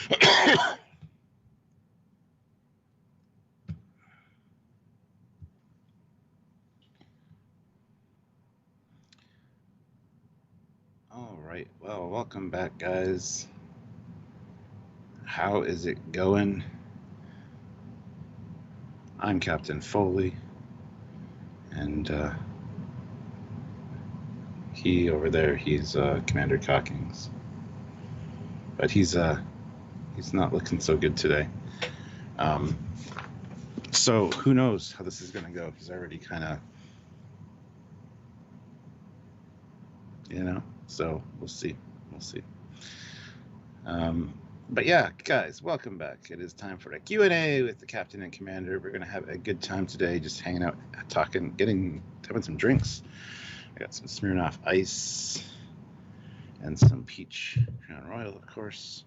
All right, well, welcome back, guys. How is it going? I'm Captain Foley, and he over there, he's Commander Cockings, but he's not looking so good today. So who knows how this is going to go? He's already kind of, so we'll see. But yeah, guys, welcome back. It is time for a Q&A with the Captain and Commander. We're going to have a good time today, just hanging out, talking, having some drinks. I got some Smirnoff Ice and some Peach Crown Royal, of course.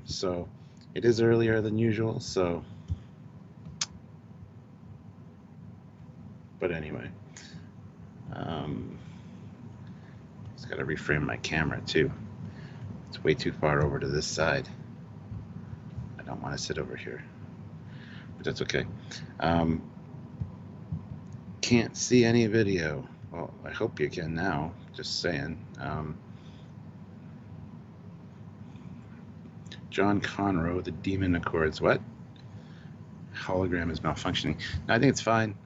So it is earlier than usual, so... But anyway, just got to reframe my camera too. It's way too far over to this side. I don't want to sit over here, but that's okay. Can't see any video. Well, I hope you can now, just saying. John Conroe, the Demon Accords. What? Hologram is malfunctioning. No, I think it's fine.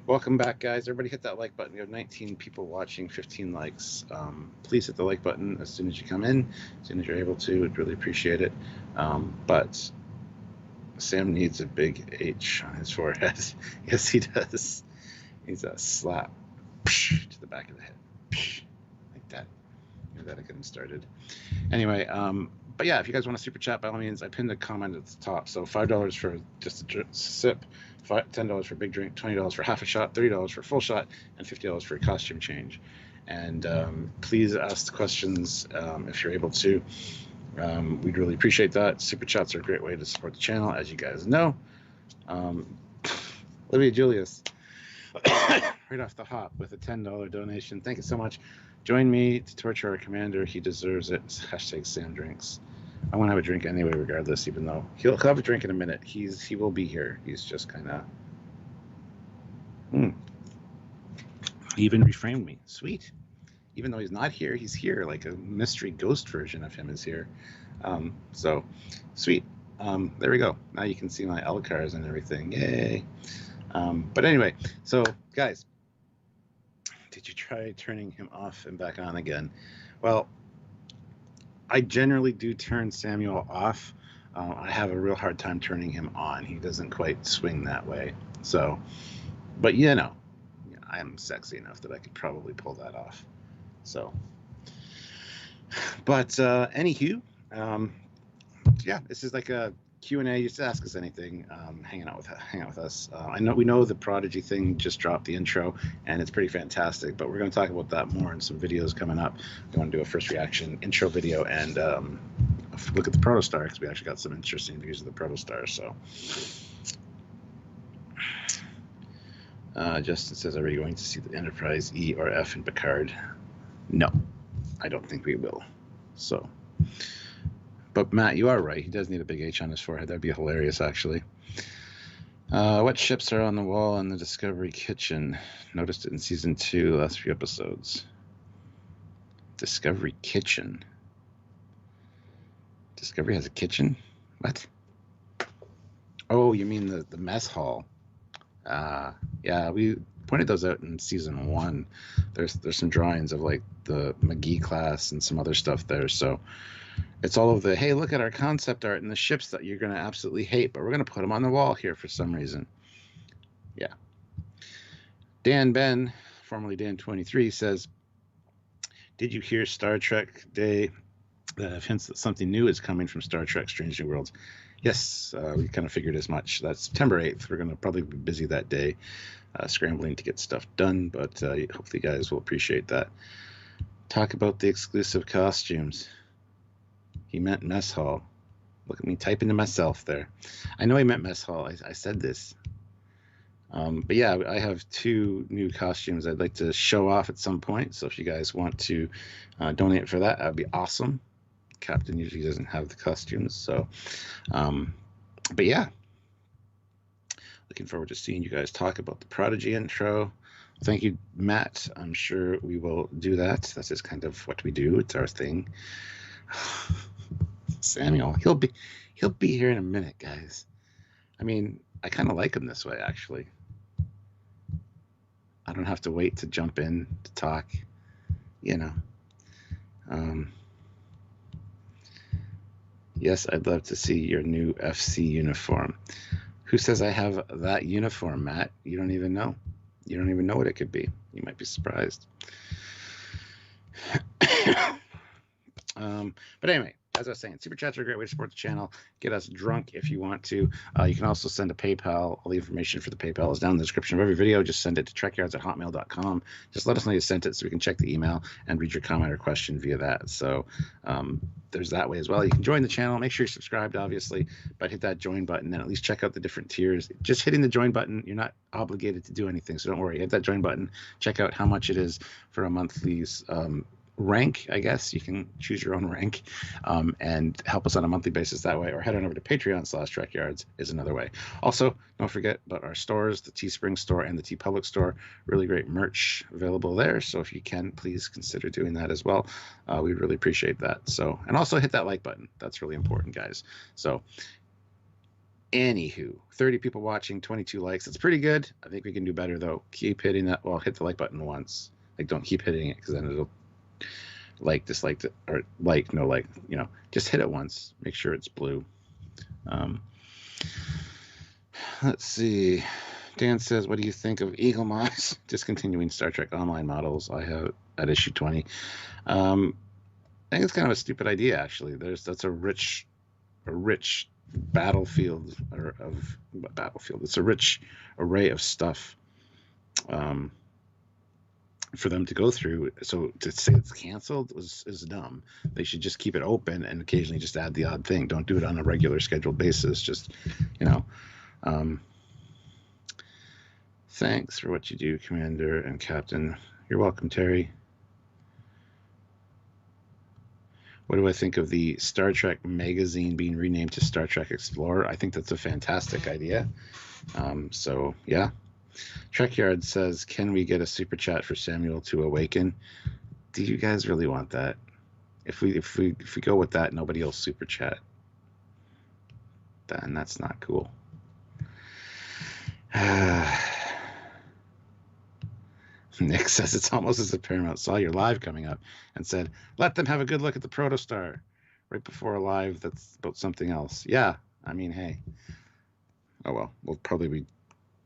Welcome back, guys. Everybody hit that like button. We have 19 people watching, 15 likes. Please hit the like button as soon as you come in, as soon as you're able to. We'd really appreciate it. But Sam needs a big H on his forehead. Yes, he does. He's a slap to the back of the head. Like that. That I getting started. Anyway, but yeah, if you guys want to super chat, by all means, I pinned a comment at the top. So $5 for just a sip, $10 for a big drink, $20 for half a shot, $30 for a full shot, and $50 for a costume change. And please ask questions if you're able to. We'd really appreciate that. Super chats are a great way to support the channel, as you guys know. Olivia Julius, right off the hop with a $10 donation. Thank you so much. Join me to torture our commander. He deserves it. Hashtag Sam Drinks. I want to have a drink anyway, regardless, even though he'll have a drink in a minute. He will be here. He's just kind of... He even reframed me. Sweet. Even though he's not here, he's here. Like a mystery ghost version of him is here. So, sweet. There we go. Now you can see my Elcars and everything. Yay. But anyway, so, guys, did you try turning him off and back on again? Well, I generally do turn Samuel off. I have a real hard time turning him on. He doesn't quite swing that way. So, but I'm sexy enough that I could probably pull that off. So, but anywho, yeah, this is like a Q&A. Just ask us anything. Hang out with us. We know the Prodigy thing just dropped the intro, and it's pretty fantastic. But we're going to talk about that more in some videos coming up. We want to do a first reaction intro video and look at the Protostar, because we actually got some interesting views of the Protostar. So, Justin says, "Are we going to see the Enterprise E or F in Picard?" No, I don't think we will. So. But Matt, you are right. He does need a big H on his forehead. That'd be hilarious, actually. What ships are on the wall in the Discovery kitchen? Noticed it in season 2, last few episodes. Discovery kitchen. Discovery has a kitchen? What? Oh, you mean the mess hall? Yeah, we pointed those out in season 1. There's some drawings of like the McGee class and some other stuff there. So. It's all of the, hey, look at our concept art and the ships that you're going to absolutely hate, but we're going to put them on the wall here for some reason. Yeah. Dan Ben, formerly Dan23, says, did you hear Star Trek Day that have hints that something new is coming from Star Trek Strange New Worlds? Yes, we kind of figured as much. That's September 8th. We're going to probably be busy that day, scrambling to get stuff done, but hopefully you guys will appreciate that. Talk about the exclusive costumes. He meant mess hall. Look at me typing to myself there. I know he meant mess hall. I said this. But yeah, I have 2 new costumes I'd like to show off at some point. So if you guys want to donate for that, that'd be awesome. Captain usually doesn't have the costumes. So, but yeah, looking forward to seeing you guys talk about the Prodigy intro. Thank you, Matt. I'm sure we will do that. That's just kind of what we do. It's our thing. Samuel, he'll be here in a minute, guys. I mean, I kind of like him this way, actually. I don't have to wait to jump in to talk, you know. Yes, I'd love to see your new FC uniform. Who says I have that uniform, Matt? You don't even know. You don't even know what it could be. You might be surprised. But anyway, as I was saying, Super Chats are a great way to support the channel. Get us drunk if you want to. You can also send a PayPal. All the information for the PayPal is down in the description of every video. Just send it to trekyards@hotmail.com. Just let us know you sent it so we can check the email and read your comment or question via that. So there's that way as well. You can join the channel. Make sure you're subscribed, obviously, but hit that join button and at least check out the different tiers. Just hitting the join button, you're not obligated to do anything, so don't worry. Hit that join button. Check out how much it is for a monthly rank, I guess. You can choose your own rank and help us on a monthly basis that way, or head on over to Patreon/Trekyards is another way. Also, don't forget about our stores, the Teespring store and the TeePublic store. Really great merch available there, so if you can, please consider doing that as well. We'd really appreciate that. So, and also hit that like button. That's really important, guys. So anywho, 30 people watching, 22 likes. It's pretty good. I think we can do better, though. Keep hitting that. Well, hit the like button once. Like, don't keep hitting it, because then it'll like, dislike it, or like, no like, you know, just hit it once. Make sure it's blue. Let's see. Dan says, what do you think of Eagle Moss discontinuing Star Trek Online models? I have at issue 20. I think it's kind of a stupid idea, actually. That's a rich battlefield, or of battlefield. It's a rich array of stuff for them to go through. So to say it's canceled is dumb. They should just keep it open and occasionally just add the odd thing. Don't do it on a regular scheduled basis. Just, you know. Thanks for what you do, Commander and Captain. You're welcome, Terry. What do I think of the Star Trek magazine being renamed to Star Trek Explorer? I think that's a fantastic idea. So yeah. Trekyard says, can we get a super chat for Samuel to awaken? Do you guys really want that? If we go with that, nobody will super chat. Then that's not cool. Nick says, it's almost as if Paramount saw your live coming up and said, let them have a good look at the Protostar right before a live that's about something else. Yeah, I mean, hey. Oh, well, we'll probably be,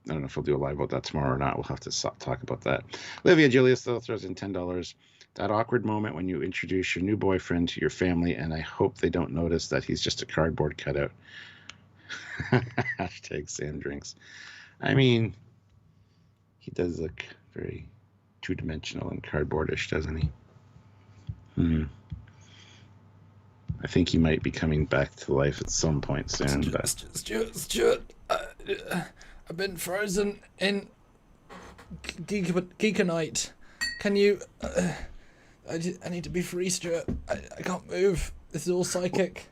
I don't know if we'll do a live about that tomorrow or not. We'll have to talk about that. Olivia Julius, though, throws in $10. That awkward moment when you introduce your new boyfriend to your family, and I hope they don't notice that he's just a cardboard cutout. Hashtag Sam Drinks. I mean, he does look very two-dimensional and cardboardish, doesn't he? I think he might be coming back to life at some point soon. Stuart, I've been frozen in Geekanite. Can you? I need to be free, Stuart. I can't move. This is all psychic.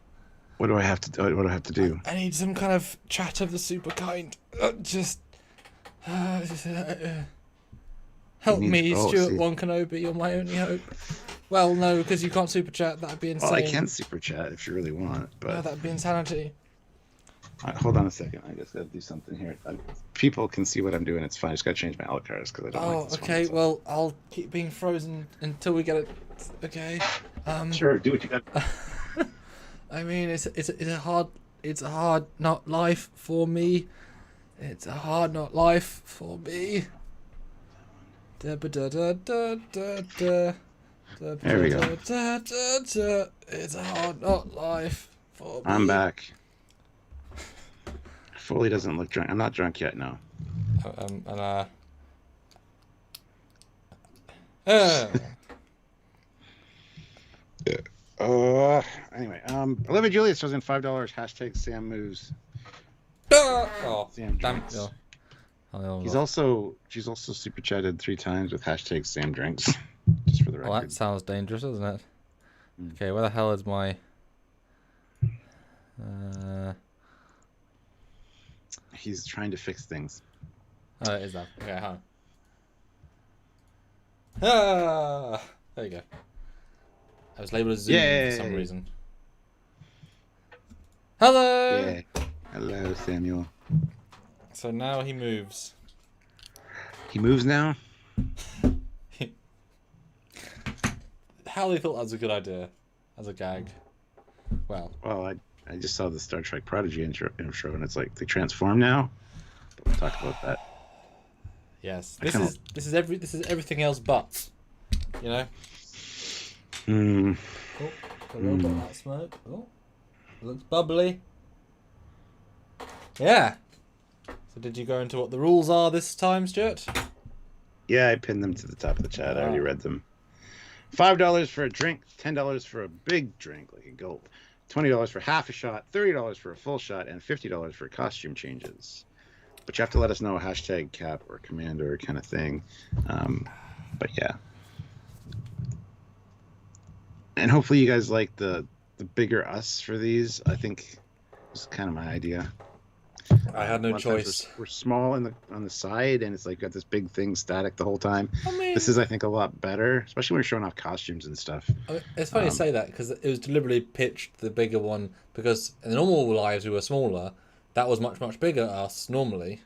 What do I have to do? What do I have to do? I need some kind of chat of the super kind. Help me, Stuart One Kenobi. You're my only hope. Well, no, because you can't super chat. That'd be insane. Well, I can super chat if you really want, but no, that'd be insanity. Hold on a second. I just gotta do something here. People can see what I'm doing. It's fine. I just gotta change my avatars because I don't like this okay. one, Well, I'll keep being frozen until we get it. Okay. Sure. Do what you got. I mean, it's a hard not life for me. It's a hard not life for me. There we go. It's a hard not life for me. I'm back. Foley doesn't look drunk. I'm not drunk yet, no. Anyway, Olivia Julius throws in $5. Hashtag Sam moves. Sam drinks. She's also super chatted 3 times with hashtag Sam drinks. Just for the record. Well, that sounds dangerous, doesn't it? Okay, where the hell is my He's trying to fix things. Oh, it is that. Okay, huh. Ah, there you go. I was labeled as Zoom for some reason. Hello! Yeah. Hello, Samuel. So now he moves. He moves now? Hallie thought that was a good idea. As a gag. Well, I just saw the Star Trek Prodigy intro, and it's like they transform now. But we'll talk about that. Yes. This is everything else but. You know? Hmm. Oh, got a little bit of that smoke. Oh, it looks bubbly. Yeah. So did you go into what the rules are this time, Stuart? Yeah, I pinned them to the top of the chat. I already read them. $5 for a drink, $10 for a big drink, like a gulp, $20 for half a shot, $30 for a full shot, and $50 for costume changes. But you have to let us know hashtag cap or commander kind of thing. But yeah. And hopefully you guys like the bigger us for these. I think was kind of my idea. I had no choice. We're small on the side, and it's like got this big thing static the whole time. I mean, this is, I think, a lot better, especially when you're showing off costumes and stuff. It's funny to say that because it was deliberately pitched the bigger one because in the normal lives we were smaller. That was much bigger us normally,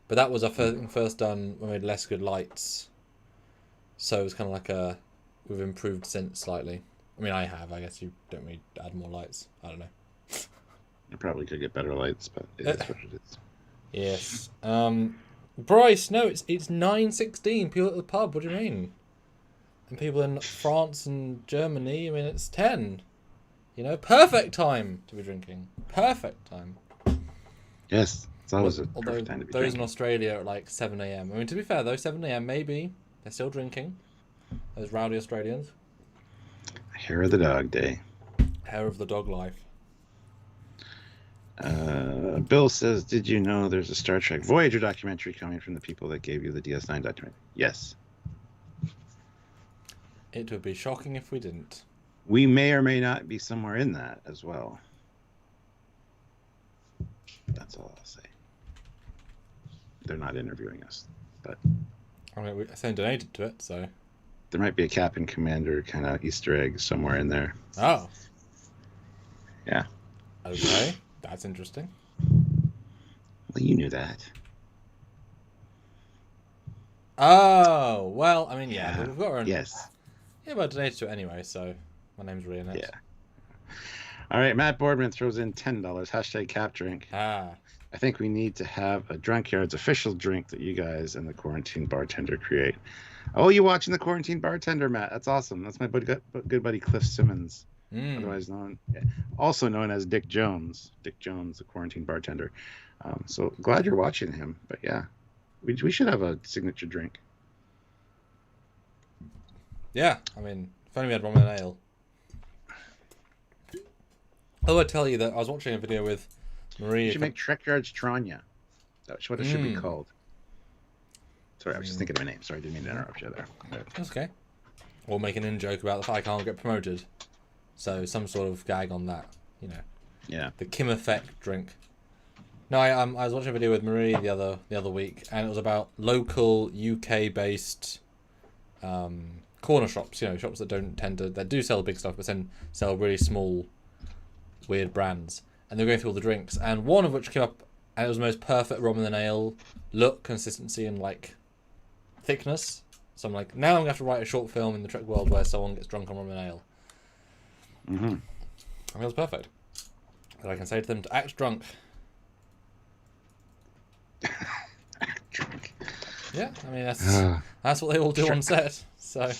but that was our first done when we had less good lights. So it was kind of like we've improved since slightly. I mean, I guess you don't really add more lights. I don't know. You probably could get better lights, but it is what it is. Yes. Bryce, no, it's 9:16. People at the pub. What do you mean? And people in France and Germany. I mean, it's 10. You know, perfect time to be drinking. Perfect time. Yes, it's always a perfect time to be drinking. Those in Australia are at like 7 a.m. I mean, to be fair though, 7 a.m. maybe they're still drinking. Those rowdy Australians. Hair of the dog day. Hair of the dog life. Bill says, did you know there's a Star Trek Voyager documentary coming from the people that gave you the DS9 documentary? Yes. It would be shocking if we didn't. We may or may not be somewhere in that as well. That's all I'll say. They're not interviewing us, but I mean, we donated to it, so there might be a Captain Commander kind of Easter egg somewhere in there. Oh. Yeah. Okay. That's interesting. Well, you knew that. Oh, well, I mean, yeah. We've got our own... Yes. Yeah, but I donated to it anyway, so my name's really in it. Yeah. All right, Matt Boardman throws in $10. Hashtag cap drink. Ah. I think we need to have a Drunkyards official drink that you guys and the quarantine bartender create. Oh, you watching the quarantine bartender, Matt? That's awesome. That's my good buddy Cliff Simmons. Otherwise also known as Dick Jones. Dick Jones, the quarantine bartender. So glad you're watching him. But yeah, we should have a signature drink. Yeah, I mean, if only we had rum and ale. Oh, I tell you that I was watching a video with Marie. You should make Trekyards Tranya. That's what it should be called. Sorry, I was just thinking of a name. Sorry, I didn't mean to interrupt you there. That's okay. Or make an in-joke about the fact I can't get promoted. So some sort of gag on that, you know. Yeah. The Kim effect drink. No, I was watching a video with Marie the other week, and it was about local UK-based corner shops. You know, shops that that do sell big stuff, but then sell really small, weird brands. And they're going through all the drinks, and one of which came up, and it was the most perfect rum and ale look, consistency, and like thickness. So I'm like, now I'm gonna have to write a short film in the Trek world where someone gets drunk on rum and ale. Mm-hmm. I mean, it was perfect. But I can say to them to act drunk. Act drunk. Yeah, I mean that's what they all do on set. So.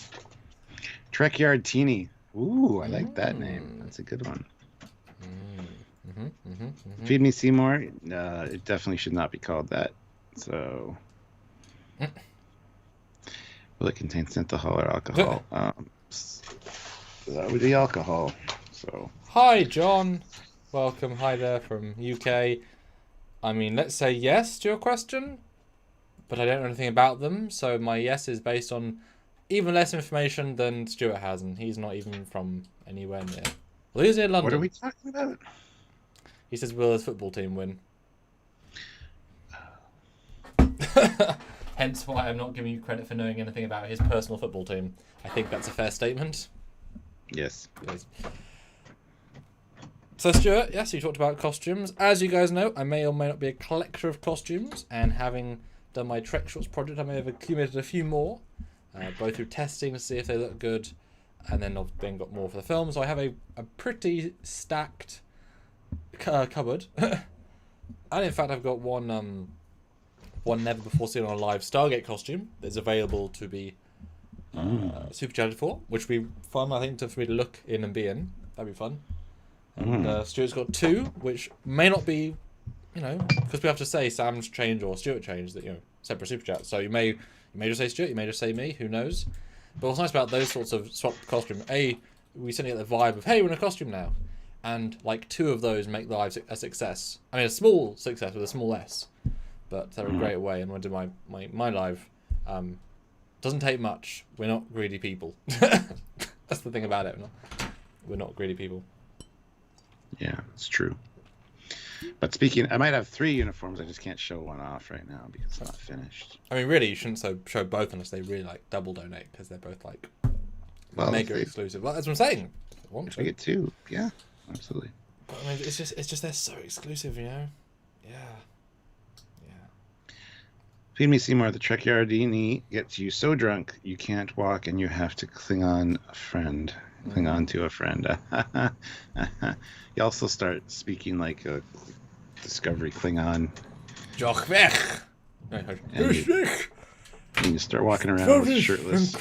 Trekyard Teeny. Ooh, I like that name. That's a good one. Feed Me Seymour. It definitely should not be called that. So. Will it contain synthahol or alcohol? That would be alcohol. So. Hi, John. Welcome. Hi there from UK. I mean, let's say yes to your question, but I don't know anything about them, so my yes is based on even less information than Stuart has, and he's not even from anywhere near. Well, he's near London. What are we talking about? He says, will his football team win? Hence why I'm not giving you credit for knowing anything about his personal football team. I think that's a fair statement. Yes. So Stuart, yes, you talked about costumes. As you guys know, I may or may not be a collector of costumes, and having done my Trek Shorts project, I may have accumulated a few more, both through testing to see if they look good, and then I've then got more for the film. So I have a pretty stacked cupboard, and in fact I've got one never before seen on a live Stargate costume that's available to be supercharged for, which would be fun, I think, for me to look in and be in. That'd be fun. And Stuart's got two, which may not be, because we have to say Sam's changed or Stuart changed, that separate super chat. So you may just say Stuart, you may just say me, who knows. But what's nice about those sorts of swapped costume, we suddenly get the vibe of, hey, we're in a costume now, and like two of those make live a success. I mean, a small success with a small S, but they're a great way. And when I do my live, doesn't take much. We're not greedy people. That's the thing about it. We're not greedy people. Yeah, it's true. But speaking, I might have 3 uniforms. I just can't show one off right now because it's not finished. I mean, really, you shouldn't show both unless they really like double donate, because they're both like mega exclusive. Well, that's what I'm saying. If I get 2, yeah, absolutely. But I mean, it's just they're so exclusive, Yeah. Feed Me Seymour, the Trekyardini gets you so drunk you can't walk and you have to cling on to a friend. You also start speaking like a Discovery Klingon. And you start walking around with shirtless.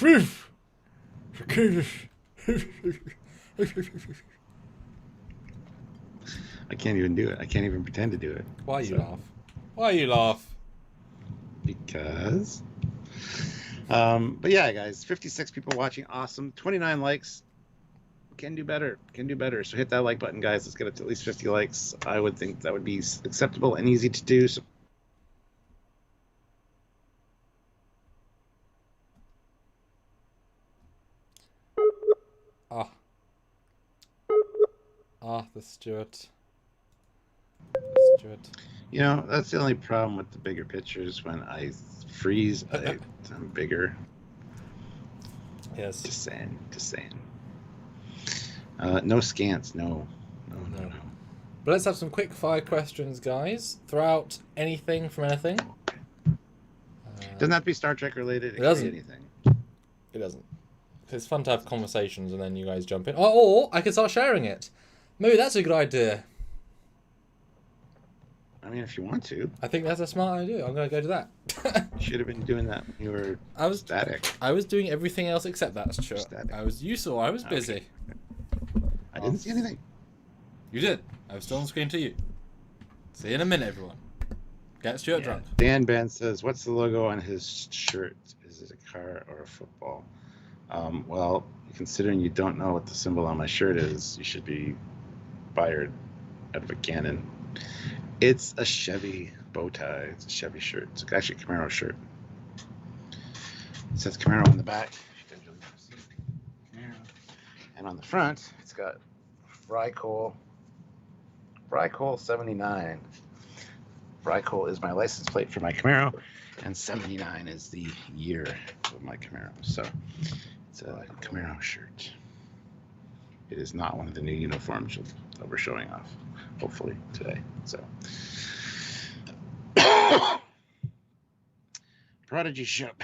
I can't even do it. I can't even pretend to do it. Why you laugh? Because. But yeah, guys, 56 people watching. Awesome. 29 likes. Can do better. So hit that like button, guys. Let's get it to at least 50 likes. I would think that would be acceptable and easy to do. So the Stuart. That's the only problem with the bigger pictures. When I freeze, I'm bigger. Yes. Just saying. No scants. No. But let's have some quick fire questions, guys. Throw out anything from anything. Doesn't have to be Star Trek related. It doesn't. Be anything. It doesn't. It's fun to have conversations and then you guys jump in. Or I could start sharing it. Maybe that's a good idea. I mean, if you want to. I think that's a smart idea. I'm going to go to that. You should have been doing that when you were static. I was doing everything else except that, Stuart. You saw I was busy. Okay. I didn't see anything. You did. I was still on screen to you. See you in a minute, everyone. Get Stuart drunk. Dan Ben says, what's the logo on his shirt? Is it a car or a football? Well, considering you don't know what the symbol on my shirt is, you should be fired out of a cannon. It's a Chevy bow tie. It's a Chevy shirt. It's actually a Camaro shirt. It says Camaro on the back. And on the front, it's got Frycole 79. Frycole is my license plate for my Camaro, and 79 is the year of my Camaro. So it's a Camaro shirt. It is not one of the new uniforms that we're showing off, hopefully, today. So, Prodigy ship,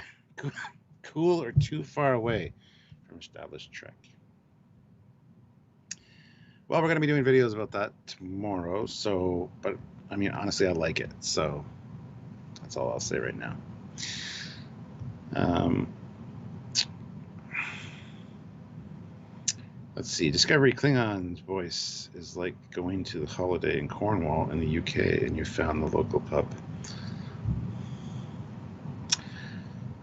cool or too far away from established Trek? Well, we're going to be doing videos about that tomorrow. So, but I mean, honestly, I like it. So that's all I'll say right now. Let's see. Discovery Klingon's voice is like going to the holiday in Cornwall in the UK and you found the local pub.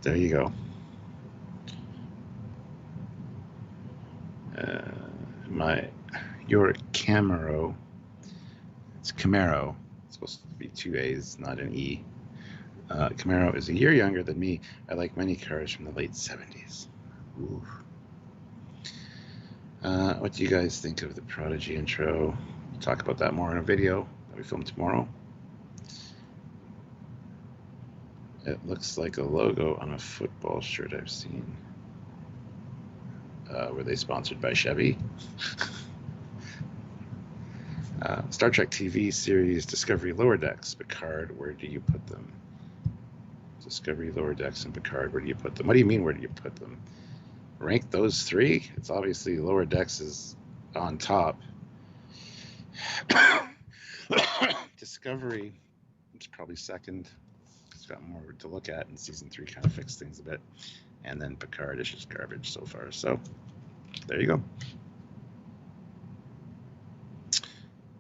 There you go. Your Camaro. It's Camaro. It's supposed to be 2 A's, not an E. Camaro is a year younger than me. I like many cars from the late 70s. Ooh. What do you guys think of the Prodigy intro? talk about that more in a video that we film tomorrow. It looks like a logo on a football shirt I've seen. Were they sponsored by Chevy? Star Trek TV series Discovery Lower Decks, Picard, where do you put them? Discovery Lower Decks and Picard, where do you put them? What do you mean, where do you put them? Rank those three? It's obviously Lower Decks is on top. Discovery is probably second. It's got more to look at, and season 3 kind of fixed things a bit. And then Picard is just garbage so far. So there you go.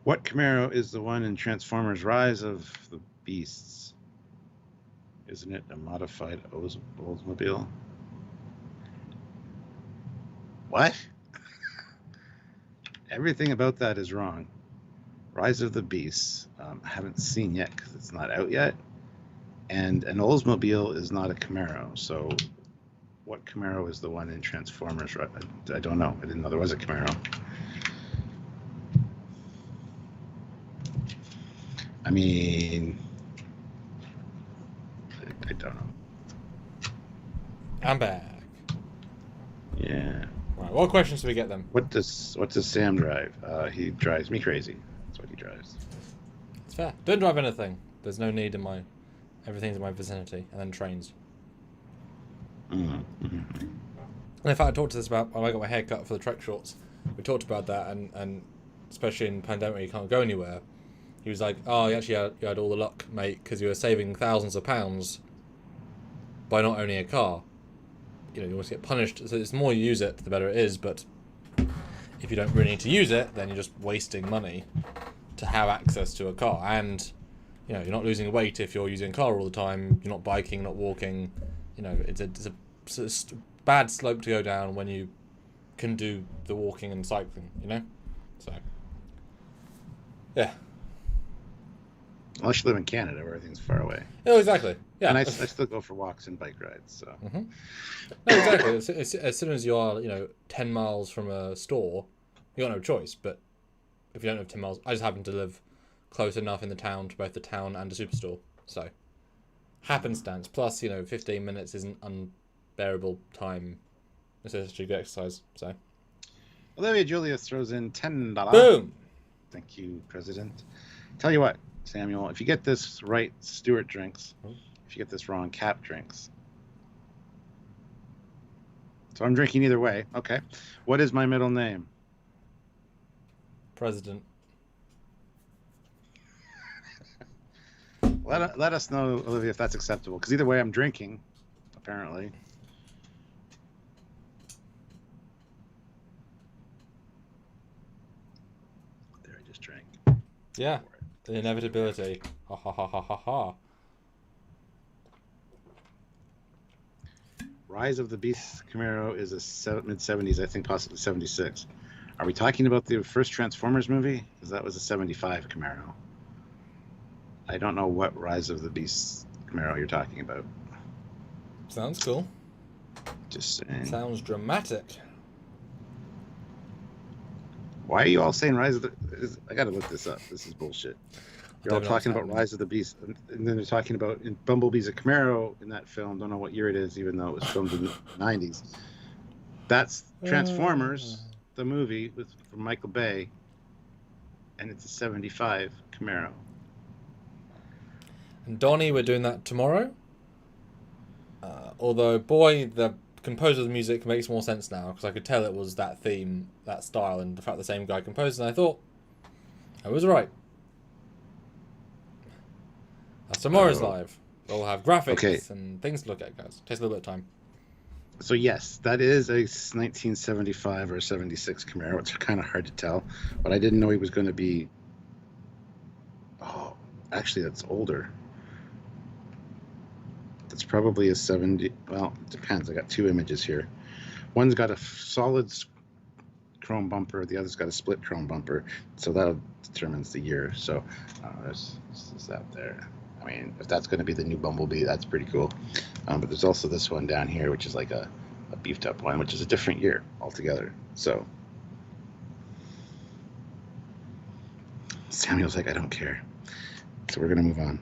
What Camaro is the one in Transformers Rise of the Beasts? Isn't it a modified Oldsmobile? What? Everything about that is wrong. Rise of the Beasts, I haven't seen yet because it's not out yet. And an Oldsmobile is not a Camaro. So what Camaro is the one in Transformers? I don't know. I didn't know there was a Camaro. I mean, I don't know. I'm back. Yeah. Right, what questions do we get then? What does Sam drive? He drives me crazy. That's what he drives. It's fair. Don't drive anything. There's no need in my... Everything's in my vicinity. And then trains. Mm-hmm. And in fact, I talked to this about when I got my hair cut for the Trek shorts. We talked about that, and especially in pandemic, you can't go anywhere. He was like, "Oh, you had all the luck, mate, because you were saving thousands of pounds by not owning a car. You know, you always get punished. So the more you use it, the better it is. But if you don't really need to use it, then you're just wasting money to have access to a car. And you know, you're not losing weight if you're using a car all the time. You're not biking, not walking. You know, it's a bad slope to go down when you can do the walking and cycling. You know, so yeah." Unless you live in Canada where everything's far away. Oh, exactly. Yeah. And I still go for walks and bike rides. So. Mm-hmm. No, exactly. As soon as you are, 10 miles from a store, you got no choice. But if you don't have 10 miles, I just happen to live close enough in the town to both the town and a superstore. So, happenstance. Plus, 15 minutes isn't unbearable time. It's actually good exercise. So. Olivia Julia throws in $10. Boom! Thank you, President. Tell you what, Samuel, if you get this right, Stuart drinks. If you get this wrong, Cap drinks. So I'm drinking either way. Okay. What is my middle name? President. Let us know, Olivia, if that's acceptable. Because either way, I'm drinking, apparently. There, I just drank. Yeah. The inevitability. Ha ha ha ha ha ha. Rise of the Beast Camaro is a mid-70s, I think possibly 76. Are we talking about the first Transformers movie? Because that was a 75 Camaro. I don't know what Rise of the Beast Camaro you're talking about. Sounds cool. Just saying. Sounds dramatic. Why are you all saying Rise of the... I gotta look this up. This is bullshit. You're all talking about Rise of the Beast, and then they're talking about Bumblebee's a Camaro in that film. Don't know what year it is, even though it was filmed in the 90s. That's Transformers, the movie from Michael Bay, and it's a 75 Camaro. And Donnie, we're doing that tomorrow. Although, boy, the composer of the music makes more sense now, because I could tell it was that theme, that style, and the fact the same guy composed it, and I thought I was right. That's tomorrow's live. We'll have graphics and things to look at, guys. Takes a little bit of time. So yes, that is a 1975 or 76 Camaro. It's kind of hard to tell, but I didn't know he was going to be... Oh, actually, that's older. That's probably a 70... Well, it depends. I got two images here. One's got a solid chrome bumper. The other's got a split chrome bumper. So that determines the year. So there's that there. I mean, if that's going to be the new Bumblebee, that's pretty cool. But there's also this one down here, which is like a beefed up one, which is a different year altogether. So Samuel's like, I don't care. So we're going to move on.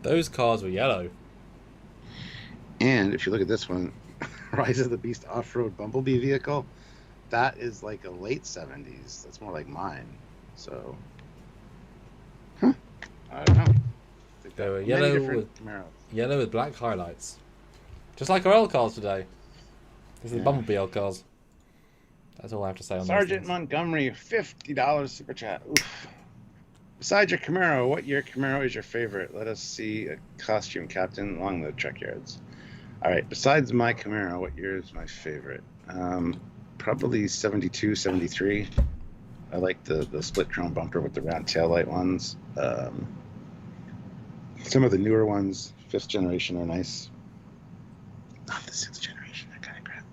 Those cars were yellow. And if you look at this one, Rise of the Beast off-road Bumblebee vehicle, that is like a late 70s. That's more like mine. So, I don't know. They were yellow with black highlights. Just like our L cars today. This is the Bumblebee L cars. That's all I have to say on Sergeant Montgomery, $50 super chat. Oof. Besides your Camaro, what year Camaro is your favorite? Let us see a costume captain along the Trekyards. All right, besides my Camaro, what year is my favorite? Probably 72, 73. I like the split chrome bumper with the round taillight ones. Some of the newer ones, 5th generation, are nice. Not the 6th generation, that kind of crap.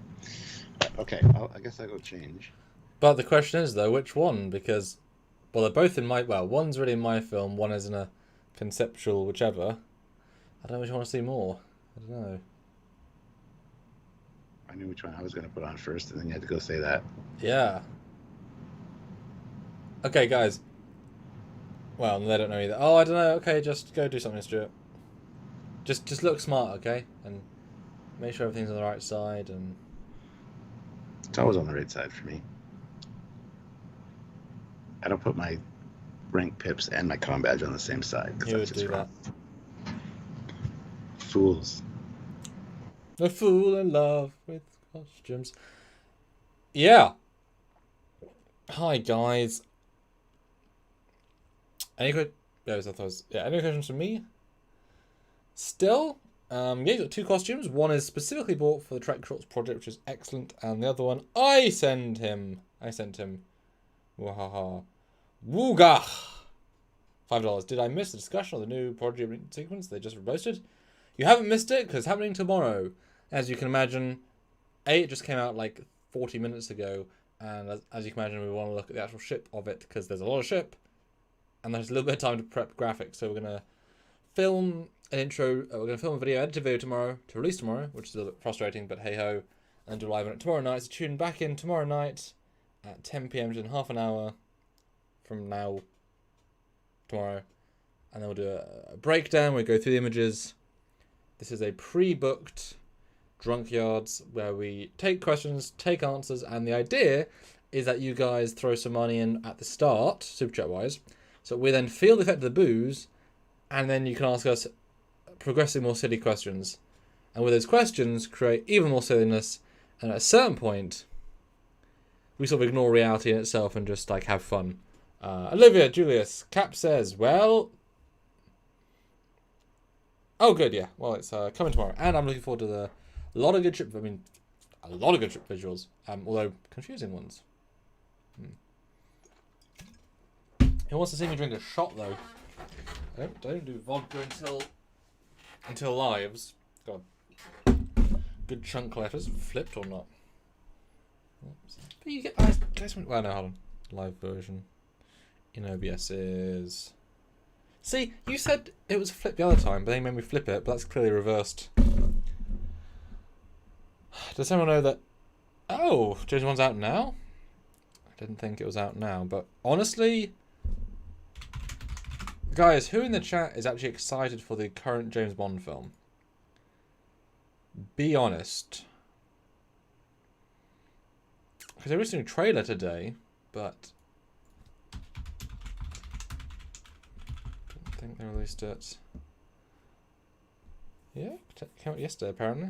But, okay, I guess I'll go change. But the question is, though, which one? Because, well, they're both in my... Well, one's really in my film, one is in a conceptual whichever. I don't know which one I want to see more. I don't know. I knew which one I was going to put on first, and then you had to go say that. Yeah. Okay, guys. Well, they don't know either. Oh, I don't know. Okay, just go do something, Stuart. Just look smart, okay? And make sure everything's on the right side, and... It's always on the right side for me. I don't put my rank pips and my comm badge on the same side. You would do that. Fools. A fool in love with costumes. Yeah. Hi, guys. Any questions from me? Still? Yeah, you got 2 costumes. One is specifically bought for the Trekyards project, which is excellent, and the other one I sent him. Wahaha. Wooga! $5. Did I miss the discussion on the new project sequence they just roasted? You haven't missed it, because it's happening tomorrow. As you can imagine, it just came out like 40 minutes ago, and as you can imagine, we want to look at the actual ship of it, because there's a lot of ship, and there's a little bit of time to prep graphics, so we're going to film an intro, we're going to film a video, edit a video tomorrow, to release tomorrow, which is a little bit frustrating, but hey-ho, and do live on it tomorrow night, so tune back in tomorrow night at 10 PM, in half an hour from now, tomorrow, and then we'll do a breakdown, we'll go through the images. This is a pre-booked Drunkyards where we take questions, take answers, and the idea is that you guys throw some money in at the start, super chat wise, so we then feel the effect of the booze, and then you can ask us progressively more silly questions, and with those questions create even more silliness, and at a certain point we sort of ignore reality in itself and just like have fun. Olivia Julius Cap says, well, oh good, yeah, well it's coming tomorrow, and I'm looking forward to a lot of good trip visuals, although confusing ones. Who wants to see me drink a shot though? I don't do vodka until lives. God, good chunk letters flipped or not? Oops. But you get guys. Well, no, hold on. Live version in OBS is. See, you said it was flipped the other time, but then you made me flip it. But that's clearly reversed. Does anyone know that? Oh, James Bond's out now. I didn't think it was out now, but honestly. Guys, who in the chat is actually excited for the current James Bond film? Be honest. Because there was a new trailer today, but... I don't think they released it. Yeah, it came out yesterday apparently.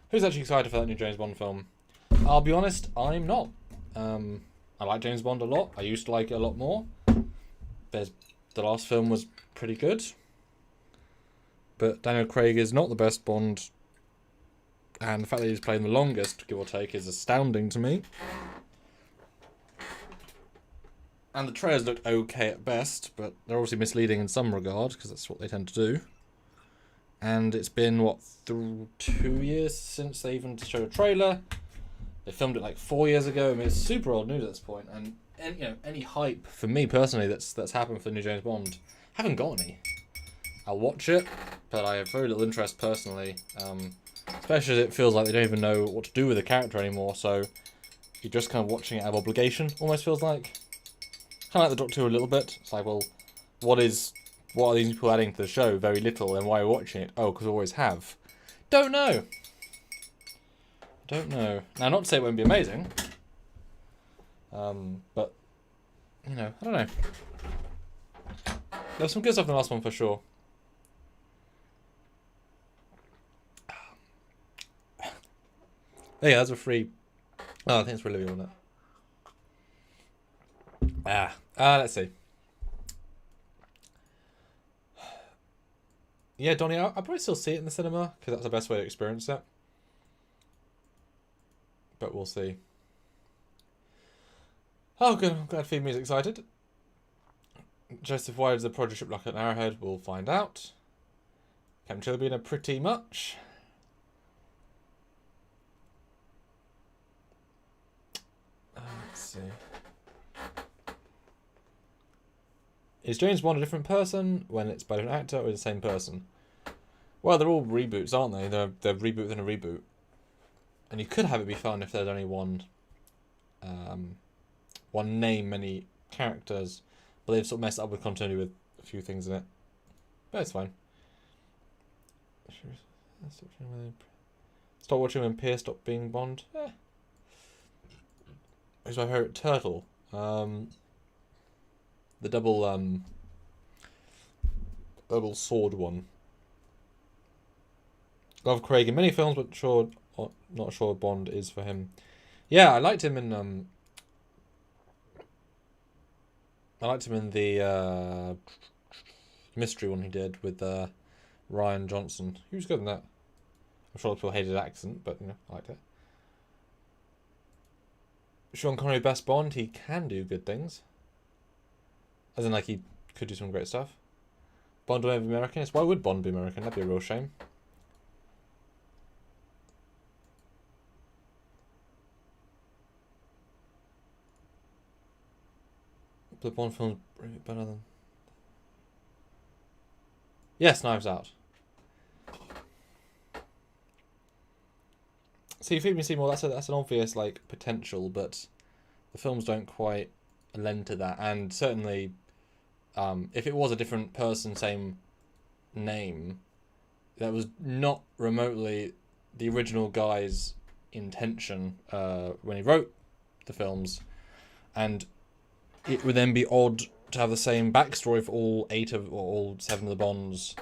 Who's actually excited for that new James Bond film? I'll be honest, I'm not. I like James Bond a lot. I used to like it a lot more. The last film was pretty good. But Daniel Craig is not the best Bond. And the fact that he's playing the longest, give or take, is astounding to me. And the trailers looked okay at best, but they're obviously misleading in some regard, because that's what they tend to do. And it's been, what, 2 years since they even showed a trailer. They filmed it like 4 years ago. I mean, it's super old news at this point. And any hype for me personally that's happened for the new James Bond, haven't got any. I'll watch it, but I have very little interest personally. Especially as it feels like they don't even know what to do with the character anymore, so you're just kind of watching it out of obligation, almost feels like. Kind of like the Doctor Who a little bit. It's like, well, what are these people adding to the show? Very little, and why are we watching it? Oh, because we always have. Don't know. Don't know. Now, not to say it won't be amazing, but, you know, I don't know. There's some good stuff in the last one for sure. Yeah, that's a free... Oh, I think it's for Olivia, wasn't it? Let's see. Yeah, Donnie, I'll probably still see it in the cinema, because that's the best way to experience it. But we'll see. Oh, good. I'm glad Phoebe's excited. Joseph, why does the project ship like an arrowhead? We'll find out. Captain Chilbina, pretty much. Let's see. Is James Bond a different person when it's by a different actor or the same person? Well, they're all reboots, aren't they? They're reboot within a reboot. And you could have it be fun if there's only one name, many characters, but they've sort of messed up with continuity with a few things in it. But it's fine. Stop watching when Pierce stopped being Bond. Who's my favourite turtle? The double sword one. Love Craig in many films, but not sure Bond is for him. Yeah, I liked him in the mystery one he did with Ryan Johnson. He was good in that. I'm sure people hated his accent, but you know, I liked it. Sean Connery best Bond, he can do good things. As in, like, he could do some great stuff. Bond will never be American. Why would Bond be American? That'd be a real shame. The Bond films better than... Yes, Knives Out. See, Phoebe Seymour, that's an obvious, like, potential, but the films don't quite lend to that. And certainly, if it was a different person, same name, that was not remotely the original guy's intention when he wrote the films, and it would then be odd to have the same backstory for all 7 of the Bonds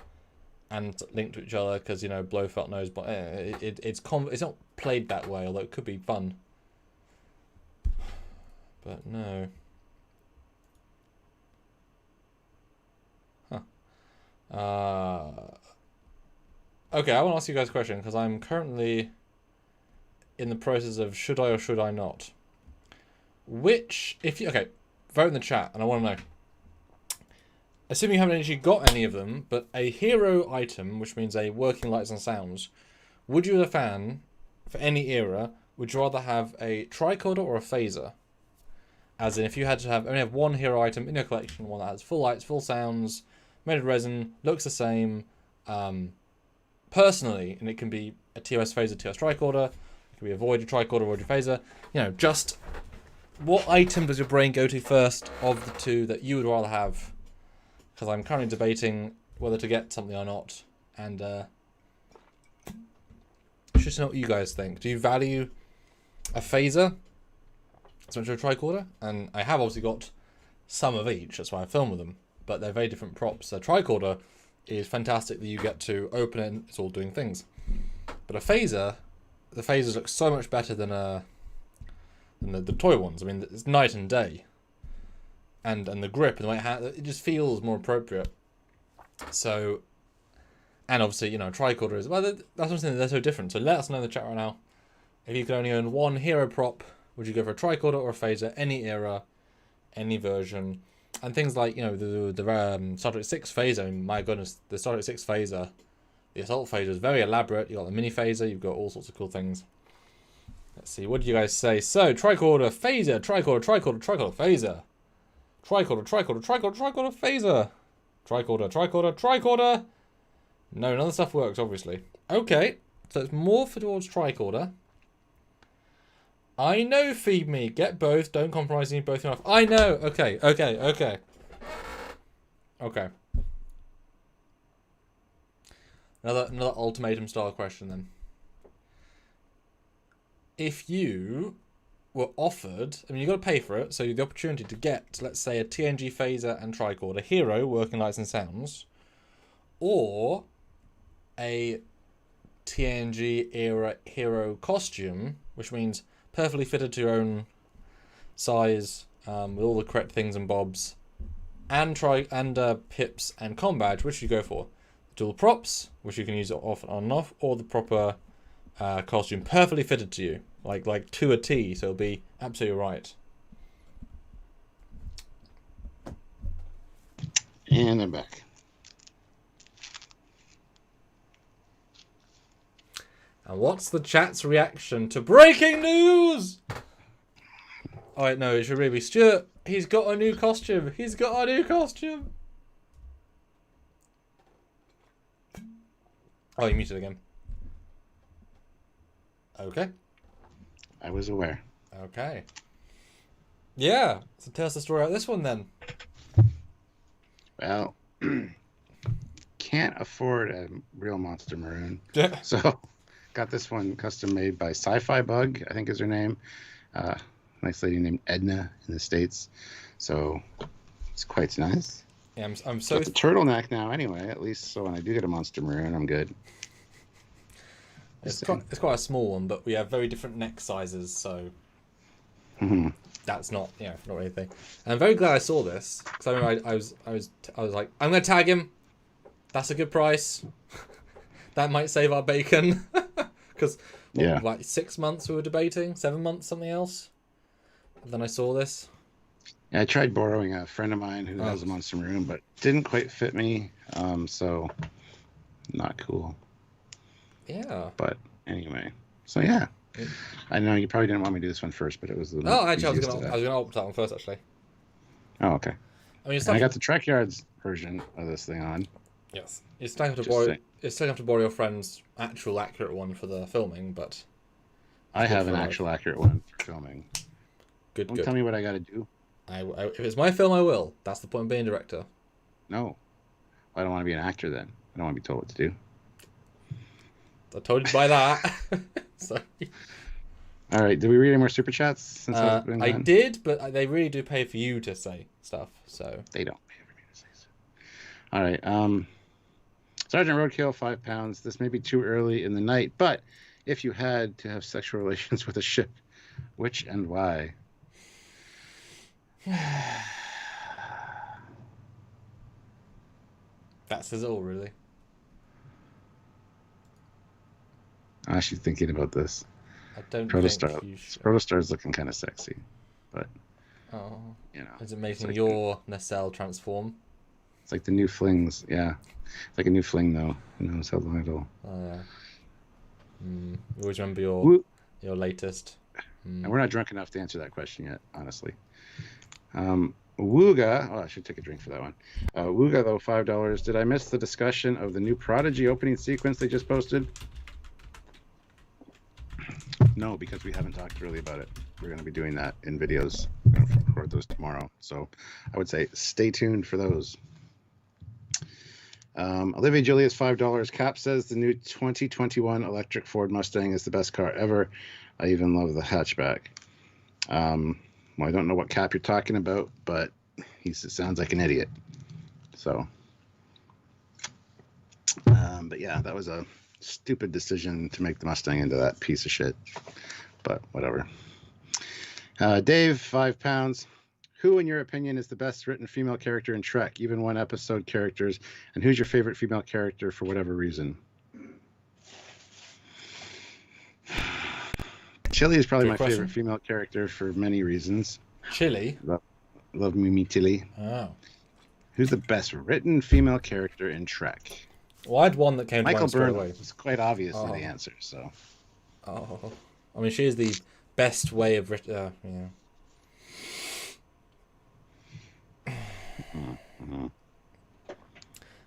and linked to each other, because, you know, Blofeld knows, but it's not played that way, although it could be fun. But no. Okay, I want to ask you guys a question, because I'm currently in the process of should I or should I not. Okay, vote in the chat, and I want to know. Assuming you haven't actually got any of them, but a hero item, which means a working lights and sounds, would you as a fan, for any era, would you rather have a tricorder or a phaser? As in, if you had to only have one hero item in your collection, one that has full lights, full sounds, made of resin, looks the same, personally, and it can be a TOS phaser, TOS tricorder, it can be a void tricorder, void phaser, you know, just what item does your brain go to first of the two that you would rather have? Because I'm currently debating whether to get something or not, and just know what you guys think. Do you value a phaser as much as a tricorder? And I have obviously got some of each, that's why I film with them, but they're very different props. A tricorder is fantastic that you get to open it and it's all doing things. But a phaser, the phasers look so much better than the toy ones. I mean, it's night and day. And the grip and the way it just feels more appropriate. So, and obviously, you know, tricorder is, well, that's what I'm saying, they're so different. So let us know in the chat right now. If you could only own one hero prop, would you go for a tricorder or a phaser? Any era, any version. And things like, you know, the Star Trek 6 phaser, my goodness, the Star Trek 6 phaser, the assault phaser is very elaborate. You've got the mini phaser, you've got all sorts of cool things. Let's see, what do you guys say? So, tricorder, phaser, tricorder, phaser. Tricorder, phaser. Tricorder. No, none of the stuff works, obviously. Okay, So it's more for towards tricorder. I know, feed me. Get both. Don't compromise. You need both enough. I know. Okay. Another ultimatum style question then. If you were offered, I mean, you got to pay for it, so you have the opportunity to get, let's say, a TNG phaser and tricorder, hero, working lights and sounds, or a TNG era hero costume, which means perfectly fitted to your own size, with all the correct things and bobs, and pips and comm badge, which you go for? Dual props, which you can use off and off, or the proper costume perfectly fitted to you, like to a T, so it'll be absolutely right. And I'm back. And what's the chat's reaction to breaking news? Oh, wait, no, it should really be Stuart. He's got a new costume. He's got a new costume. Oh, you muted again. Okay. I was aware. Okay. Yeah. So tell us the story about this one then. Well, can't afford a real Monster Maroon. Yeah. So got this one custom made by Sci-Fi Bug, I think is her name. Nice lady named Edna in the States. So it's quite nice. Yeah, I'm so... Got the turtleneck now anyway, at least, so when I do get a Monster Maroon, I'm good. It's quite a small one, but we have very different neck sizes, so that's not really a thing. And I'm very glad I saw this, because I remember I was like, I'm going to tag him. That's a good price. That might save our bacon. Because like 6 months we were debating, 7 months, something else. And then I saw this. Yeah, I tried borrowing a friend of mine who has a Monster Maroon, but didn't quite fit me. So not cool. Yeah. But anyway, so yeah. I know you probably didn't want me to do this one first, but it was the actually, I was gonna opt that one first, actually. Oh, okay. I mean, I got the Trekyards version of this thing on. Yes, you still have to borrow. You still have to borrow your friend's actual accurate one for the filming, but I have an actual accurate one for filming. Don't tell me what I got to do. If it's my film, I will. That's the point of being a director. No, I don't want to be an actor then. I don't want to be told what to do. I told you by that. Sorry. All right. Did we read any more super chats since I've been I gone? did, but they really do pay for you to say stuff. So they don't pay for me to say so. All right. Sergeant Roadkill, £5. This may be too early in the night, but if you had to have sexual relations with a ship, which and why? That says it all, really. I'm actually thinking about this. I don't Protostar. think you should. Protostar's looking kind of sexy, but is it making your nacelle transform? It's like the new flings. Yeah, it's like a new fling though. Who knows how long it'll. Oh yeah. You always remember your latest. And we're not drunk enough to answer that question yet, honestly. Wooga. Oh, I should take a drink for that one. Wooga though, $5. Did I miss the discussion of the new Prodigy opening sequence they just posted? No, because we haven't talked really about it. We're going to be doing that in videos. We're going to record those tomorrow. So I would say stay tuned for those. Olivia Julius, $5. Cap says the new 2021 electric Ford Mustang is the best car ever. I even love the hatchback. Well, I don't know what Cap you're talking about, but it sounds like an idiot. So, but yeah, that was a stupid decision to make the Mustang into that piece of shit, but whatever. Dave, £5. Who, in your opinion, is the best written female character in Trek, even one episode characters, and who's your favorite female character for whatever reason? Chili is probably my favorite female character for many reasons. Chili? Love me Tilly. Oh. Who's the best written female character in Trek? Well, I had one that came to mind straight away. It's quite obviously the answer, so. Oh. I mean, she is the best way of written... yeah.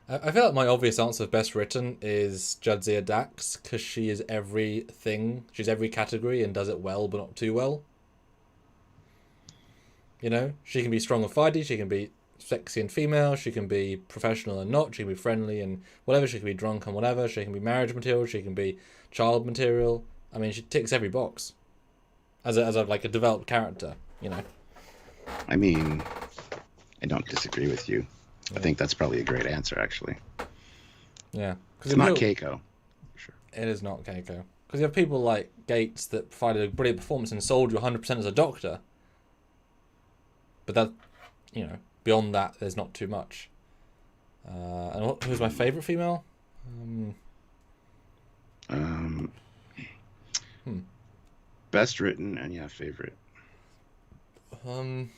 I feel like my obvious answer of best written is Jadzia Dax, because she is everything. She's every category and does it well, but not too well. You know, she can be strong and fighty, she can be sexy and female, she can be professional and not, she can be friendly and whatever, she can be drunk and whatever, she can be marriage material, she can be child material. I mean, she ticks every box as a like a developed character, you know. I mean, I don't disagree with you. I think that's probably a great answer, actually. Yeah. It's not Keiko. Sure. It is not Keiko. Because you have people like Gates that provided a brilliant performance and sold you 100% as a doctor. But that, you know, beyond that, there's not too much. And who's my favourite female? Best written and yeah, favorite. I'm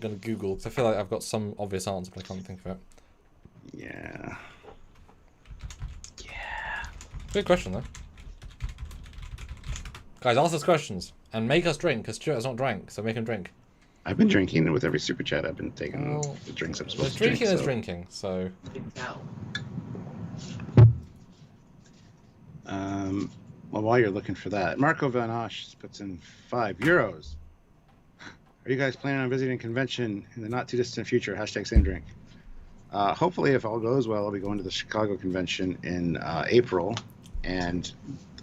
gonna Google because I feel like I've got some obvious answer, but I can't think of it. Yeah. Good question though. Guys, ask us questions and make us drink because Stuart has not drank, so make him drink. I've been drinking with every super chat. I've been taking the drinks I'm supposed to drink. Drinking is drinking, so. Well, while you're looking for that, Marco Van Osh puts in €5. Are you guys planning on visiting a convention in the not too distant future? # same drink. Hopefully, if all goes well, I'll be going to the Chicago convention in April, and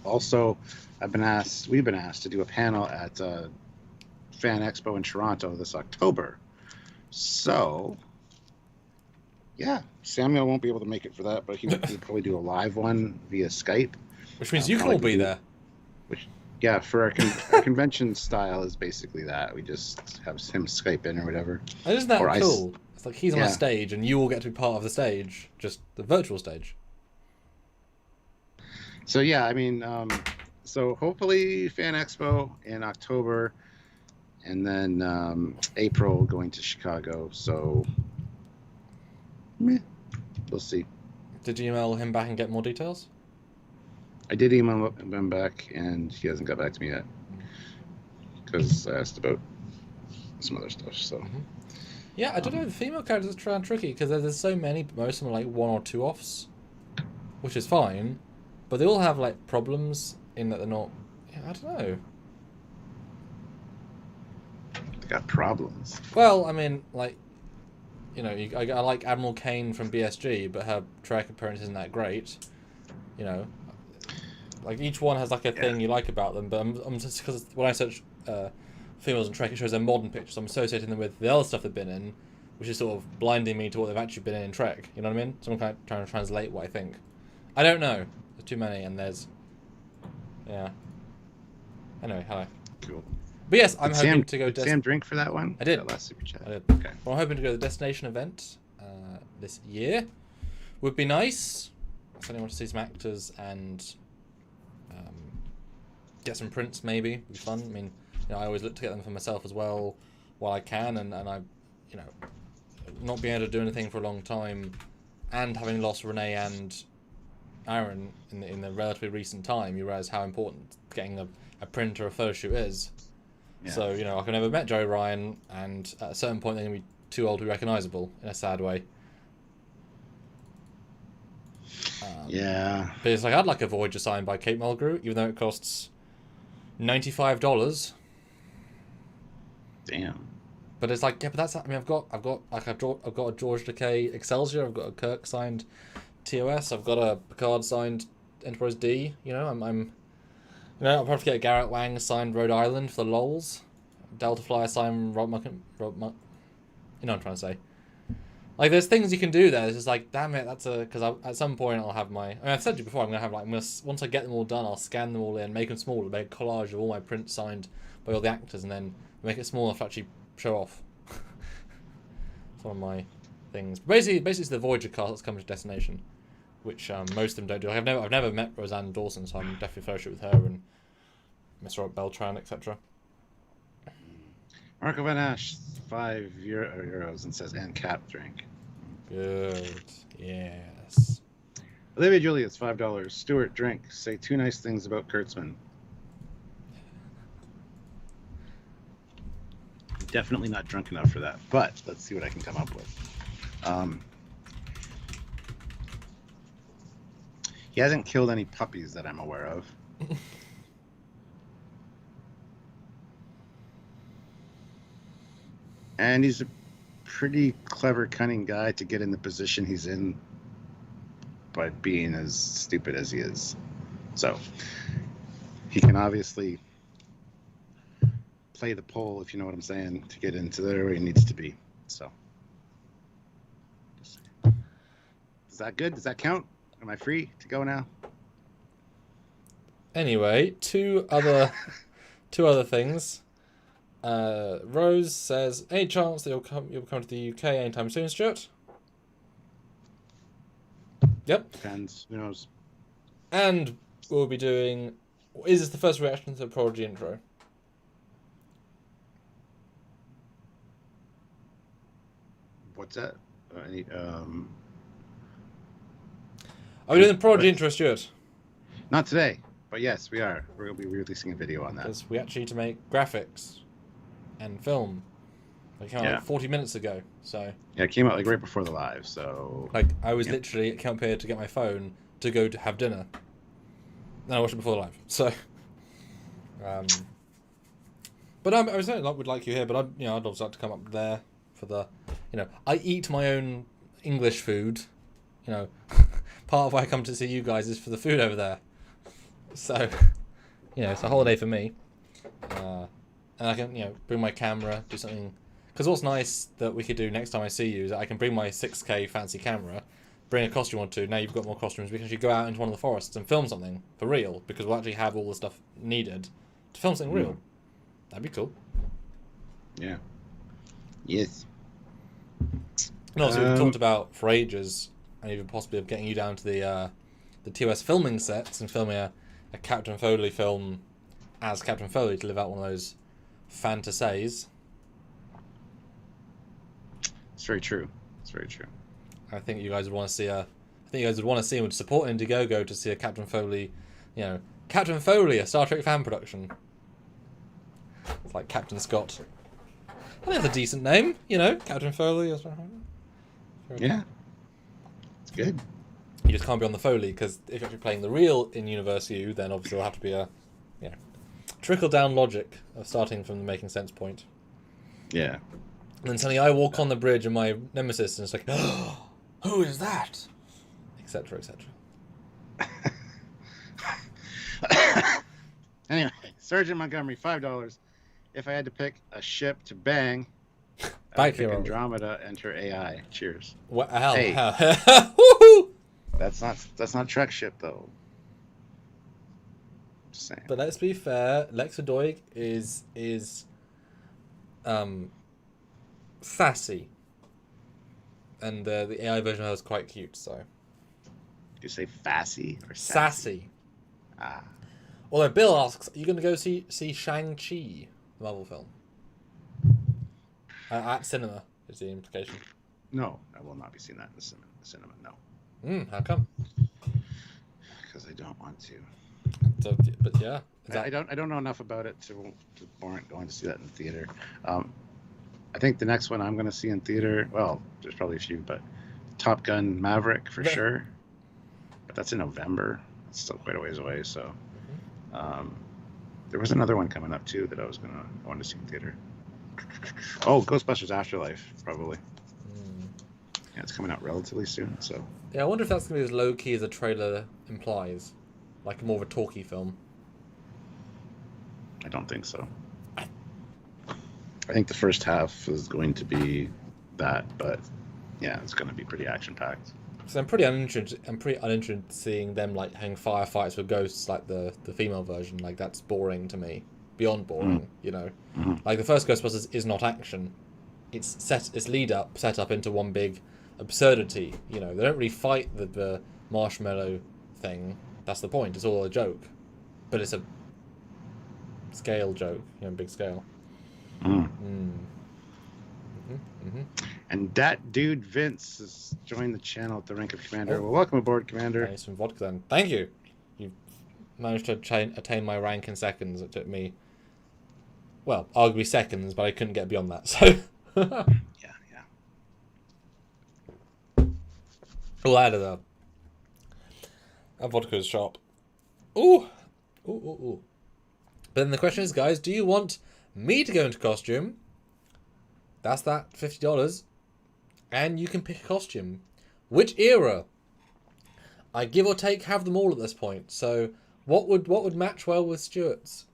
also we've been asked to do a panel at Fan Expo in Toronto this October. So, yeah, Samuel won't be able to make it for that, but he'll probably do a live one via Skype. Which means you can all be there. Yeah, for our convention style is basically that. We just have him Skype in or whatever. Isn't that cool? It's like he's on a stage and you all get to be part of the stage, just the virtual stage. So yeah, I mean, so hopefully Fan Expo in October, and then April going to Chicago. So we'll see. Did you email him back and get more details? I did email him back, and he hasn't got back to me yet because I asked about some other stuff. So, yeah, I don't know. The female characters are trying tricky because there's so many, but most of them are like 1 or 2 offs, which is fine, but they all have like problems in that they're not. Yeah, I don't know. They got problems. Well, I mean, like, you know, I like Admiral Kane from BSG, but her Trek appearance isn't that great. You know. Like, each one has, like, a thing you like about them, but I'm just, because when I search females in Trek, it shows their modern pictures, I'm associating them with the other stuff they've been in, which is sort of blinding me to what they've actually been in Trek, you know what I mean? So I'm kind of trying to translate what I think. I don't know. There's too many, and there's... Yeah. Anyway, hello. Cool. But yes, I'm hoping to go... Did Sam drink for that one? I did. That last super chat. I did. Okay. Well, I'm hoping to go to the Destination event this year. Would be nice. I certainly want to see some actors and... get some prints maybe. It'd be fun. I mean, you know, I always look to get them for myself as well while I can, and I, you know, not being able to do anything for a long time, and having lost Renee and Aaron in the relatively recent time, you realise how important getting a print or a photo shoot is. Yeah. So, you know, I've never met Joey Ryan, and at a certain point they're going to be too old to be recognisable in a sad way. Yeah. But it's like, I'd like a Voyager signed by Kate Mulgrew, even though it costs $95. Damn. But it's like, yeah, but that's, I mean, I've got a George Takei Excelsior, I've got a Kirk signed TOS, I've got a Picard signed Enterprise D, you know, I'm you know, I'll probably get a Garrett Wang signed Rhode Island for the lols, Delta Flyer signed you know what I'm trying to say. Like, there's things you can do there. It's just like, damn it, that's because at some point I'll have my... I mean, I've said to you before, I'm going to have, like, once I get them all done, I'll scan them all in, make them smaller, make a collage of all my prints signed by all the actors, and then make it small enough to actually show off. It's one of my things. Basically, it's the Voyager cast that's coming to Destination, which most of them don't do. Like, I've never met Roseanne Dawson, so I'm definitely fellowship with her and Miss Robert Beltran, etc. Marco Van Ash, €5 and says, and cap drink. Good. Yes. Olivia Julius, $5. Stuart, drink. Say 2 nice things about Kurtzman. Definitely not drunk enough for that, but let's see what I can come up with. He hasn't killed any puppies that I'm aware of. And he's a pretty clever, cunning guy to get in the position he's in by being as stupid as he is. So he can obviously play the pole, if you know what I'm saying, to get into there where he needs to be. So is that good? Does that count? Am I free to go now? Anyway, two other things. Rose says, any chance that you'll come to the UK anytime soon, Stuart? Yep. Depends. Who knows? And we'll be doing... Is this the first reaction to the Prodigy intro? What's that? Are we doing the Prodigy intro, Stuart? Not today, but yes, we are. We're going to be releasing a video on that. Because we actually need to make graphics and film. It came out like 40 minutes ago, so... Yeah, it came out like right before the live, so... Like, I was literally, it came up here to get my phone to go to have dinner. And I watched it before the live, so... But I was saying, would like you here, but I'd also like to come up there for the... I eat my own English food. Part of why I come to see you guys is for the food over there. So, it's a holiday for me. And I can, bring my camera, do something... Because what's nice that we could do next time I see you is that I can bring my 6K fancy camera, bring a costume or two. Now you've got more costumes. We can actually go out into one of the forests and film something for real, because we'll actually have all the stuff needed to film something real. That'd be cool. Yeah. Yes. And also, we've talked about for ages, and even possibly of getting you down to the TOS filming sets and filming a Captain Foley film as Captain Foley to live out one of those fantasies. It's very true. It's very true. I think you guys would want to see and would support Indiegogo to see a Captain Foley, Captain Foley, a Star Trek fan production. It's like Captain Scott. I think that's a decent name, Captain Foley. Yeah. It's good. You just can't be on the Foley, because if you're actually playing the real in-universe you, then obviously there'll have to be a, trickle-down logic of starting from the making sense point. Yeah. And then suddenly I walk on the bridge and my nemesis, and it's like, oh, who is that? Etc., etc. Anyway, Sergeant Montgomery, $5. If I had to pick a ship to bang, I would pick Andromeda and her AI. Cheers. What hell? Hey. Woohoo! That's not Trek ship though. Just saying. But let's be fair, Lexa Doig is sassy. And the AI version of her is quite cute, so. Did you say fassy or sassy? Ah. Although Bill asks, are you going to go see Shang-Chi, the Marvel film? At cinema, is the implication. No, I will not be seeing that in the cinema, no. How come? Because I don't want to. So, but yeah. I don't know enough about it to warrant going to see that in the theater. I think the next one I'm going to see in theater, well, there's probably a few, but Top Gun Maverick for sure. But that's in November. It's still quite a ways away, so. There was another one coming up too that I wanted to see in theater. Oh, Ghostbusters Afterlife, probably. Yeah, it's coming out relatively soon, so. Yeah, I wonder if that's going to be as low-key as the trailer implies. Like more of a talky film. I don't think so. I think the first half is going to be that, but yeah, it's going to be pretty action-packed. So I'm pretty uninterested in seeing them like having firefights with ghosts like the female version. Like that's boring to me. Beyond boring, Like the first Ghostbusters is not action. It's set up into one big absurdity. They don't really fight the marshmallow thing. That's the point. It's all a joke, but it's a scale joke. Big scale. And that dude Vince has joined the channel at the rank of Commander. Well, welcome aboard, Commander. Nice some vodka then. Thank you. You've managed to attain my rank in seconds. It took me well, arguably seconds, but I couldn't get beyond that. So Yeah. we'll add a vodka shop. Ooh. But then the question is, guys, do you want me to go into costume? That's that $50, and you can pick a costume. Which era? I give or take have them all at this point. So what would match well with Stuart's?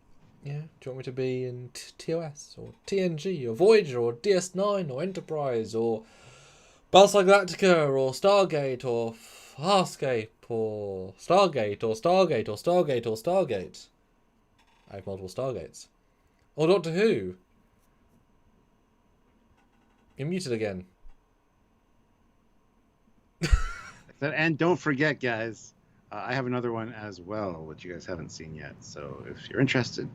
Yeah, do you want me to be in TOS or TNG or Voyager or DS9 or Enterprise or Battlestar Galactica or Stargate or Farscape or Stargate or Stargate or Stargate or Stargate? I have multiple Stargates. Or Doctor Who? You're muted again. And don't forget, guys, I have another one as well, which you guys haven't seen yet. So if you're interested.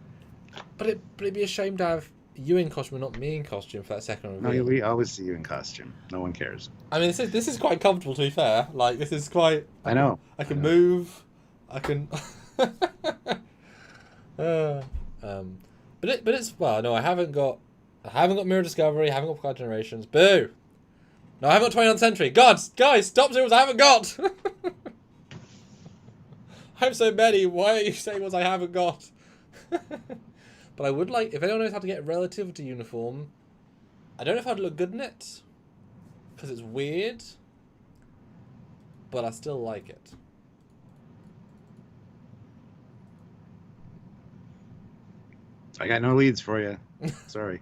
But it'd be a shame to have you in costume and not me in costume for that second reveal. No, we always see you in costume. No one cares. I mean, this is quite comfortable, to be fair. Like, this is quite... I know. I can move. I can... but it's... Well, no, I haven't got Mirror Discovery. I haven't got Picard Generations. Boo! No, I haven't got 29th Century. God, guys, stop saying what I haven't got! I have so many. Why are you saying what I haven't got? But I would like... If anyone knows how to get a Relativity uniform, I don't know if I'd look good in it, because it's weird, but I still like it. I got no leads for you. Sorry.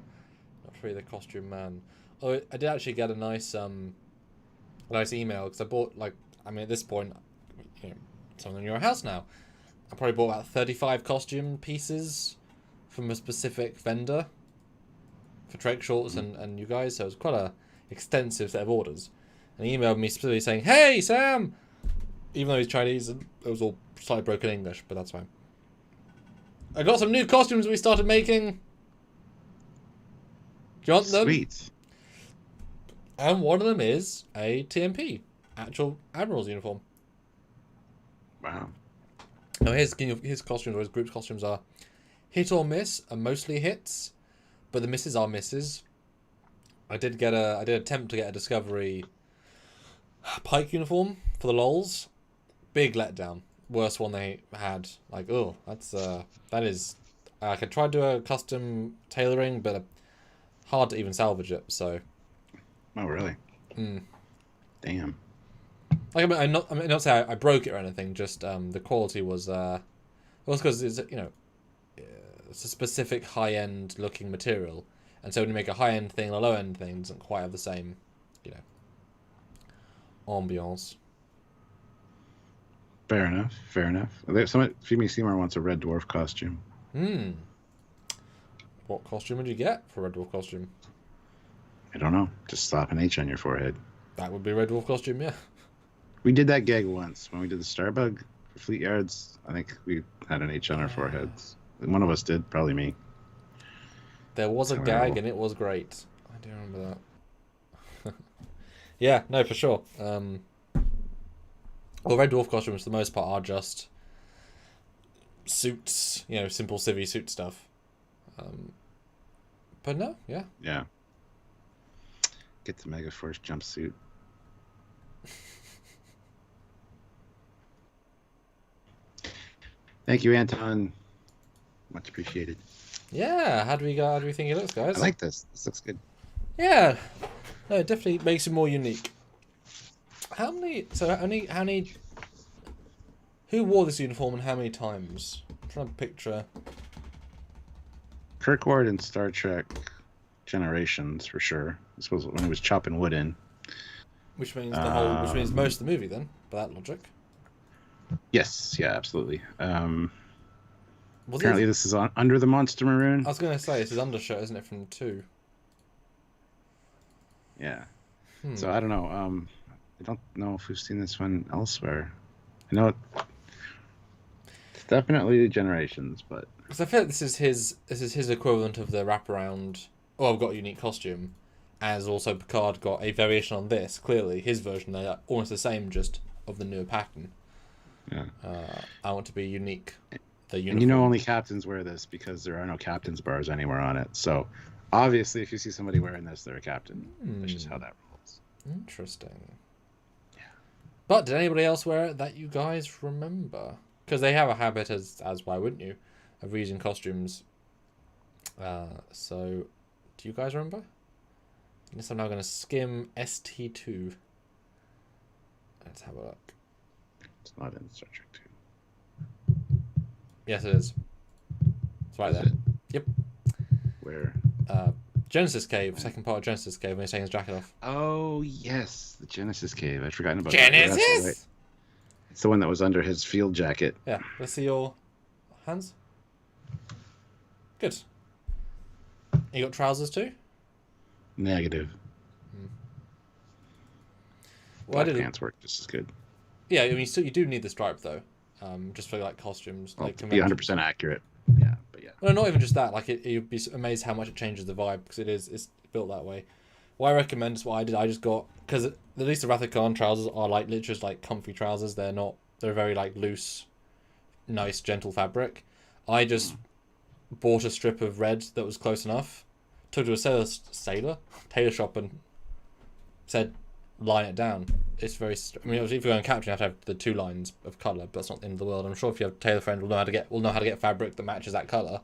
Not really the costume man. Oh, I did actually get a nice email, because I bought, like, I mean, at this point, you know, something in your house now. I probably bought about 35 costume pieces from a specific vendor for Trek shorts and you guys, so it was quite a extensive set of orders. And he emailed me specifically saying, "Hey, Sam!" Even though he's Chinese, and it was all slightly broken English, but that's fine. I got some new costumes we started making. Do you want them? Sweet. And one of them is a TMP, actual Admiral's uniform. Wow. Now his costumes, or his group's costumes, are hit or miss, are mostly hits, but the misses are misses. I did attempt to get a Discovery Pike uniform for the lols. Big letdown. Worst one they had. Like, oh, that is. I could try to do a custom tailoring, but hard to even salvage it. So. Oh really? Damn. Like, I'm not saying I broke it or anything. Just the quality was because it's, you know, it's a specific high end looking material, and so when you make a high end thing and a low end thing, it doesn't quite have the same, you know, ambiance. Fair enough. Phoebe Seymour wants a Red Dwarf costume. What costume would you get for a Red Dwarf costume? I don't know. Just slap an H on your forehead. That would be a Red Dwarf costume, yeah. We did that gag once when we did the Starbug for Fleet Yards. I think we had an H on our foreheads. One of us did, probably me. There was a gag and it was great. I do remember that. Yeah, no, for sure. Well, Red Dwarf costumes for the most part are just suits, you know, simple civvy suit stuff. But no, yeah. Yeah. Get the Megaforce jumpsuit. Thank you, Anton. Much appreciated. Yeah, how do we think it looks, guys? I like this. This looks good. Yeah. No, it definitely makes it more unique. How many who wore this uniform and how many times? I'm trying to picture. Kirkward in Star Trek Generations for sure. This was when he was chopping wood in. Which means which means most of the movie then, by that logic. Yes, yeah, absolutely. Apparently this is under the Monster Maroon. I was going to say, it's his undershirt, isn't it, from 2? Yeah. So I don't know. I don't know if we've seen this one elsewhere. I know it's definitely Generations, but because I feel like this is his equivalent of the wraparound. Oh, I've got a unique costume, as also Picard got a variation on this. Clearly, his version they're almost the same, just of the newer pattern. Yeah. I want to be unique. the uniform. And you know only captains wear this because there are no captain's bars anywhere on it. So obviously if you see somebody wearing this, they're a captain. That's just how that rolls. Interesting. Yeah. But did anybody else wear it that you guys remember? Because they have a habit, as why wouldn't you, of reusing costumes. So, do you guys remember? I guess I'm now going to skim ST2. Let's have a look. It's not in Star Trek 2. Yes, it is. It's right there. Yep. Where? Genesis Cave, second part of Genesis Cave, when he's taking his jacket off. Oh, yes. The Genesis Cave. I'd forgotten about Genesis? that. Right. It's the one that was under his field jacket. Yeah. Let's see your hands. Good. You got trousers too? Negative. Well, Black pants work just as good. Yeah, I mean, you do need the stripe though, just for like costumes. Well, like to be 100% accurate. Yeah, but yeah. Well, not even just that. Like you'd be amazed how much it changes the vibe because it's built that way. What I recommend is what I did. I just got, because at least the Wrath of Khan trousers are like literally just like comfy trousers. They're very like loose, nice, gentle fabric. I just bought a strip of red that was close enough, took it to a tailor shop and said, line it down. It's very. I mean, obviously, if you're going captain, you have to have the 2 lines of color, but that's not the end of the world. I'm sure if you have a tailor friend, will know how to get fabric that matches that color,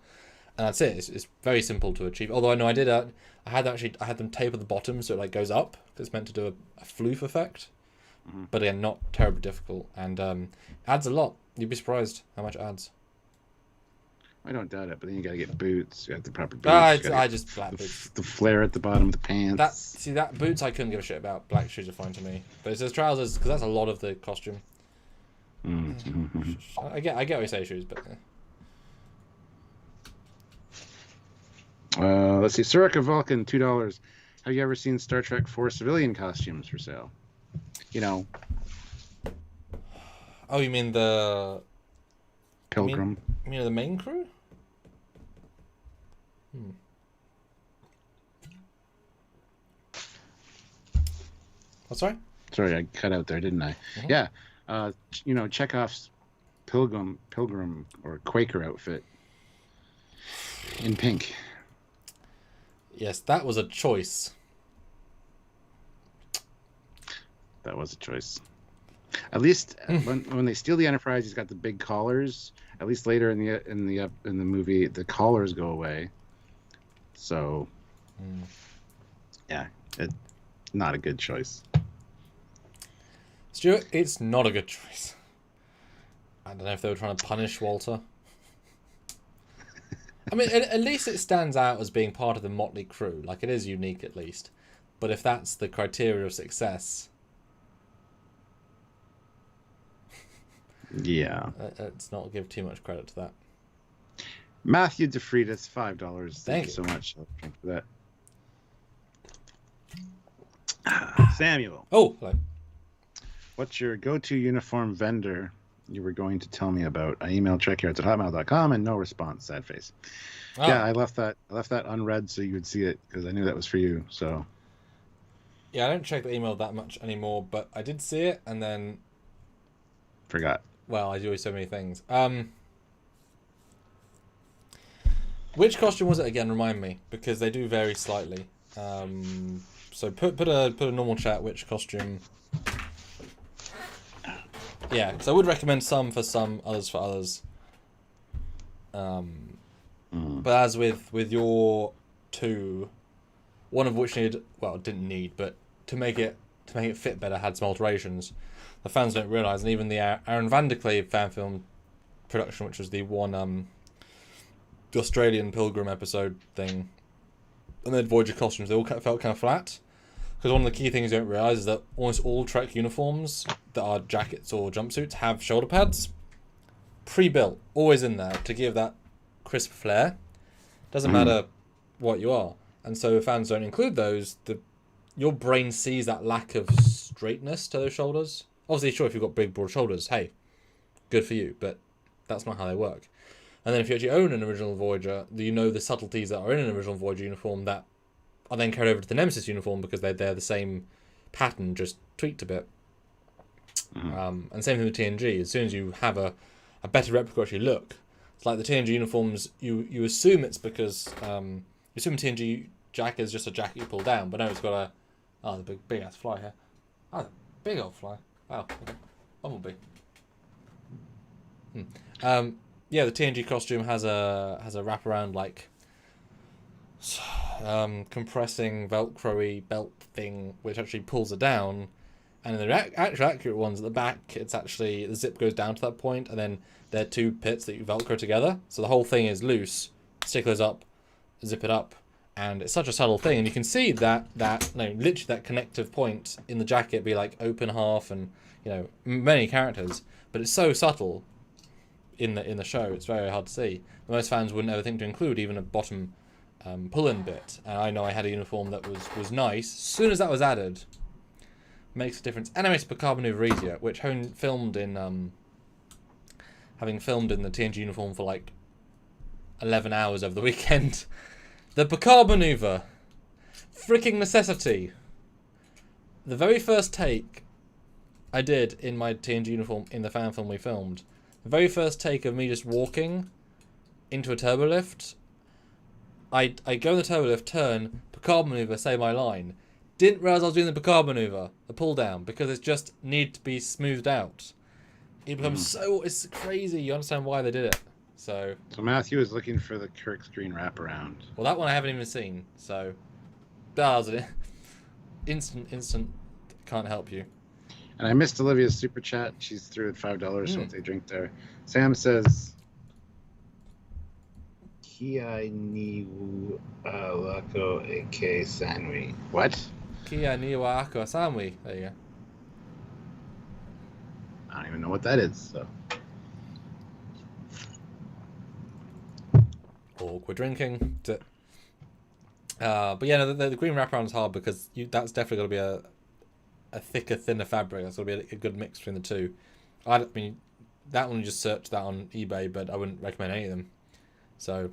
and that's it. It's very simple to achieve. Although I know I did. I had them tape at the bottom so it like goes up. It's meant to do a floof effect, but again, not terribly difficult, and adds a lot. You'd be surprised how much it adds. I don't doubt it, but then you gotta get boots. You got the proper boots. I just flat boots. The flare at the bottom of the pants. That boots I couldn't give a shit about. Black shoes are fine to me, but it says trousers because that's a lot of the costume. I get what you say, shoes, but. Let's see. Surica Vulcan, $2. Have you ever seen Star Trek 4 civilian costumes for sale? You know. Oh, you mean the Pilgrim? You mean the main crew? What's sorry? Sorry, I cut out there, didn't I? Yeah. Chekhov's pilgrim or Quaker outfit in pink. Yes, that was a choice. That was a choice. At least when they steal the Enterprise, he's got the big collars. At least later in the movie, the collars go away. So, yeah, not a good choice. Stuart, it's not a good choice. I don't know if they were trying to punish Walter. I mean, at least it stands out as being part of the motley crew. Like, it is unique at least. But if that's the criteria of success... Yeah. Let's not give too much credit to that. Matthew DeFreitas, $5. Thank you so much for that. Samuel. Oh, hello. What's your go-to uniform vendor you were going to tell me about? I emailed trekyards@hotmail.com and no response, sad face. Oh. Yeah, I left that unread so you would see it because I knew that was for you. So. Yeah, I don't check the email that much anymore, but I did see it and then forgot. Well, I do so many things. Which costume was it again? Remind me, because they do vary slightly. So put a normal chat. Which costume? Yeah, so I would recommend some for some, others for others. But as with your 2, one of which didn't need, but to make it fit better, had some alterations. The fans don't realise, and even the Aaron Vandercleve fan film production, which was the one, the Australian Pilgrim episode thing, and then Voyager costumes, they all felt kind of flat. Because one of the key things you don't realise is that almost all Trek uniforms that are jackets or jumpsuits have shoulder pads. Pre-built, always in there, to give that crisp flair. Doesn't matter what you are. And so if fans don't include those, your brain sees that lack of straightness to those shoulders. Obviously, sure, if you've got big, broad shoulders, hey, good for you, but that's not how they work. And then if you actually own an original Voyager, you know the subtleties that are in an original Voyager uniform that are then carried over to the Nemesis uniform because they're the same pattern, just tweaked a bit. And same thing with TNG. As soon as you have a better replica actually look, It's like the TNG uniforms, you assume it's because you assume TNG jacket is just a jacket you pull down, but no, it's got the big ass fly here. Oh, the big old fly. Wow. Okay. One will be. Yeah, the TNG costume has a wraparound like compressing Velcro-y belt thing, which actually pulls it down. And in the actual accurate ones at the back, it's actually the zip goes down to that point, and then there are two pits that you Velcro together. So the whole thing is loose. Stick those up, zip it up, and it's such a subtle thing. And you can see literally that connective point in the jacket be like open half, and many characters, but it's so subtle in the show. It's very hard to see. Most fans wouldn't ever think to include even a bottom pull-in bit. And I know I had a uniform that was nice. As soon as that was added, makes a difference. And I made Picard maneuver easier, which having filmed in the TNG uniform for like 11 hours over the weekend, the Picard maneuver, freaking necessity. The very first take I did in my TNG uniform in the fan film we filmed, the very first take of me just walking into a turbo lift, I go in the turbo lift, turn, Picard maneuver, say my line. Didn't realise I was doing the Picard maneuver, the pull down, because it just need to be smoothed out. It becomes it's crazy. You understand why they did it. So Matthew is looking for the Kirk screen wraparound. Well, that one I haven't even seen. So that was it. Instant. Can't help you. And I missed Olivia's super chat. She's through at $5. So what they drink there. Sam says, Kia ni wako ake sanwi. What? Kia ni wako sanwi. There you go. I don't even know what that is. So. Awkward drinking. But yeah, no, the green wraparound is hard because that's definitely got to be a thicker, thinner fabric. That's got to be a good mix between the two. I mean, that one, you just search that on eBay, but I wouldn't recommend any of them. So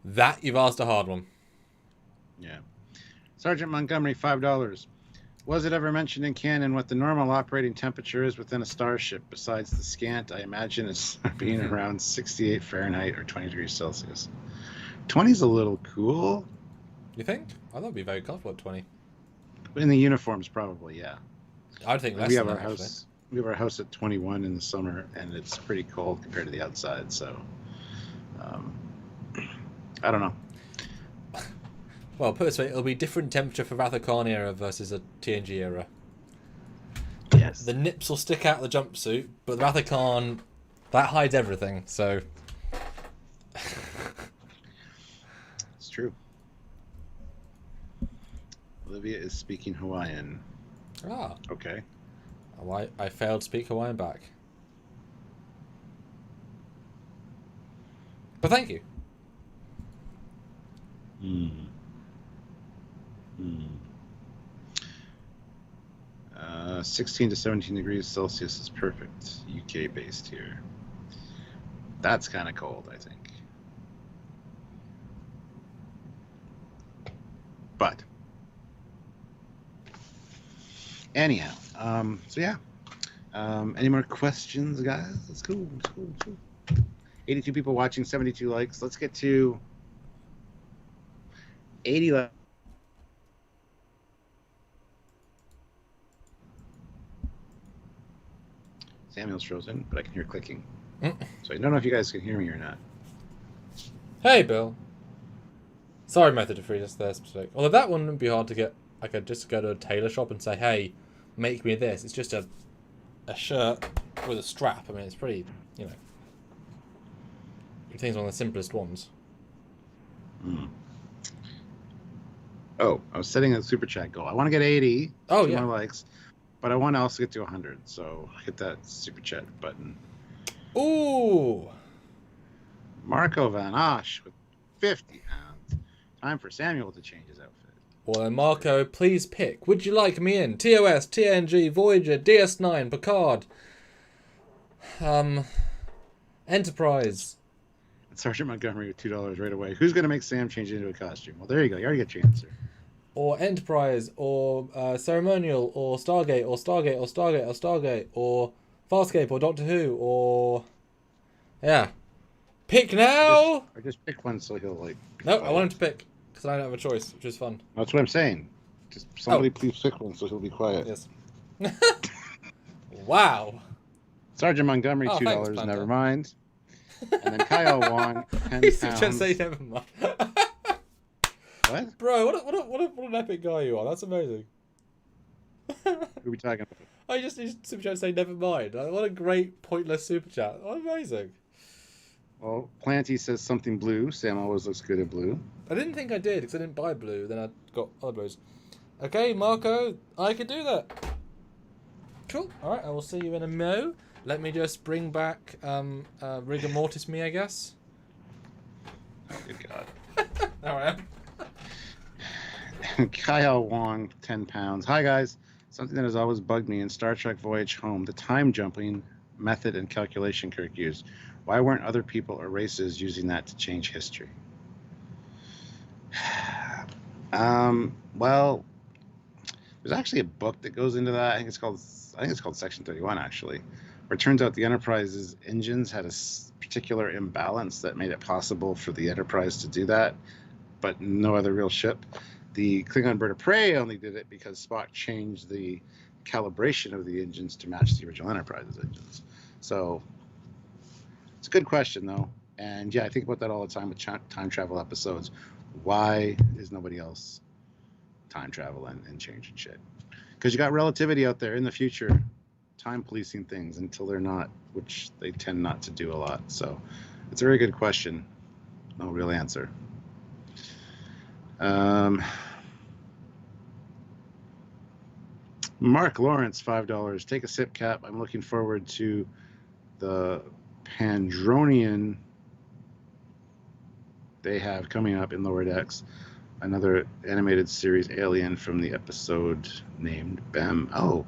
that you've asked a hard one. Yeah. Sergeant Montgomery, $5. Was it ever mentioned in canon what the normal operating temperature is within a starship? Besides the scant, I imagine it's being around 68 Fahrenheit or 20 degrees Celsius. 20 is a little cool. You think? I thought it'd be very comfortable at 20. In the uniforms, probably, yeah. I'd think less we have than our that, house. We have our house at 21 in the summer, and it's pretty cold compared to the outside. So, I don't know. Well, put it this way, it'll be different temperature for Wrath of Khan era versus a TNG era. Yes. The nips will stick out of the jumpsuit, but the Wrath of Khan, that hides everything. So, it's true. Olivia is speaking Hawaiian. Ah. Okay. I failed to speak Hawaiian back. But thank you. 16 to 17 degrees Celsius is perfect. UK based here. That's kind of cold, I think. But anyhow, so yeah. Any more questions, guys? Let's go. 82 people watching, 72 likes. Let's get to 80 likes. Samuel's frozen, but I can hear clicking. So I don't know if you guys can hear me or not. Hey, Bill. Sorry, method to freeze there specific. Although that one wouldn't be hard to get. I could just go to a tailor shop and say, hey, make me this. It's just a shirt with a strap. I mean, it's pretty, I think it's one of the simplest ones. Oh, I was setting a super chat goal. I want to get 80. Oh, more yeah. likes. But I want to also get to 100, so hit that super chat button. Ooh! Marco Van Osh with 50 pounds. Time for Samuel to change his outfit. Well, then, Marco, please pick. Would you like me in? TOS, TNG, Voyager, DS9, Picard, Enterprise. Sergeant Montgomery with $2 right away. Who's going to make Sam change into a costume? Well, there you go. You already got your answer. Or Enterprise, or Ceremonial, or Stargate, or Stargate, or Stargate, or Stargate, or Farscape, or Doctor Who, or Yeah. Pick now! I just pick one so he'll like... No, I want him to pick, because I don't have a choice, which is fun. That's what I'm saying. Just somebody please pick one so he'll be quiet. Yes. Wow. Sergeant Montgomery, $2, thanks, never mind. And then Kyle Wong, £10. He's just say never mind. What? Bro, what an epic guy you are. That's amazing. Who are we talking about? I just super chat say never mind. What a great pointless super chat. Amazing. Well, Planty says something blue. Sam always looks good in blue. I didn't think I did because I didn't buy blue. Then I got other blues. Okay, Marco, I can do that. Cool. All right, I will see you in a mo. Let me just bring back rigor mortis me, I guess. Good God. All right. Kyle Wong, £10. Hi, guys. Something that has always bugged me in Star Trek Voyage Home, the time jumping method and calculation Kirk used. Why weren't other people or races using that to change history? Well, there's actually a book that goes into that. I think it's called Section 31, actually, where it turns out the Enterprise's engines had a particular imbalance that made it possible for the Enterprise to do that, but no other real ship. The Klingon Bird of Prey only did it because Spock changed the calibration of the engines to match the original Enterprise's engines. So it's a good question, though. And yeah, I think about that all the time with time travel episodes. Why is nobody else time traveling and changing shit? Because you got relativity out there in the future, time policing things until they're not, which they tend not to do a lot. So it's a very good question. No real answer. Mark Lawrence, $5. Take a sip, Cap. I'm looking forward to the Pandronian they have coming up in Lower Decks. Another animated series alien from the episode named Bem. Oh,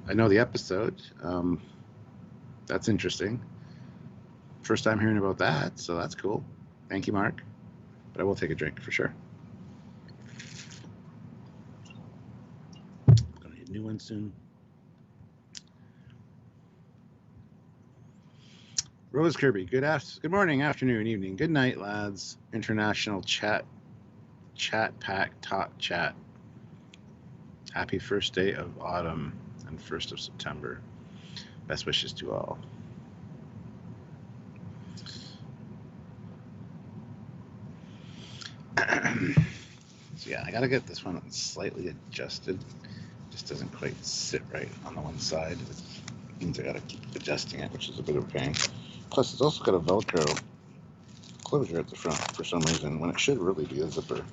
I know the episode. That's interesting. First time hearing about that, so that's cool. Thank you, Mark. But I will take a drink for sure. Gonna need a new one soon. Rose Kirby, good morning, afternoon, evening, good night, lads. International chat pack talk chat. Happy first day of autumn and 1st of September. Best wishes to all. So yeah, I gotta get this one slightly adjusted. Just doesn't quite sit right on the one side. It means I gotta keep adjusting it, which is a bit of a pain. Plus, it's also got a Velcro closure at the front for some reason, when it should really be a zipper.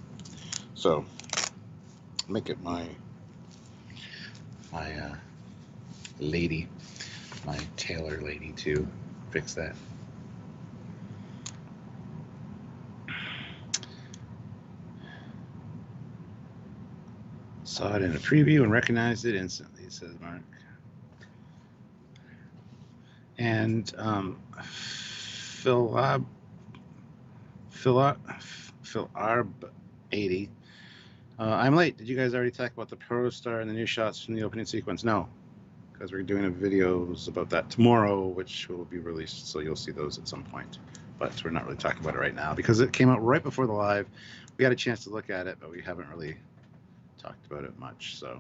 So, make it my lady, my tailor lady, to fix that. Saw it in a preview and recognized it instantly, says Mark. And Philarb 80. I'm late. Did you guys already talk about the Protostar and the new shots from the opening sequence? No, because we're doing videos about that tomorrow, which will be released, so you'll see those at some point. But we're not really talking about it right now because it came out right before the live. We had a chance to look at it, but we haven't really talked about it much. So.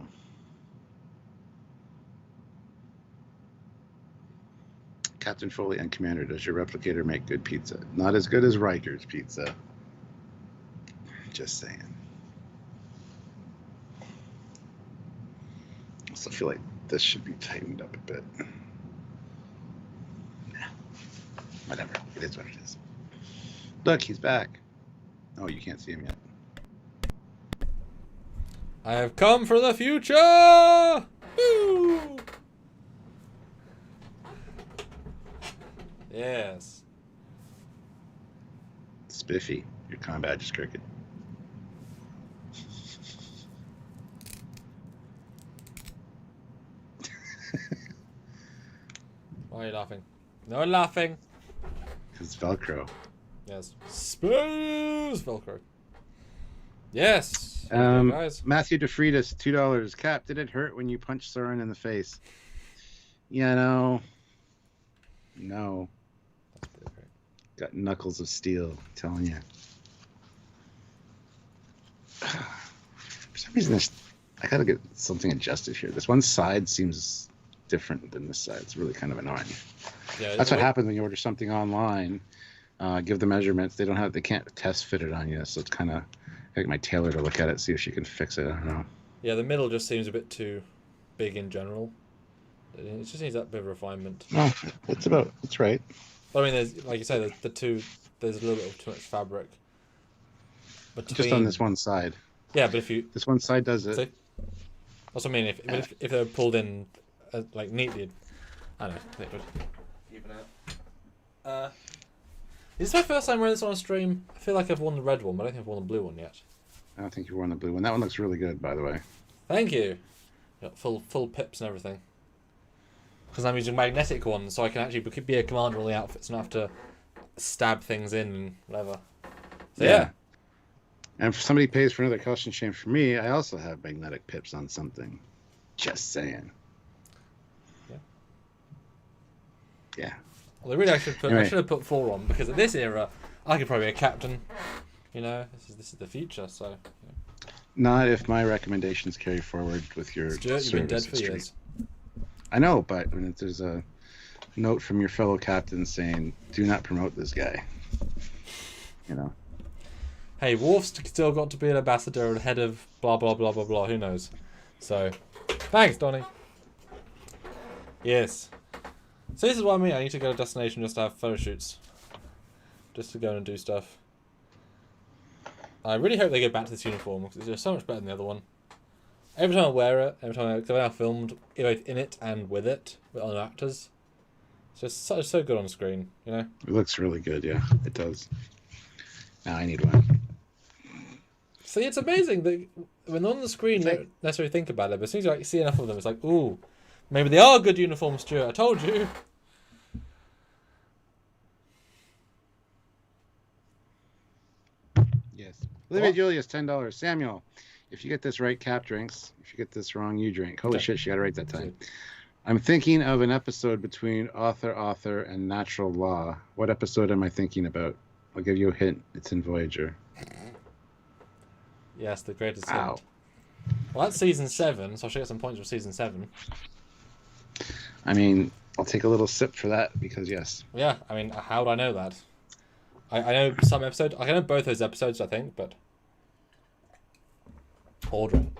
Captain Foley and Commander, does your replicator make good pizza? Not as good as Riker's pizza. Just saying. I also feel like this should be tightened up a bit. Nah, whatever. It is what it is. Look, he's back. Oh, you can't see him yet. I have come for the future! Woo! Yes. Spiffy, your combat is crooked. Why are you laughing? No laughing. Because it's Velcro. Yes. Space Velcro. Yes. Okay, guys. Matthew DeFreitas, $2. Cap, did it hurt when you punched Soren in the face? Yeah, no. Got knuckles of steel, I'm telling you. For some reason, I gotta get something adjusted here. This one side seems different than this side. It's really kind of annoying. Yeah, That's what happens when you order something online. Give the measurements. They can't test fit it on you. So it's kind of, I get my tailor to look at it, see if she can fix it. I don't know. Yeah, the middle just seems a bit too big in general. It just needs that bit of refinement. No, it's right. But I mean, there's, like you say, there's a little bit of too much fabric. Just on this one side. Yeah, but this one side does it. See? That's what I mean. If they're pulled in like neatly, I don't know. They would even out. Is this my first time wearing this on a stream? I feel like I've worn the red one, but I don't think I've worn the blue one yet. I don't think you've worn the blue one. That one looks really good, by the way. Thank you. Got full pips and everything. Because I'm using magnetic ones, so I can actually be a commander on the outfits and not have to stab things in and whatever. So yeah. And if somebody pays for another costume change for me, I also have magnetic pips on something. Just saying. Yeah. Yeah. Well, really, I should have put 4 on, because at this era, I could probably be a captain. You know, this is the future. So. Yeah. Not if my recommendations carry forward with your Stuart, you've been dead for years. I know, but I mean, there's a note from your fellow captain saying, "Do not promote this guy." You know. Hey, Worf's still got to be an ambassador and head of blah blah blah blah blah. Who knows? So, thanks, Donnie. Yes. So this is what I mean. I need to go to a destination just to have photo shoots, just to go and do stuff. I really hope they go back to this uniform because it's so much better than the other one. Every time I wear it, cause I've now filmed both in it and with it with other actors. It's just so good on screen, you know. It looks really good, yeah. It does. Now I need one. See, it's amazing that when they're on the screen, you don't necessarily think about it, but as soon as you see enough of them, it's like, ooh, maybe they are good uniforms, Stuart. I told you. Yes. Olivia Julius, $10. Samuel, if you get this right, Cap drinks. If you get this wrong, you drink. Holy shit, she got it right that time. I'm thinking of an episode between author, and natural law. What episode am I thinking about? I'll give you a hint. It's in Voyager. Yes, the greatest hint. Well, that's season 7, so I should get some points for season 7. I mean, I'll take a little sip for that because yes. Yeah, I mean, how do I know that? I know some episodes. I know both those episodes, I think, but ordering.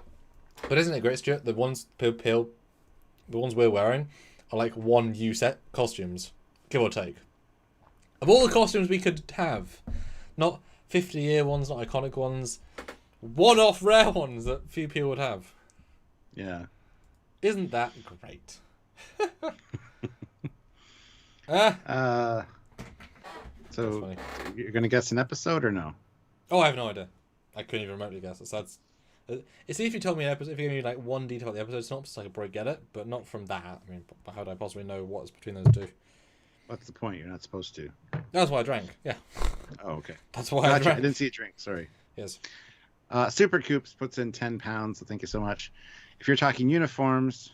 But isn't it great, Stuart? The ones we're wearing are like 1U set costumes, give or take. Of all the costumes we could have, not 50-year ones, not iconic ones, one-off rare ones that few people would have. Yeah. Isn't that great? So you're going to guess an episode or no? Oh, I have no idea. I couldn't even remotely guess. So that's. It's if you told me an episode, if you gave me like one detail about the episode synopsis, I could probably get it, but not from that. I mean, how do I possibly know what's between those two? What's the point? You're not supposed to. That's why I drank. Yeah. Oh, okay. That's why I drank. I didn't see a drink. Sorry. Yes. Super Coops puts in £10, so thank you so much. If you're talking uniforms.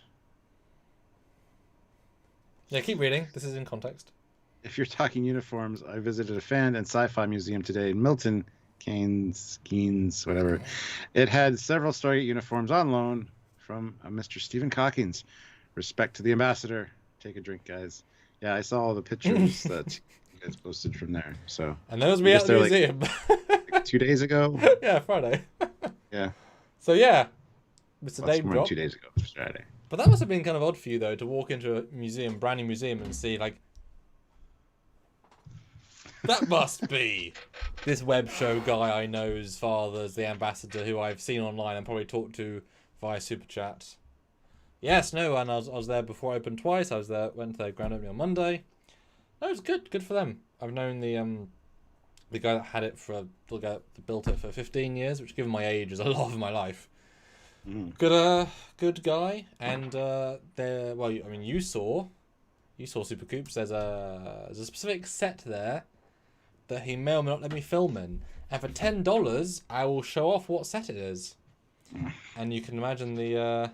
Yeah, keep reading. This is in context. If you're talking uniforms, I visited a fan and sci-fi museum today in Milton Keynes, whatever. It had several Stargate uniforms on loan from Mr. Stephen Calkins. Respect to the ambassador. Take a drink, guys. Yeah, I saw all the pictures that you guys posted from there. So. And those me at the museum. Like 2 days ago. Yeah, Friday. Yeah. So yeah, Mr. Well, Name more drop. than 2 days ago. It was Friday. But that must have been kind of odd for you though to walk into a museum, brand new museum, and see like. That must be this web show guy I know's father's the ambassador who I've seen online and probably talked to via super chat. Yes, no, and I was there before I opened twice. I was there, went to their grand opening on Monday. No, it was good for them. I've known the guy that had it the guy that built it for 15 years, which given my age is a lot of my life. Good guy, and you saw Super Coops. There's a specific set there that he may or may not let me film in, and for $10 I will show off what set it is, and you can imagine the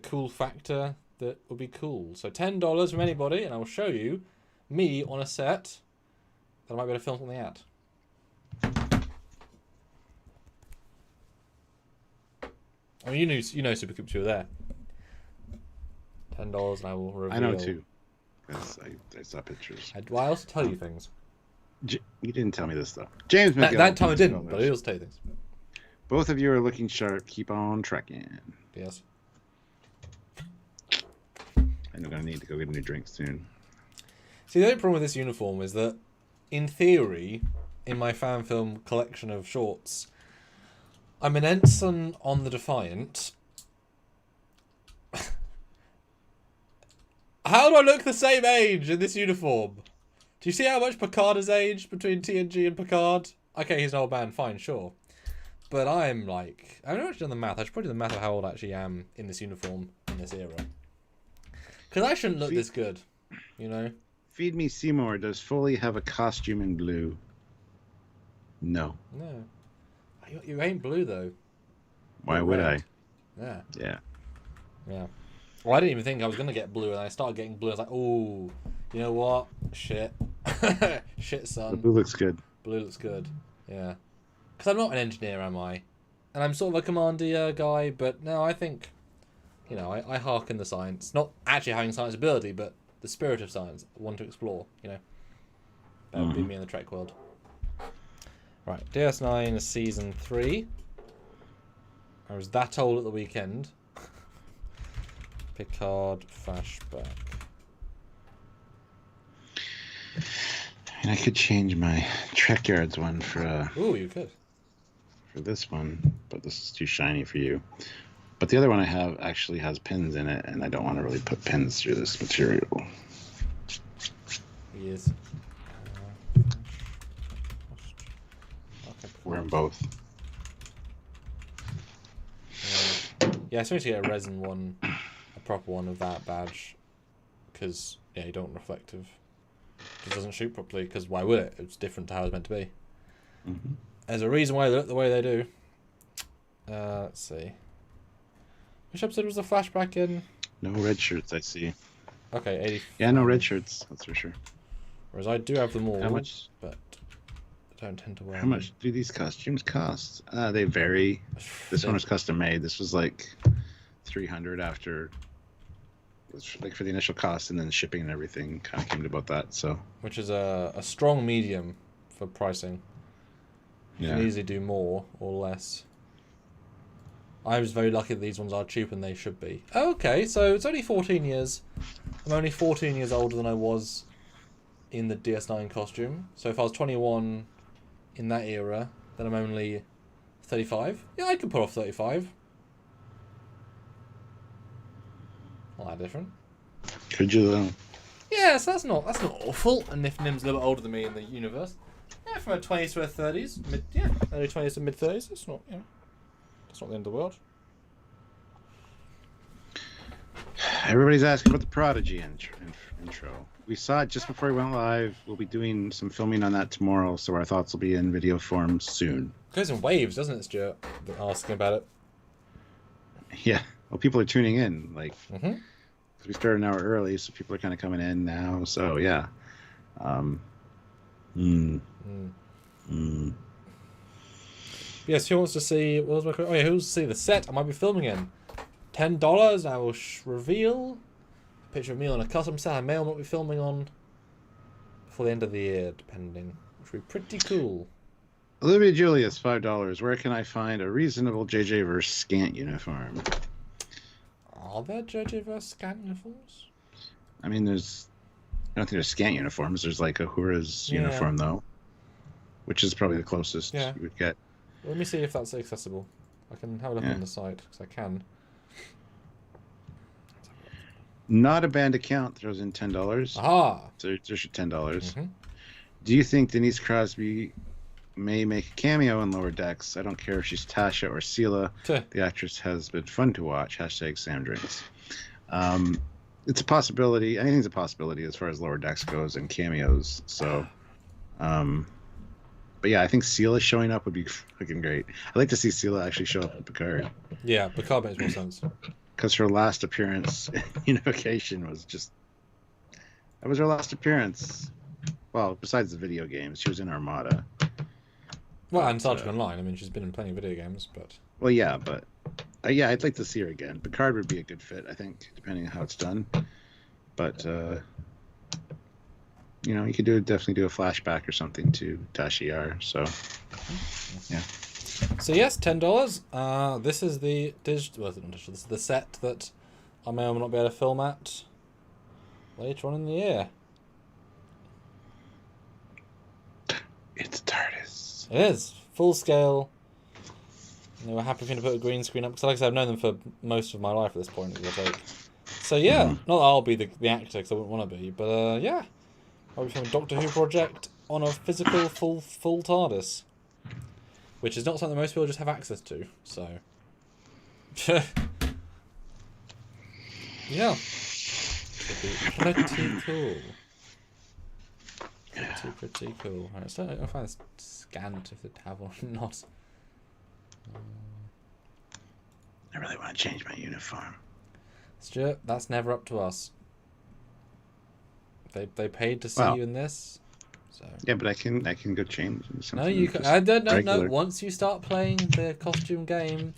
cool factor that would be cool. So $10 from anybody, and I will show you me on a set that I might be able to film something at. I mean, you know, Supercoops, you were there. $10, and I will reveal. I know too. I saw pictures. I also tell you things. You didn't tell me this though. James That time I didn't, but I also tell you things. Both of you are looking sharp. Keep on trekking. Yes. I'm gonna need to go get a new drink soon. See, the only problem with this uniform is that, in theory, in my fan film collection of shorts, I'm an ensign on the Defiant. How do I look the same age in this uniform? Do you see how much Picard has aged between TNG and Picard? Okay, he's an old man, fine, sure. But I'm like... I've never actually done the math. I should probably do the math of how old I actually am in this uniform in this era. Because I shouldn't look this good, you know? Feed Me Seymour, does Foley have a costume in blue? No. No. You ain't blue, though. Why would I? Yeah. Yeah. Yeah. Well, I didn't even think I was going to get blue, and I started getting blue. I was like, oh, you know what? Shit. Shit, son. The blue looks good. Blue looks good. Yeah. Because I'm not an engineer, am I? And I'm sort of a commandeer guy, but no, I think, you know, I hearken the science. Not actually having science ability, but the spirit of science. I want to explore, you know. That would be me in the Trek world. Right, DS9 Season 3. I was that old at the weekend. Picard flashback. And I could change my Trekyards one for Ooh, you could. For this one, but this is too shiny for you. But the other one I have actually has pins in it, and I don't want to really put pins through this material. Yes. We're in both. Yeah, I suppose you get a resin one, a proper one of that badge, because yeah, you don't reflective. It doesn't shoot properly, because why would it? It's different to how it's meant to be. Mm-hmm. There's a reason why they look the way they do. Let's see. Which episode was the flashback in? No red shirts, I see. Okay, 80. Yeah, no red shirts, that's for sure. Whereas I do have them all. How much? But I don't tend to wear How them. much do these costumes cost? They vary. This one was custom made. This was like $300 after, like for the initial cost, and then shipping and everything kind of came to about that. So. Which is a strong medium for pricing. You can easily do more or less. I was very lucky that these ones are cheap, and they should be. Okay, so it's only 14 years. I'm only 14 years older than I was in the DS9 costume. So if I was 21 in that era, then I'm only 35. Yeah, I could pull off 35. Not that different. Could you though? Yeah, so that's not awful. And if Nim's a little bit older than me in the universe, yeah, from her 20s to her 30s, early 20s to mid 30s. It's not, that's not the end of the world. Everybody's asking about the Prodigy intro. We saw it just before we went live. We'll be doing some filming on that tomorrow, so our thoughts will be in video form soon. It goes in waves, doesn't it, Stuart? Asking about it. Yeah. Well, people are tuning in, like, we started an hour early, so people are kind of coming in now. So yeah. Yes, who wants to see? What was my question? Oh yeah, who wants to see the set I might be filming in? $10. I will reveal a picture of me on a custom set I may or not be filming on before the end of the year, depending. Which would be pretty cool. Olivia Julius, $5. Where can I find a reasonable JJ verse scant uniform? Are there JJ verse scant uniforms? I mean, I don't think there's scant uniforms. There's like a Uhura's uniform though, which is probably the closest you would get. Let me see if that's accessible. I can have a look on the site because I can. Not a band account throws in $10. Aha! So there's your $10. Do you think Denise Crosby may make a cameo in Lower Decks? I don't care if she's Tasha or Sela. The actress has been fun to watch. #SamDrinks. It's a possibility. Anything's a possibility as far as Lower Decks goes and cameos. So, but yeah, I think Sela showing up would be fucking great. I'd like to see Sela actually show up at Picard. Yeah, Picard makes more sense. Because her last appearance in Unification was just... That was her last appearance. Well, besides the video games, she was in Armada. Well, and Star Trek Online. I mean, she's been in plenty of video games, but... Well, yeah, but... yeah, I'd like to see her again. Picard would be a good fit, I think, depending on how it's done. But, you know, you could definitely do a flashback or something to Tasha Yar, so... Yeah. So yes, $10. This is the digital. Well, not digital. This is the set that I may or may not be able to film at later on in the year. It's TARDIS. It is full scale. And they were happy for me to put a green screen up because, like I said, I've known them for most of my life at this point. So yeah, not that I'll be the actor because I wouldn't want to be, but yeah, I'll be filming a Doctor Who project on a physical full TARDIS. Which is not something most people just have access to, so... yeah. Should be pretty cool. Pretty cool. Right, so I'll find this scanned if it have or not. I really want to change my uniform. Stuart, that's never up to us. They paid to see you in this. So. Yeah, but I can go change. No, you can. I don't know. No, once you start playing the costume game,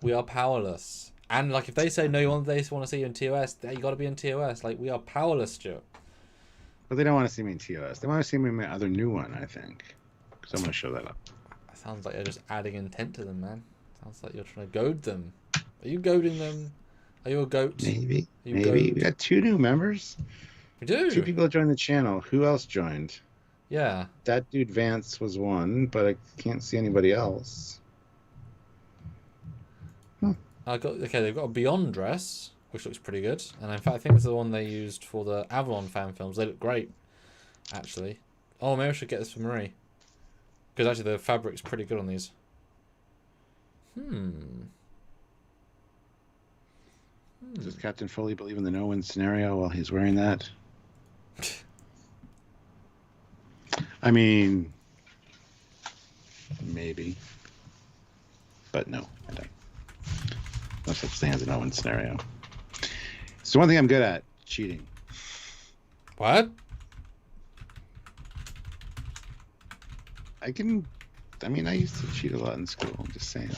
we are powerless. And like, if they say no, they want to see you in TOS, you got to be in TOS. Like, we are powerless, Stuart. But they don't want to see me in TOS. They want to see me in my other new one, I think. Because I'm going to show that up. That sounds like you're just adding intent to them, man. Sounds like you're trying to goad them. Are you goading them? Are you a goat? Maybe. We got 2 new members. We do. 2 people joined the channel. Who else joined? Yeah. That dude Vance was one, but I can't see anybody else. They've got a Beyond dress, which looks pretty good. And in fact, I think it's the one they used for the Avalon fan films. They look great, actually. Oh, maybe I should get this for Marie. Because actually the fabric's pretty good on these. Does Captain Foley believe in the no-win scenario while he's wearing that? I mean, maybe. But no, I don't. No such thing as a no-win scenario. So one thing I'm good at, cheating. What? I used to cheat a lot in school, I'm just saying.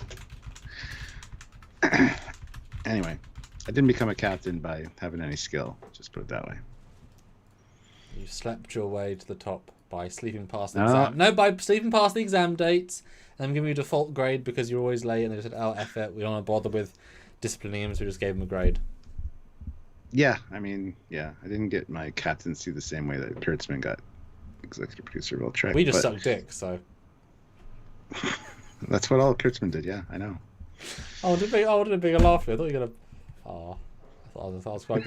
Anyway, I didn't become a captain by having any skill, just put it that way. You slept your way to the top by sleeping past the exam. No, by sleeping past the exam dates and then giving you a default grade because you're always late and they just said, oh, F it, we don't want to bother with disciplining him, so we just gave him a grade. Yeah, I didn't get my captaincy the same way that Kurtzman got executive producer of Trek. We just sucked dick, so. That's what all Kurtzman did, yeah, I know. I wanted a bigger laugh. I thought you were gonna. I thought it was quite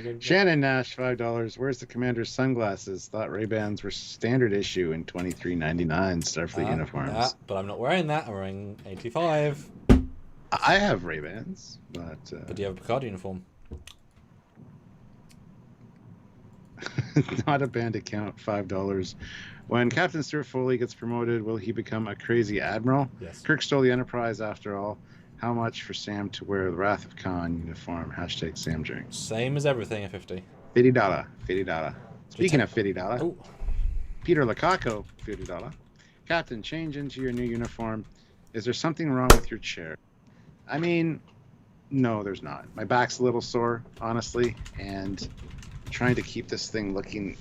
good. Shannon Nash, $5. Where's the commander's sunglasses? Thought Ray-Bans were standard issue in $23.99 Starfleet uniforms. But I'm not wearing that. I'm wearing 85. I have Ray-Bans, but do you have a Picard uniform? Not a band account, $5. When Captain Stuart Foley gets promoted, will he become a crazy admiral? Yes. Kirk stole the Enterprise after all. How much for Sam to wear the Wrath of Khan uniform? Hashtag Sam drinks. Same as everything at $50. $50. Speaking of $50, ooh. Peter Lakako, $50. Captain, change into your new uniform. Is there something wrong with your chair? I mean, no, there's not. My back's a little sore, honestly, and trying to keep this thing looking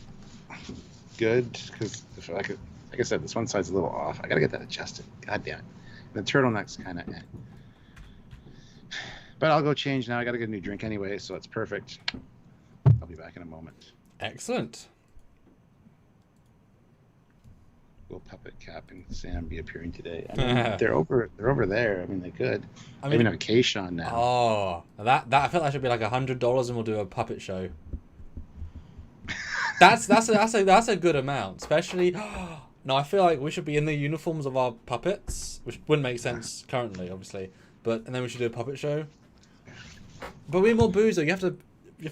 good because, like I said, this one side's a little off. I gotta get that adjusted. God damn it. And the turtleneck's kind of. But I'll go change now. I gotta get a new drink anyway, so it's perfect. I'll be back in a moment. Excellent. Will Puppet Cap and Sam be appearing today? I mean, they're over there. I mean, they could. I mean, have a K-Shon now. Oh, that I feel like should be like $100, and we'll do a puppet show. That's a good amount, especially. No, I feel like we should be in the uniforms of our puppets, which wouldn't make sense currently, obviously. And then we should do a puppet show. But we need more booze, though. You have to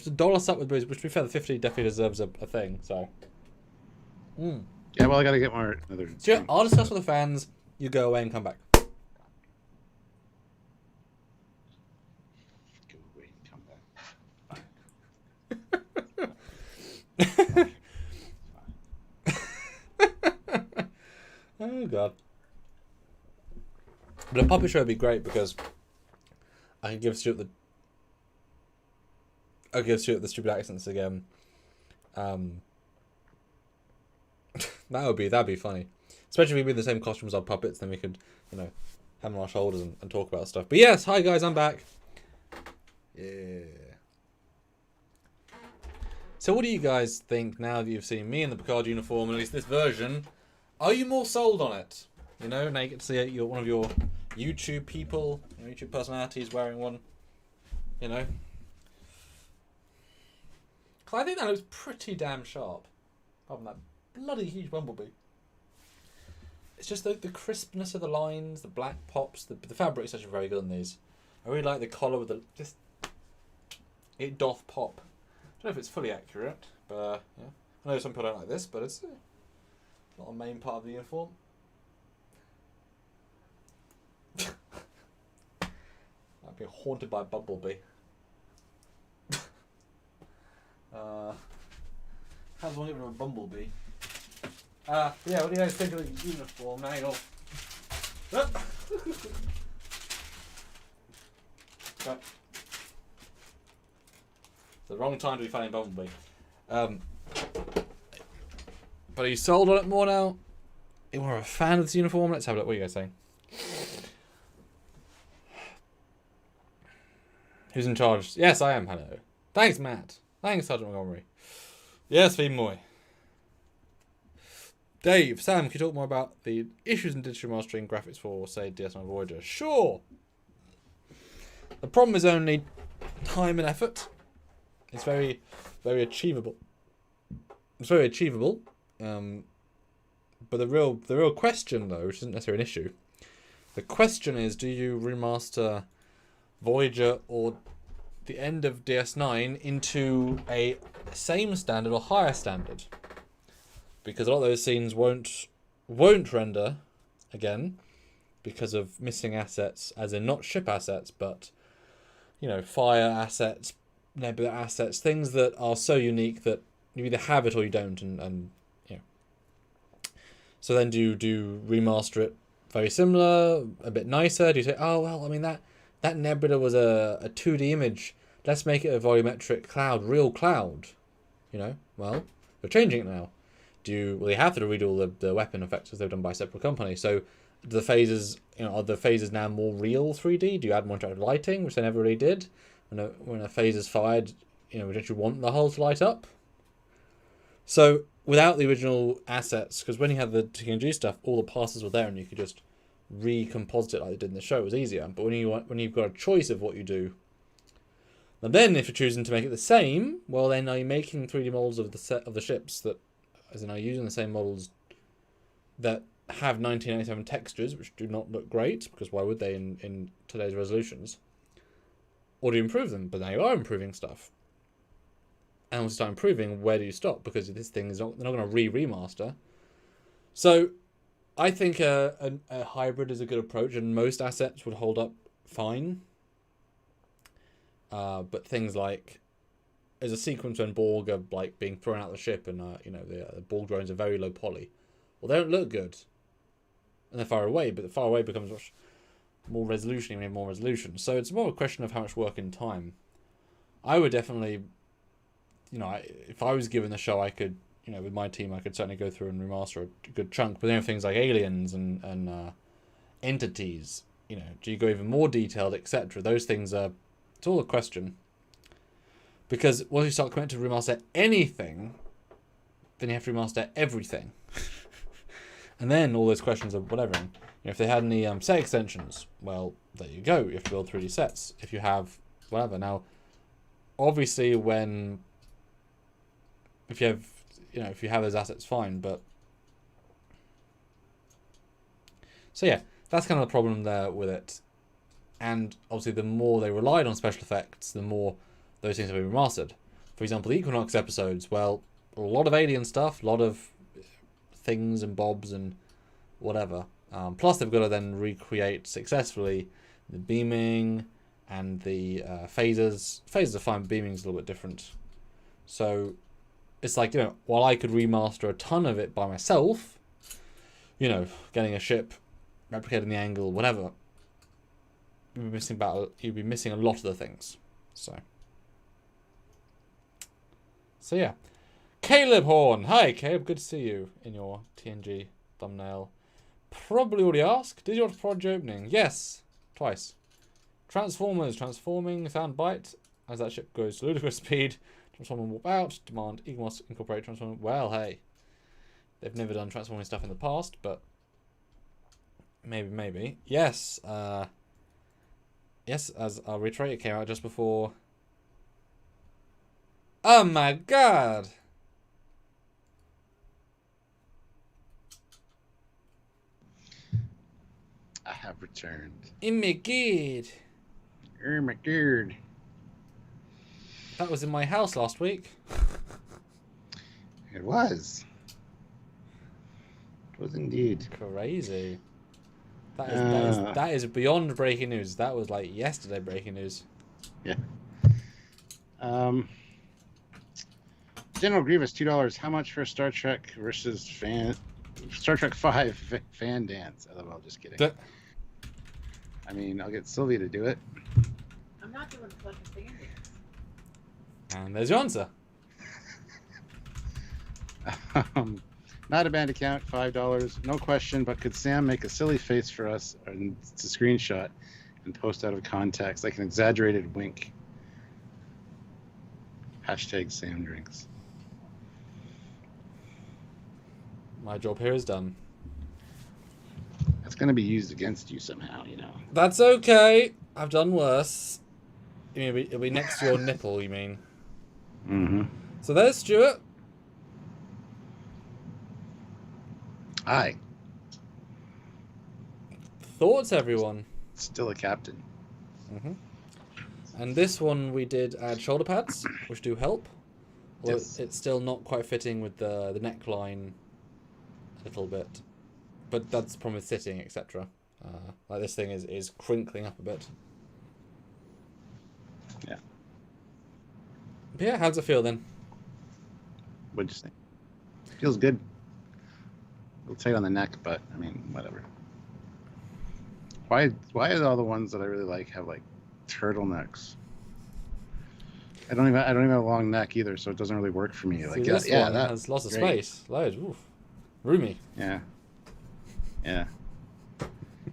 doll us up with booze, which to be fair, the 50 definitely deserves a thing. So. Yeah, well, I gotta get more. So I'll discuss with the fans. You go away and come back. Go away and come back. God. But a puppet show would be great because I could give Stuart the stupid accents again. That'd be funny. Especially if we be in the same costumes as our puppets, then we could, have them on our shoulders and talk about stuff. But yes, hi guys, I'm back. Yeah. So what do you guys think now that you've seen me in the Picard uniform, at least this version? Are you more sold on it? Now you get to see one of your YouTube people, YouTube personalities wearing one. Because I think that looks pretty damn sharp. Apart from that bloody huge bumblebee. It's just the crispness of the lines, the black pops, the fabric is actually very good on these. I really like the collar with it doth pop. I don't know if it's fully accurate, but yeah. I know some people don't like this, but it's not a main part of the uniform. I've been haunted by a bumblebee. How does one get rid of a bumblebee? Yeah, what do you guys think of the uniform? Hang on. Okay. The wrong time to be finding bumblebee. But are you sold on it more now? Are you more of a fan of this uniform? Let's have a look. What are you guys saying? Who's in charge? Yes, I am. Hello. Thanks, Matt. Thanks, Sergeant Montgomery. Yes, Phoebe Moy. Dave, Sam, can you talk more about the issues in digital mastering graphics for, say, DS9 Voyager? Sure. The problem is only time and effort. It's very, very achievable. It's very achievable. But the real question, though, which isn't necessarily an issue, the question is, do you remaster Voyager or the end of DS9 into a same standard or higher standard? Because a lot of those scenes won't render again because of missing assets, as in not ship assets, but fire assets, nebula assets, things that are so unique that you either have it or you don't, and So then do you remaster it very similar, a bit nicer? Do you say, oh well, I mean that nebula was a 2D image. Let's make it a volumetric cloud, real cloud. Well, we're changing it now. Well, you have to redo all the weapon effects because they've done by a separate company. So the phases, are the phases now more real 3D? Do you add more interactive lighting, which they never really did? When a phase is fired, don't you want the hull to light up? So without the original assets, because when you had the TNG stuff, all the passes were there and you could just recomposite it like they did in the show. It was easier. But when you've got a choice of what you do, and then if you're choosing to make it the same, well then are you making 3D models of the ships that, as in, are you using the same models that have 1987 textures, which do not look great, because why would they in today's resolutions? Or do you improve them? But now you are improving stuff. And once you start improving, where do you stop? Because this thing they're not going to remaster. So I think a hybrid is a good approach, and most assets would hold up fine. But things like, there's a sequence when Borg are being thrown out of the ship, and the Borg drones are very low poly. Well, they don't look good, and they're far away. But the far away becomes much more resolution, even more resolution. So it's more a question of how much work and time. I would definitely, if I was given the show, I could, with my team, I could certainly go through and remaster a good chunk. But then things like aliens and entities, do you go even more detailed, etc.? Those things are, it's all a question. Because once you start committing to remaster anything, then you have to remaster everything. And then all those questions of whatever. If they had any set extensions, well, there you go. You have to build 3D sets. If you have whatever. Now, obviously, if you have those assets, fine. But so yeah, that's kind of the problem there with it. And obviously, the more they relied on special effects, the more those things have been remastered. For example, the Equinox episodes, well, a lot of alien stuff, a lot of things and bobs and whatever. Plus, they've got to then recreate successfully the beaming and the phasers. Phasers are fine, but beaming's a little bit different. So it's like, while I could remaster a ton of it by myself, you know, getting a ship, replicating the angle, whatever, you'd be missing a lot of the things. So yeah. Caleb Horn. Hi, Caleb. Good to see you in your TNG thumbnail. Probably already asked. Did you watch Prodigy opening? Yes. Twice. Transformers. Transforming soundbite. As that ship goes to ludicrous speed. Transform and warp out. Demand Eaglemoss incorporate transform. Well, hey. They've never done transforming stuff in the past, but maybe. Yes. Yes, as I'll reiterate, it came out just before. Oh my god! I have returned. Oh my god! Oh my god! That was in my house last week. It was. It was indeed. Crazy. That is beyond breaking news. That was like yesterday breaking news. Yeah. General Grievous, $2. How much for Star Trek versus Star Trek 5 fan dance? LOL, just kidding. I mean, I'll get Sylvia to do it. I'm not doing fucking fan dance. And there's your answer. Not a band account, $5. No question, but could Sam make a silly face for us and it's a screenshot and post out of context, like an exaggerated wink? Hashtag Sam drinks. My job here is done. That's going to be used against you somehow, you know. That's okay. I've done worse. You mean it'll be next to your nipple, you mean? Mm-hmm. So there's Stuart. Hi. Thoughts, everyone? Still a captain. Mm-hmm. And this one we did add shoulder pads, which do help. Although Yes. it's still not quite fitting with the neckline a little bit. But that's the problem with sitting, etc. Like this thing is crinkling up a bit. Yeah. But yeah, how does it feel then? What'd you say? Feels good. A little tight on the neck, but I mean, whatever. Why do all the ones that I really like have like turtlenecks? I don't even have a long neck either, so it doesn't really work for me. Like, See, this yeah, one that has lots of great. space. Loads. Oof. Roomy. Yeah.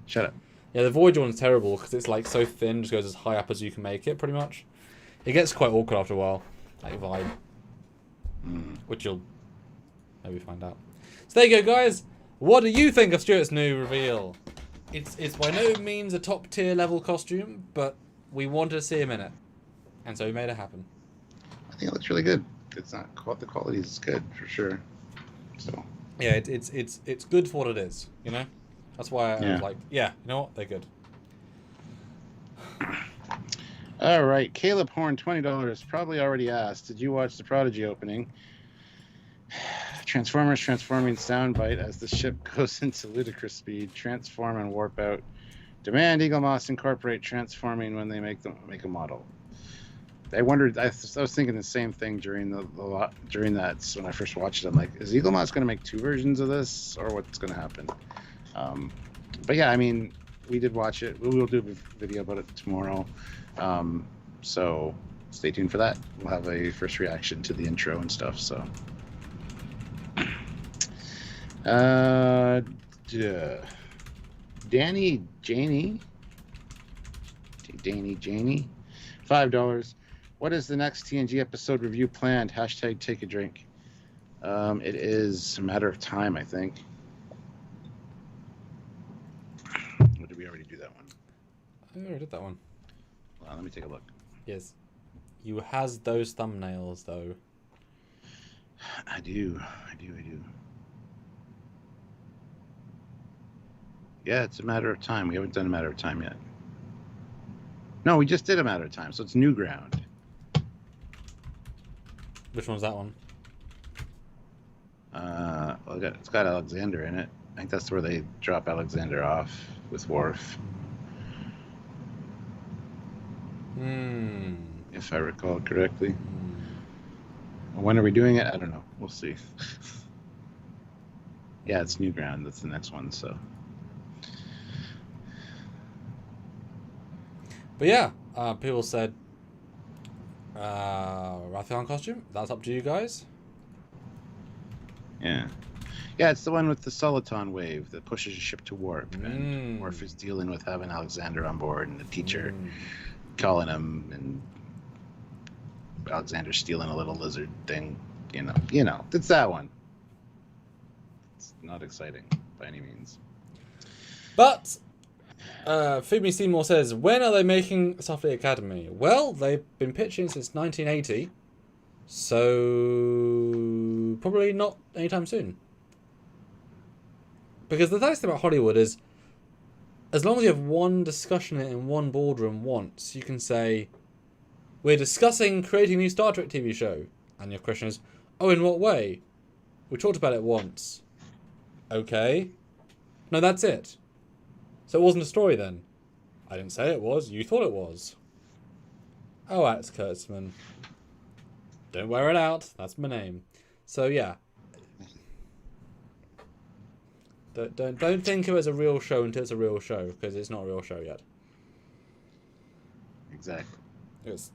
Shut up. Yeah, the Voyager one's terrible because it's like so thin, just goes as high up as you can make it, pretty much. It gets quite awkward after a while, that vibe, which you'll maybe find out. So there you go, guys. What do you think of Stuart's new reveal? It's by no means a top tier level costume, but we wanted to see him in it, and so we made it happen. I think it looks really good. It's not the quality is good for sure. So Yeah, it's good for what it is, you know. That's why I was like, yeah, you know what, they're good. all right, Caleb Horn, $20. Probably already asked. Did you watch the Prodigy opening? Transformers transforming soundbite as the ship goes into ludicrous speed. Transform and warp out. Demand Eaglemoss incorporate transforming when they make a model. I wondered. I was thinking the same thing during during that when I first watched it. I'm like, is Eaglemoss going to make two versions of this, or what's going to happen? But yeah, I mean, we did watch it. We will do a video about it tomorrow. So stay tuned for that. We'll have a first reaction to the intro and stuff. So. Danny Janie, $5. What is the next TNG episode review planned? Hashtag take a drink. It is a matter of time, I think. Or did we already do that one? I already did that one. Well, let me take a look. Yes. You has those thumbnails though. I do. Yeah, it's a matter of time. We haven't done a matter of time yet. No, we just did a matter of time, so it's new ground. Which one's that one? Well, it's got Alexander in it. I think that's where they drop Alexander off with Worf. If I recall correctly. When are we doing it? I don't know. We'll see. Yeah, it's Newground. That's the next one. So But yeah, people said Rathian costume. That's up to you guys. yeah, it's the one with the Soliton wave that pushes your ship to warp, and Worf is dealing with having Alexander on board and the teacher calling him, and Alexander stealing a little lizard thing. You know, it's that one. It's not exciting by any means. But Phoebe Seymour says, when are they making Starfleet Academy? Well, they've been pitching since 1980, so probably not anytime soon. Because the nice thing about Hollywood is, as long as you have one discussion in one boardroom once, you can say, we're discussing creating a new Star Trek TV show. And your question is, oh, in what way? We talked about it once. Okay. No, that's it. So it wasn't a story then? I didn't say it was. You thought it was. Oh, Alex Kurtzman. Don't wear it out. That's my name. So yeah. Don't think of it as a real show until it's a real show, because it's not a real show yet. Exactly. It's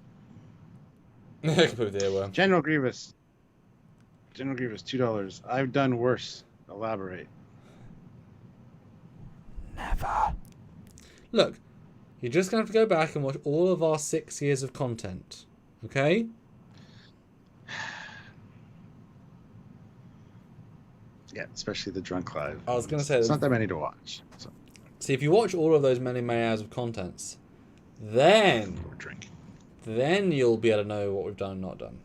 completely earworm. General Grievous, $2. I've done worse. Elaborate. Never. Look, you're just going to have to go back and watch all of our 6 years of content. Okay? Yeah, especially the Drunk Live. I was going to say... It's not that many to watch. So. See, if you watch all of those many hours of contents, then you'll be able to know what we've done and not done.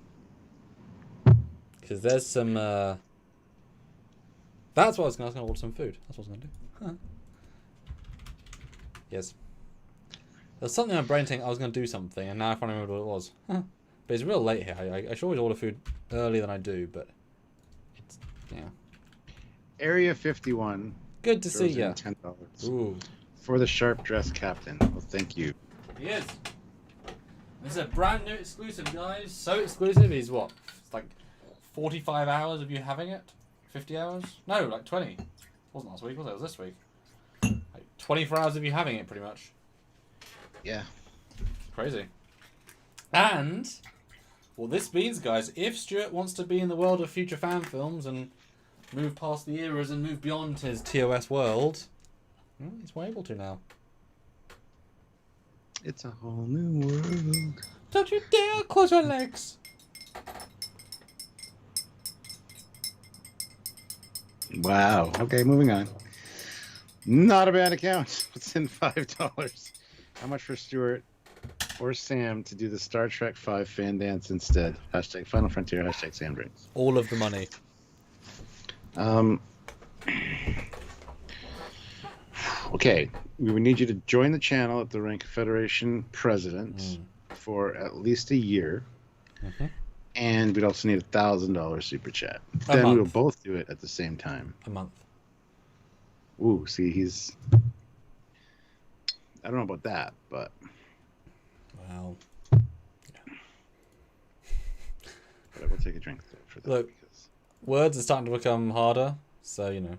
Because there's some... That's what I was going to order some food. That's what I was going to do. Huh. Yes. There's something in my brain saying I was going to do something, and now I finally remember what it was. Huh. But it's real late here. I should always order food earlier than I do, but it's... Yeah. Area 51. Good to see you. $10. Ooh. For the sharp dressed captain. Well, thank you. He is. This is a brand new exclusive, guys. So exclusive. He's what? It's like 45 hours of you having it? 50 hours? No, like 20. It wasn't last week, was it? It was this week. Like 24 hours of you having it, pretty much. Yeah. Crazy. And what this means, guys, if Stuart wants to be in the world of future fan films and move past the eras and move beyond his TOS world, well, he's able to now. It's a whole new world. Don't you dare close your legs. Wow. Okay, moving on. Not a bad account. What's in $5? How much for Stuart or Sam to do the Star Trek 5 fan dance instead? Hashtag Final Frontier, hashtag Sam Drinks. All of the money. Okay, we would need you to join the channel at the rank of Federation President for at least a year. Mm-hmm. And we'd also need $1,000 super chat. A Then month. we will both do it at the same time. A month. Ooh, see, he's... I don't know about that, but... Well... But I will take a drink for that. Look, because... words are starting to become harder, so, you know.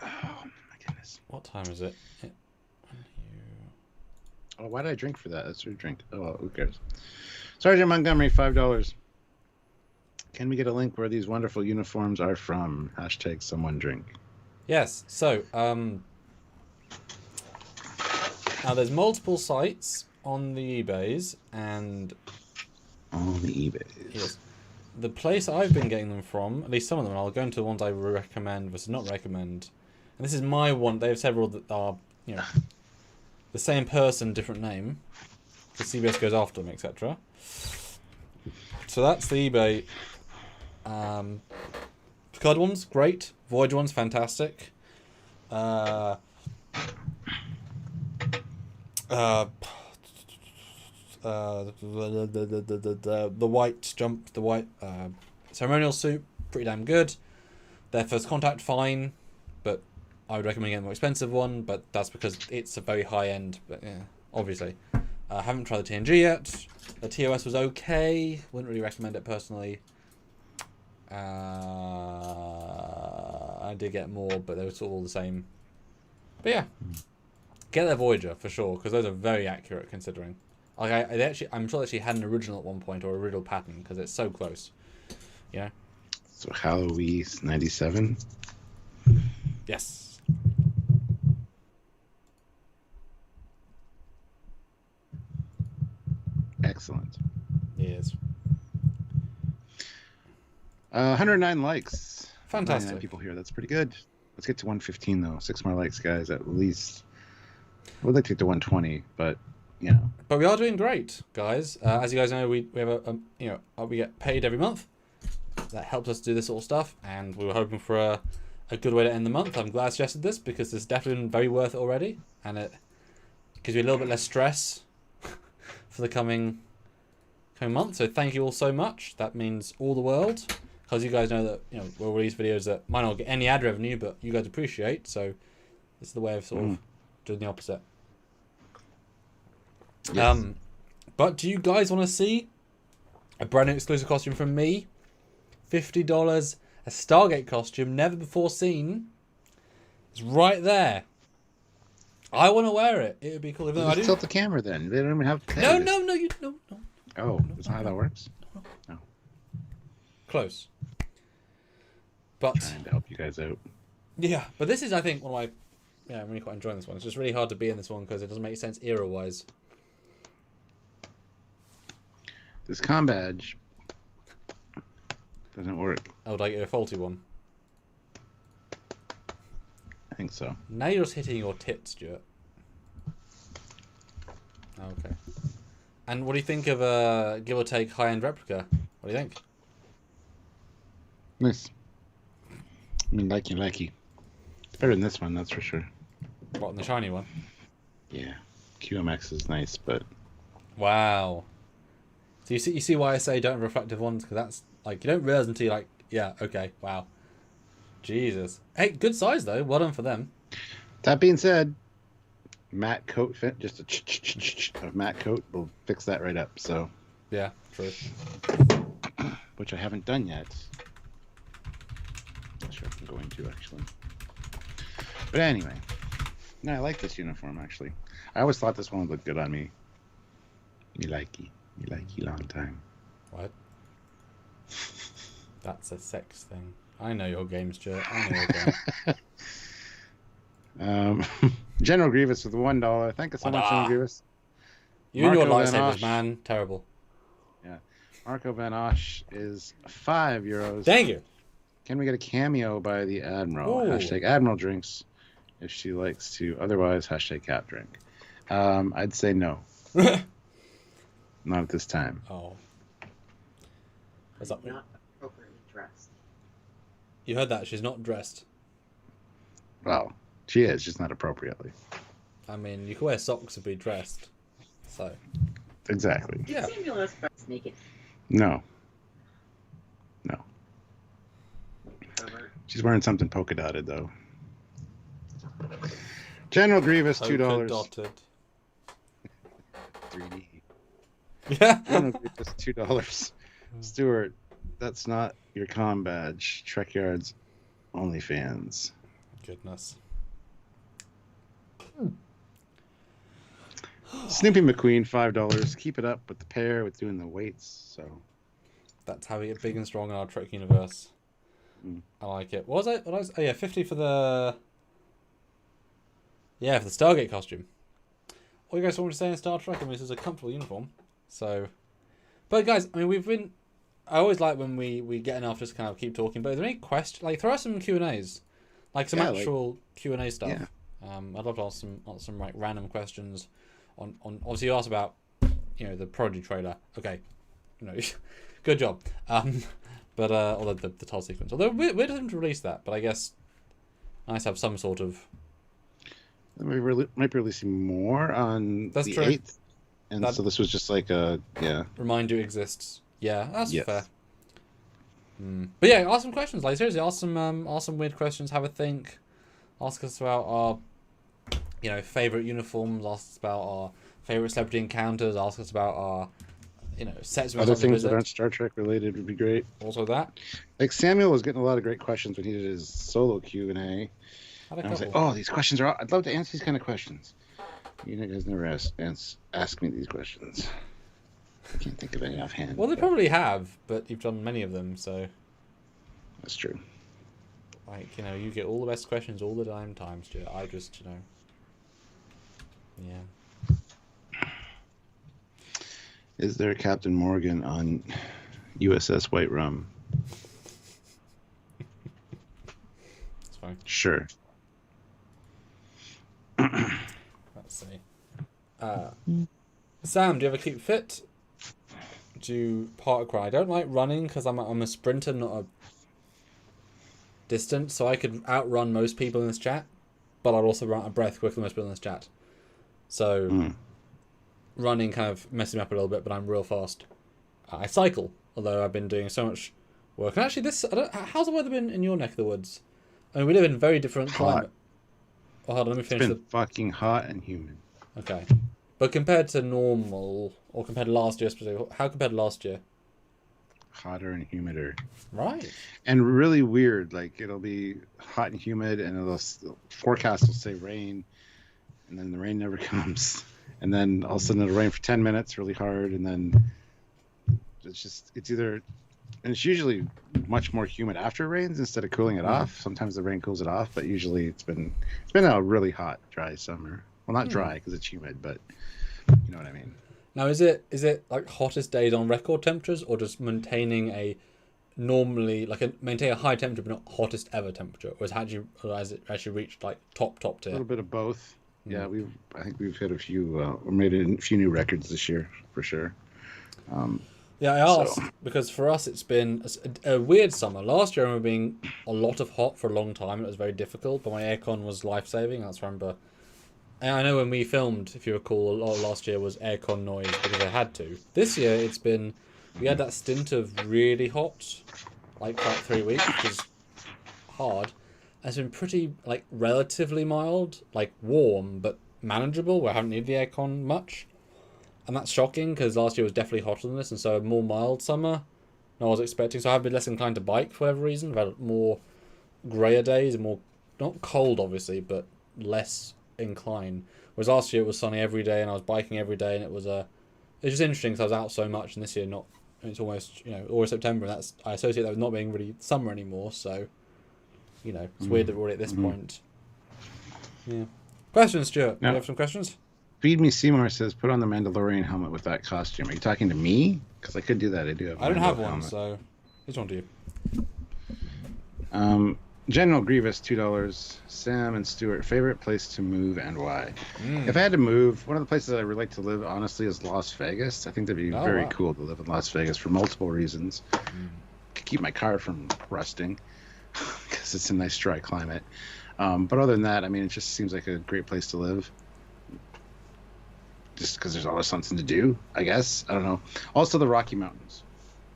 Oh, my goodness. What time is it? Oh, why did I drink for that? That's your drink. Oh, well, who cares? Sergeant Montgomery, $5. Can we get a link where these wonderful uniforms are from? Hashtag someone drink. Yes, so, now there's multiple sites on the eBays, and... On the eBays. Yes. The place I've been getting them from, at least some of them, and I'll go into the ones I recommend versus not recommend. And this is my one. They have several that are, you know, the same person, different name. Because CBS goes after them, etc. So that's the eBay. Picard one's great. Voyager one's fantastic. The white jump, the white ceremonial suit, pretty damn good. Their first contact, fine, but I would recommend getting a more expensive one, but that's because it's a very high end, but yeah, obviously. I haven't tried the TNG yet. The TOS was okay, wouldn't really recommend it personally. I did get more, but they were sort of all the same. But yeah, get their Voyager for sure, because those are very accurate considering. Like I'm sure they actually had an original at one point, or a original pattern, because it's so close. You know. So Halloween '97. Yes. Excellent. Yes. 109 likes. Fantastic. 99 people here. That's pretty good. Let's get to 115 though. 6 more likes, guys, at least. I would like to get to 120, but you know. But we are doing great, guys. As you guys know, we have we get paid every month. That helps us do this sort of stuff, and we were hoping for a good way to end the month. I'm glad I suggested this because it's definitely been very worth it already, and it gives you a little bit less stress for the coming month. So thank you all so much. That means all the world, because you guys know that we'll release videos that might not get any ad revenue, but you guys appreciate. So this is the way of sort of doing the opposite. Yes. But do you guys want to see a brand new exclusive costume from me? $50, a Stargate costume, never before seen. It's right there. I want to wear it. It would be cool. Just tilt the camera then. They don't even have to. No. Oh, that's not how that works? No. Close. But Trying to help you guys out. Yeah, but this is, I think, one of my... I'm really quite enjoying this one. It's just really hard to be in this one because it doesn't make sense era-wise. This comm badge doesn't work. Oh, would I get a faulty one? I think so. Now you're just hitting your tits, Stuart. Okay. And what do you think of a give or take high-end replica? What do you think? Nice. I mean, likey. It's better than this one, that's for sure. What, in the shiny one? Yeah. QMX is nice, but... Wow. So you see why I say don't have reflective ones? Because that's, like, you don't realize until you're like, yeah, okay, wow. Jesus. Hey, good size, though. Well done for them. That being said, matte coat fit, just a matte coat will fix that right up, so... Yeah, true. Which I haven't done yet. Not sure if I'm going to, actually. But anyway. No, I like this uniform, actually. I always thought this one would look good on me. Me likey long time. What? That's a sex thing. I know your game, Stuart. I know your game. General Grievous with $1. Thank you so much, General Grievous. You and your lightsabers, man. Terrible. Yeah. Marco Van Osh is €5. Thank you. Can we get a cameo by the Admiral? Ooh. Hashtag Admiral drinks if she likes to. Otherwise, hashtag Cap drink. I'd say no. Not at this time. Oh. What's up? Not appropriately dressed. You heard that. She's not dressed. Well, she is, just not appropriately. I mean, you can wear socks and be dressed. So. Exactly. Yeah. Simulus naked. No. Pervert. She's wearing something polka dotted, though. General Grievous, $2. Dotted. 3D. Yeah. General Grievous, $2. Stuart, that's not your comm badge. Trekyards OnlyFans. Goodness. Snoopy McQueen, $5. Keep it up with the pair with doing the weights. So That's how we get big and strong in our Trek universe. I like it. What was it? Oh yeah, 50 for the... Yeah, for the Stargate costume. What do you guys want to say in Star Trek? I mean, this is a comfortable uniform. So... But guys, I mean, we've been... I always like when we get enough just kind of keep talking. But are there any questions? Like, throw us some Q&As. Like, some actual Q&A stuff. Yeah. I'd love to ask some like, random questions on... Obviously, you asked about, the Prodigy trailer. Okay. Good job. But or the Todd sequence. Although we're going to release that, but I guess nice to have some sort of. We might be releasing more on the 8th, and so this was just like a remind you it exists. Yeah, that's fair. But yeah, ask some questions. Like seriously, ask some weird questions. Have a think. Ask us about our favorite uniforms. Ask us about our favorite celebrity encounters. Ask us about our sets me Other up to things that visit. aren't Star Trek related would be great. Also that. Like Samuel was getting a lot of great questions when he did his solo Q&A. Had a And I was like, couple. oh, these questions are... I'd love to answer these kind of questions. You guys never ask me these questions. I can't think of any offhand. Well, they probably have, but you've done many of them, so That's true. like you get all the best questions all the damn time, Stuart. I just yeah. Is there a Captain Morgan on USS White Rum? It's fine. Sure. Let's see. Sam, do you ever keep fit? Do you park run? I don't like running because I'm a sprinter, not a distance. So I could outrun most people in this chat, but I'd also run out of breath quicker than most people in this chat. So running kind of messes me up a little bit, but I'm real fast. I cycle, although I've been doing so much work. And actually, how's the weather been in your neck of the woods? I mean, we live in very different climate. Oh, hold on, let me finish It's been fucking hot and humid. Okay. But compared to normal, or compared to last year specifically, how compared to last year? Hotter and humider. Right. And really weird. Like, it'll be hot and humid, and the forecast will say rain, and then the rain never comes. And then all of a sudden it'll rain for 10 minutes really hard, and then it's either... And it's usually much more humid after it rains instead of cooling it off. Sometimes the rain cools it off, but usually it's been a really hot, dry summer. Well, not dry because it's humid, but you know what I mean. Now, is it like hottest days on record temperatures, or just maintaining a maintain a high temperature but not hottest ever temperature, or has it actually reached like top A tier? little bit of both. Yeah, I think we've hit a few, or made a few new records this year for sure. Yeah, I asked because for us it's been a weird summer. Last year I remember being a lot of hot for a long time. It was very difficult, but my aircon was life-saving. I remember. And I know when we filmed, if you recall, a lot of last year was aircon noise because I had to. This year we had that stint of really hot, like for 3 weeks, which is hard. It's been pretty relatively mild, warm but manageable, where I haven't needed the aircon much. And that's shocking because last year was definitely hotter than this, and so a more mild summer than I was expecting. So I've been less inclined to bike for whatever reason. I've had more grayer days and more, not cold obviously, but less inclined. Whereas last year it was sunny every day and I was biking every day, and it was just interesting because I was out so much, and this year not. It's almost almost September, and I associate that with not being really summer anymore. So it's weird that we're already at this point. Yeah. Questions, Stuart? Do you have some questions? Feed Me Seymour says, put on the Mandalorian helmet with that costume. Are you talking to me? Because I could do that. I do have. I don't have one, so which one do you? General Grievous, $2. Sam and Stuart, favorite place to move and why? If I had to move, one of the places I would like to live, honestly, is Las Vegas. I think that'd be very cool to live in Las Vegas for multiple reasons. Could keep my car from rusting because it's a nice dry climate. But other than that, I mean, it just seems like a great place to live. Just because there's always something to do, I guess. I don't know. Also, the Rocky Mountains.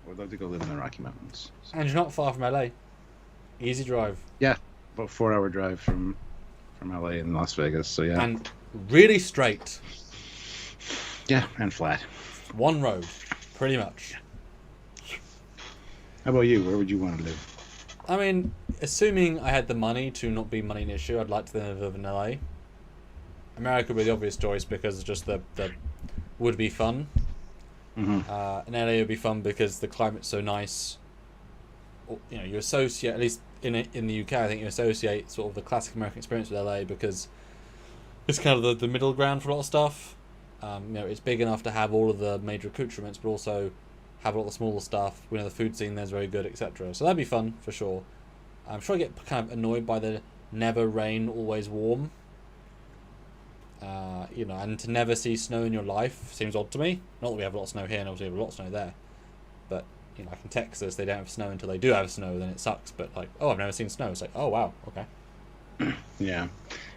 I would love to go live in the Rocky Mountains. So. And you're not far from LA. Easy drive. Yeah, about 4-hour drive from LA and Las Vegas. So yeah. And really straight. Yeah, and flat. One road, pretty much. How about you? Where would you want to live? I mean, assuming I had the money to not be money an issue, I'd like to live in LA. America would be the obvious choice because it's just the would be fun. And LA would be fun because the climate's so nice. You associate, at least in the UK, I think you associate sort of the classic American experience with LA because it's kind of the middle ground for a lot of stuff. It's big enough to have all of the major accoutrements, but also have a lot of the smaller stuff. We know the food scene there's very good, etc. So that'd be fun for sure. I'm sure I get kind of annoyed by the never rain, always warm. And to never see snow in your life seems odd to me. Not that we have a lot of snow here, and obviously we have a lot of snow there. But, like in Texas, they don't have snow until they do have snow, then it sucks. But, I've never seen snow. It's like, oh, wow, okay. Yeah.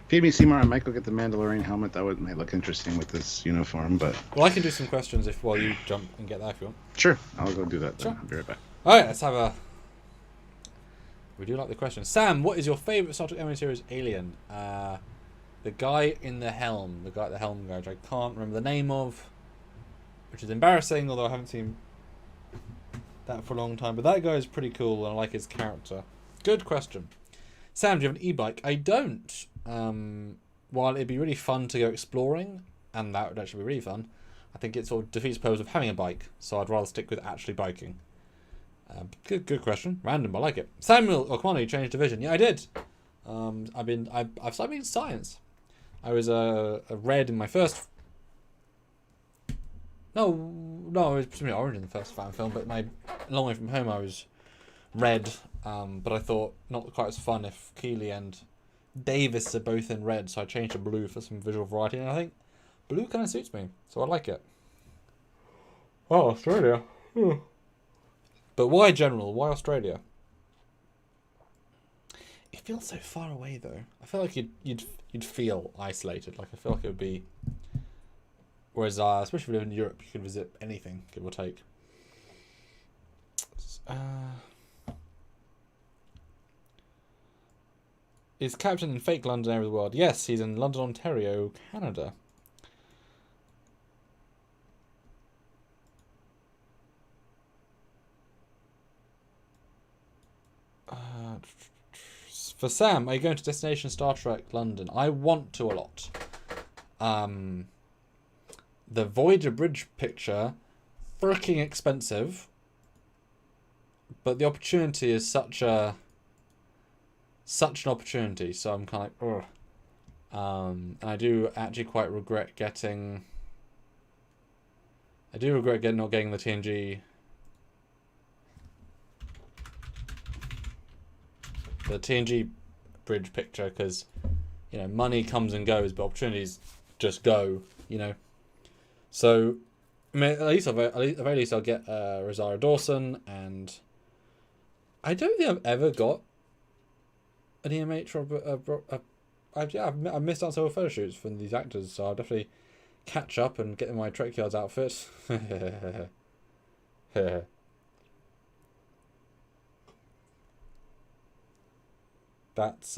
Feed Me Seymour, I might go get the Mandalorian helmet. That might look interesting with this uniform, but... Well, I can do some questions while you jump and get that if you want. Sure, I'll go do that then. Sure. I'll be right back. Alright, let's have a... We do like the question. Sam, what is your favourite Star Trek anime series, Alien? The guy in the helm, the guy at the helm garage, I can't remember the name of. which is embarrassing, although I haven't seen that for a long time. But that guy is pretty cool, and I like his character. Good question. Sam, do you have an e-bike? I don't. While it'd be really fun to go exploring, and that would actually be really fun, I think it sort of defeats the purpose of having a bike, so I'd rather stick with actually biking. Good question. Random, I like it. Samuel, come on, you changed division. Yeah, I did. I've started in science. I was a red in my first. No, it was presumably orange in the first fan film, but my Long Way From Home I was red. But I thought not quite as fun if Keeley and Davis are both in red, so I changed to blue for some visual variety, and I think blue kind of suits me, so I like it. Oh, Australia. But why general? Why Australia? It feels so far away, though. I feel like you'd feel isolated. Like I feel like it would be. Whereas, especially if you live in Europe, you could visit anything, give or take. Is Captain in fake London area of the world? Yes, he's in London, Ontario, Canada. For Sam, are you going to Destination Star Trek London? I want to a lot. The Voyager Bridge picture, freaking expensive. But the opportunity is such an opportunity, so I'm kind of like, ugh. And I do actually quite regret getting. I do regret not getting the TNG. The TNG bridge picture, because you know money comes and goes, but opportunities just go. You know, so I mean, at the very least I'll get Rosario Dawson, and I don't think I've ever got an EMH or I've missed out several photo shoots from these actors, so I'll definitely catch up and get in my Trekyards outfit. That's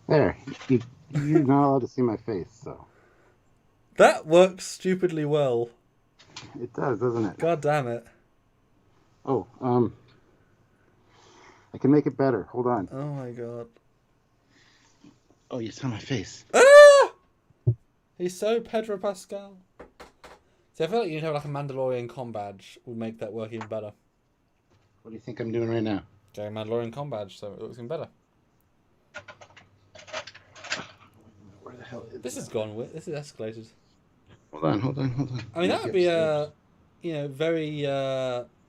There. You're not allowed to see my face, so. that works stupidly well. It does, doesn't it? God damn it. Oh, I can make it better. Hold on. Oh my god. Oh, you saw my face. Ah! He's so Pedro Pascal. See, I feel like you'd have like a Mandalorian com badge would make that work even better. What do you think I'm doing right now? Getting a Mandalorian com badge, so it looks even better. Where the hell is This has gone with. This is escalated. Hold on. I mean, that would be very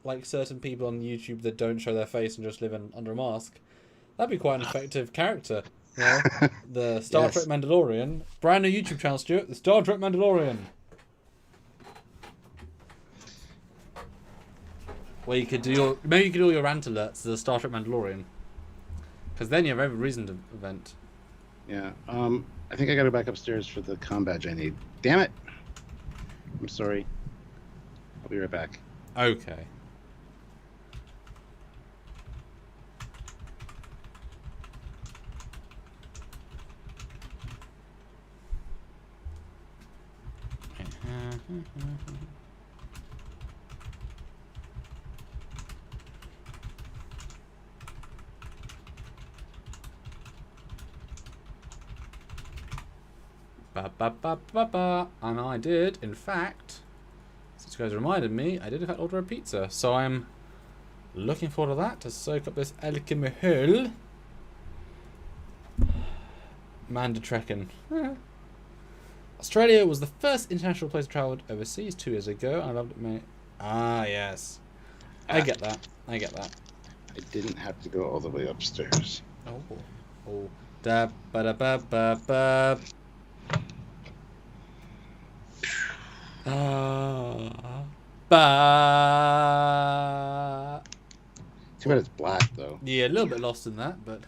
like certain people on YouTube that don't show their face and just live under a mask. That'd be quite an effective character. You know? The Star Trek Mandalorian. Brand new YouTube channel, Stuart. The Star Trek Mandalorian. Where you could do your rant alerts to the Star Trek Mandalorian. Because then you have every reason to vent. Yeah. I think I gotta go back upstairs for the comm badge I need. Damn it! I'm sorry. I'll be right back. Okay. And I did, in fact, since you guys reminded me, I did in fact order a pizza. So I'm looking forward to that, to soak up this alcohol. Manda Trekken. Australia was the first international place I travelled overseas 2 years ago. I loved it, mate. Ah, yes. I get that. I didn't have to go all the way upstairs. Oh. Da ba da ba ba ba. Ba. Too bad it's black, though. Yeah, a little bit lost in that, but.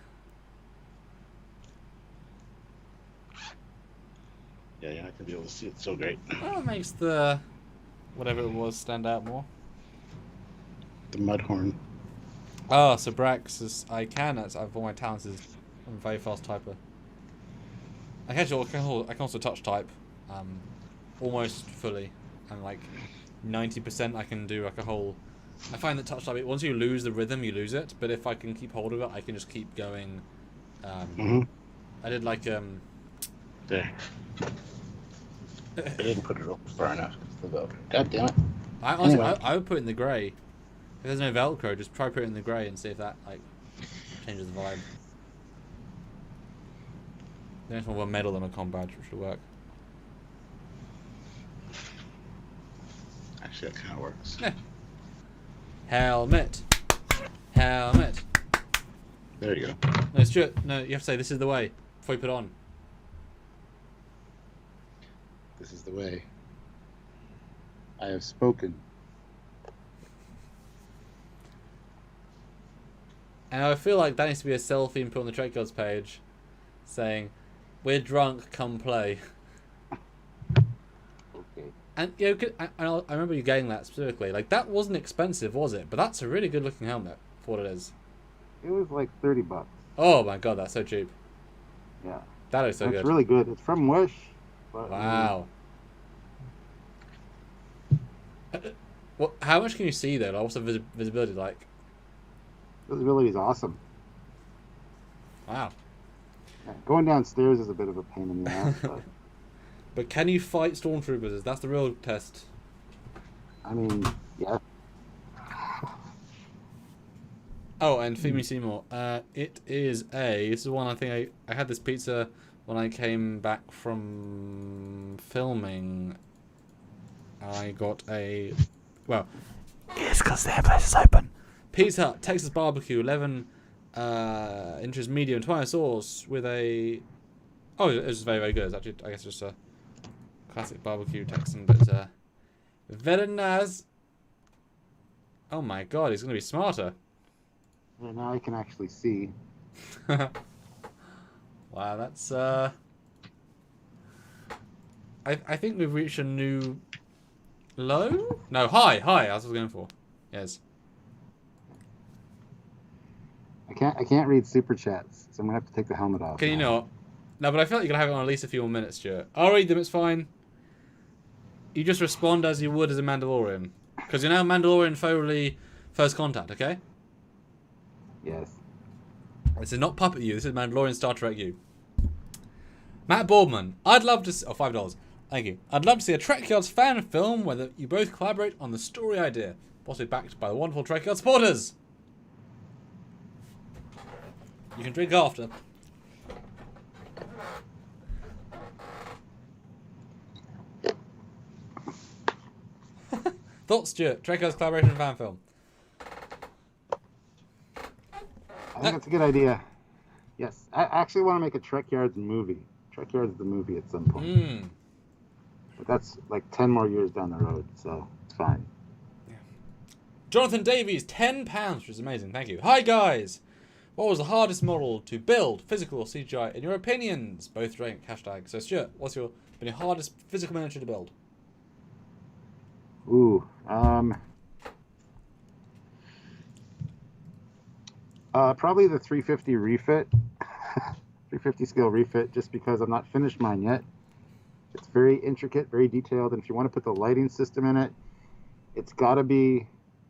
Okay, I can be able to see it so great. Well, it makes the whatever it was stand out more. The Mudhorn. Oh, so Brax is I can. That's all my talents is I'm a very fast typer. I can also touch type, almost fully, and like 90% I can do like a whole. I find that touch type once you lose the rhythm, you lose it. But if I can keep hold of it, I can just keep going. I did like There. I didn't put it up far enough. God damn it. I honestly, Anyway. I would put it in the grey. If there's no Velcro, just try put it in the grey and see if that like changes the vibe. The next one will medal and a com badge, which will work. Actually, that kind of works. Yeah. Helmet. Helmet. There you go. No, Stuart, no, you have to say this is the way before you put it on. This is the way. I have spoken. And I feel like that needs to be a selfie and put on the Trekyards page saying, "We're drunk, come play." Okay. And you know, I remember you getting that specifically. Like that wasn't expensive, was it? But that's a really good looking helmet for what it is. It was like $30. Oh my god, that's so cheap. Yeah. That looks so It's good. really good. It's from Wish. But, Wow. Well, how much can you see though? Like, what's the visibility like? Visibility is awesome. Wow. Yeah, going downstairs is a bit of a pain in the ass, but But can you fight stormtroopers? That's the real test. I mean, yeah. Oh, and feed me Seymour. It is this is one I think I had this pizza when I came back from filming. I got a, well, it's because their place is open. Pizza Hut, Texas barbecue, 11 inches medium, tomato sauce with a, oh, it was very, very good. It's actually, I guess, just a classic barbecue Texan, but very nice. Oh my god, he's going to be smarter. Yeah, now I can actually see. Wow, that's I think we've reached a new low? No, high, that's what I was going for. Yes. I can't read super chats, so I'm gonna have to take the helmet off. Can you now. not? No, but I feel like you're gonna have it on at least a few more minutes, Stuart. I'll read them, it's fine. You just respond as you would as a Mandalorian. Because you're now Mandalorian Foley First Contact, okay? Yes. This is not Puppet You, this is Mandalorian Star Trek You. Matt Boardman, I'd love to see... Oh, $5. Thank you. I'd love to see a Trekyards fan film where you both collaborate on the story idea. Possibly backed by the wonderful Trekyards supporters. You can drink after. Thoughts, Stuart? Trekyards collaboration fan film. I think that's a good idea. Yes. I actually want to make a Trekyards movie. Trekyards the movie at some point. But that's like 10 more years down the road, so it's fine. Yeah. Jonathan Davies, £10, which is amazing. Thank you. Hi, guys. What was the hardest model to build, physical or CGI, in your opinions? Both drink, hashtag. So, Stuart, what's your hardest physical miniature to build? Ooh. Probably the 350 refit. 350 scale refit, just because I'm not finished mine yet. It's very intricate, very detailed, and if you want to put the lighting system in it, it's got to be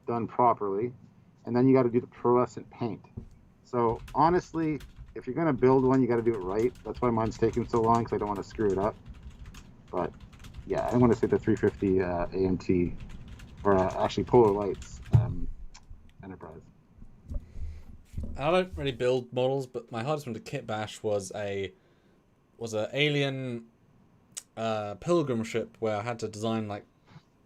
done properly, and then you got to do the pearlescent paint. So honestly, if you're going to build one, you got to do it right. That's why mine's taking so long, because I don't want to screw it up. But yeah, I want to say the 350 AMT, or actually Polar Lights Enterprise. I don't really build models, but my hardest one to kit bash was a alien pilgrim ship where I had to design like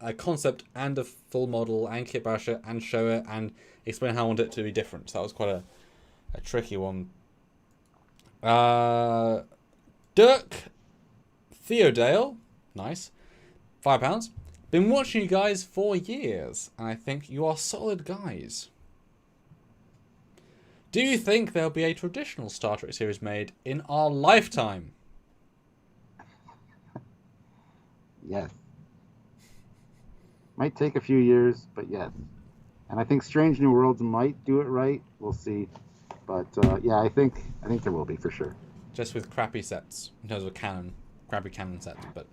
a concept and a full model and kit bash it and show it and explain how I want it to be different. So that was quite a tricky one. Dirk Theodale, nice, £5. Been watching you guys for years, and I think you are solid guys. Do you think there'll be a traditional Star Trek series made in our lifetime? Yes. Might take a few years, but yes. And I think Strange New Worlds might do it right. We'll see. But yeah, I think there will be for sure. Just with crappy sets in terms of crappy canon sets. But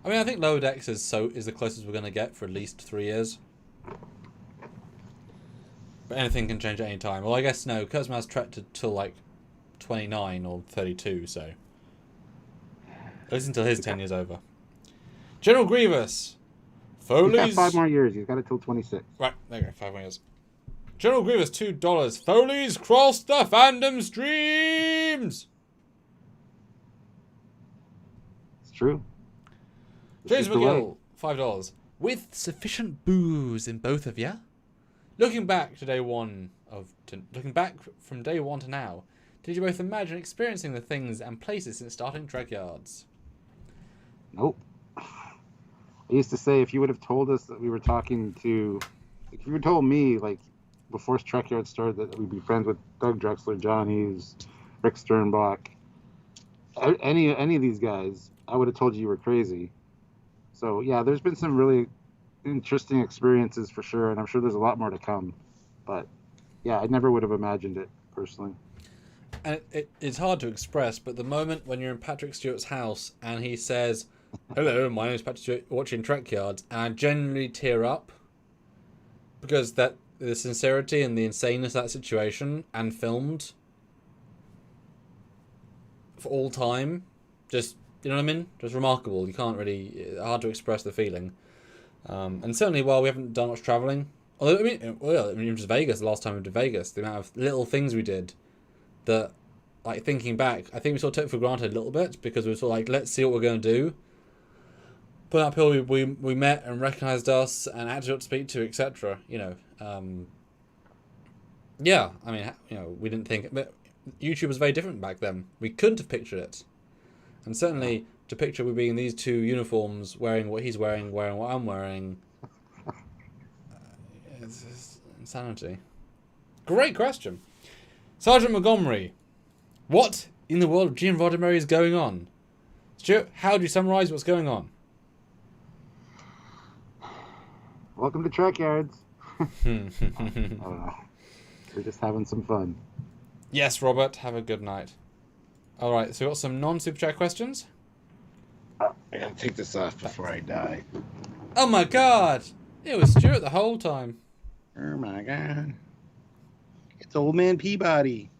I mean, I think Lower Decks is the closest we're going to get for at least 3 years. But anything can change at any time. Well, I guess no. Kurtzman has Trek till like 29 or 32, so at least until his 10 years over. General Grievous. Foley's... He's got 5 more years. He's got it till 26. Right, there you go, 5 more years. General Grievous, $2. Foley's crossed the fandom streams! It's true. James McGill, $5. With sufficient booze in both of ya? Looking back from day one to now, did you both imagine experiencing the things and places since starting Trekyards? Nope. I used to say if you would have told us that we were talking to, if you had told me like before Trekyards started that we'd be friends with Doug Drexler, John Hughes, Rick Sternbach, any of these guys, I would have told you were crazy. So yeah, there's been some really interesting experiences for sure, and I'm sure there's a lot more to come. But yeah, I never would have imagined it personally. And it's hard to express, but the moment when you're in Patrick Stewart's house and he says, "Hello, my name is Patrick Stewart, watching Trekyards," and I genuinely tear up because that the sincerity and the insaneness of that situation and filmed for all time, just, you know what I mean? Just remarkable. You can't really, hard to express the feeling. And certainly while we haven't done much travelling, although, I mean, it was Vegas the last time we did Vegas, the amount of little things we did that, like, thinking back, I think we sort of took for granted a little bit because we were sort of like, let's see what we're going to do. But up here we met and recognised us and had to speak to, etc. You know, yeah, I mean, you know, we didn't think, but YouTube was very different back then. We couldn't have pictured it. And certainly to picture we being in these two uniforms, wearing what he's wearing what I'm wearing, it's just insanity. Great question. Sergeant Montgomery, what in the world of Gene Roddenberry is going on? Stuart, how do you summarise what's going on? Welcome to Trekyards. I don't know. We're just having some fun. Yes, Robert, have a good night. Alright, so we've got some non-super chat questions. I gotta take this off before I die. Oh my god! It was Stuart the whole time. Oh my god. It's old man Peabody.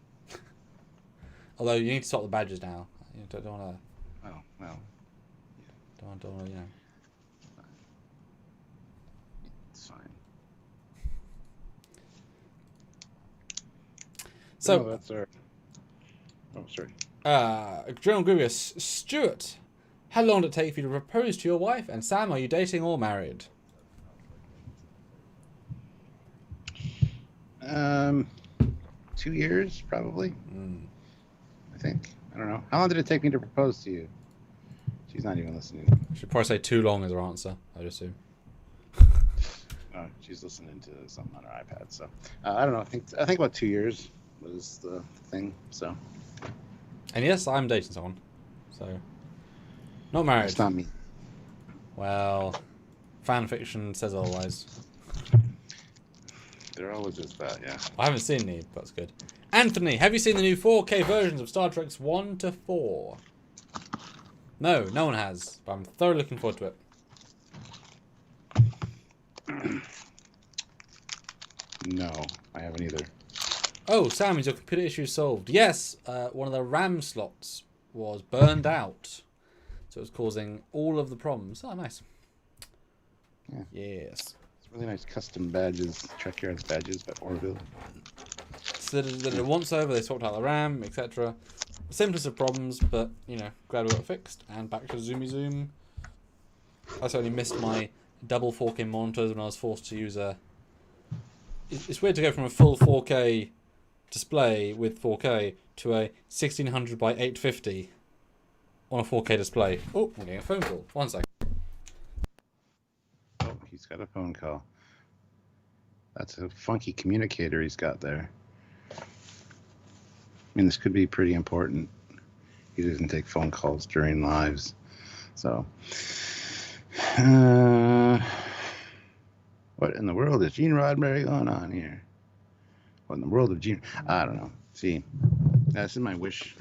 Although you need to swap the badges now. You don't want to... Oh, well. Don't want to, you know... It's fine. So... No, that's our... Oh, sorry. General Grievous, Stuart, how long did it take for you to propose to your wife? And Sam, are you dating or married? 2 years, probably. I think. I don't know. How long did it take me to propose to you? She's not even listening. Should probably say too long as her answer, I'd assume. Oh, she's listening to something on her iPad. So I don't know. I think about 2 years was the thing. So. And yes, I'm dating someone. So. Not married. It's not me. Well, fan fiction says otherwise. They're always just that, yeah. I haven't seen any, but that's good. Anthony, have you seen the new 4K versions of Star Trek's 1 to 4? No, no one has, but I'm thoroughly looking forward to it. No, I haven't either. Oh, Sam, is your computer issue solved? Yes, one of the RAM slots was burned out. So it was causing all of the problems. Oh, nice. Yeah. Yes. It's really nice custom badges, Trekyards badges by Orville. So that it once over, they swapped out the RAM, etc. Simplest of problems, but, you know, glad we got it fixed. And back to Zoomy Zoom. I certainly missed my double 4K monitors when I was forced to use a... It's weird to go from a full 4K display with 4K to a 1600 by 850 on a 4K display. Oh, I'm getting a phone call. 1 second. Oh, he's got a phone call. That's a funky communicator he's got there. I mean, this could be pretty important. He doesn't take phone calls during lives. So, What in the world is Gene Roddenberry going on here? What in the world of Gene? I don't know. See, this is my Wish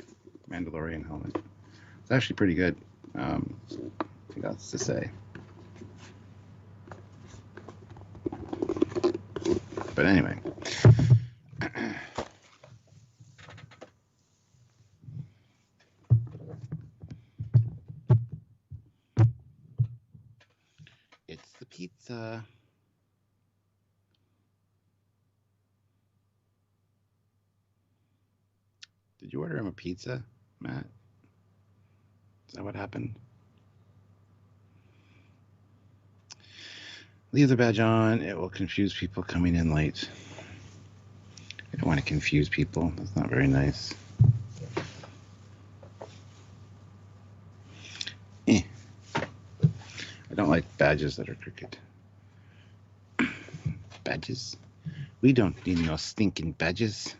Mandalorian helmet. It's actually pretty good. What else to say? But anyway. It's the pizza. Did you order him a pizza, Matt? Is that what happened? Leave the badge on. It will confuse people coming in late. I don't want to confuse people. That's not very nice. I don't like badges that are crooked. Badges? We don't need no stinking badges.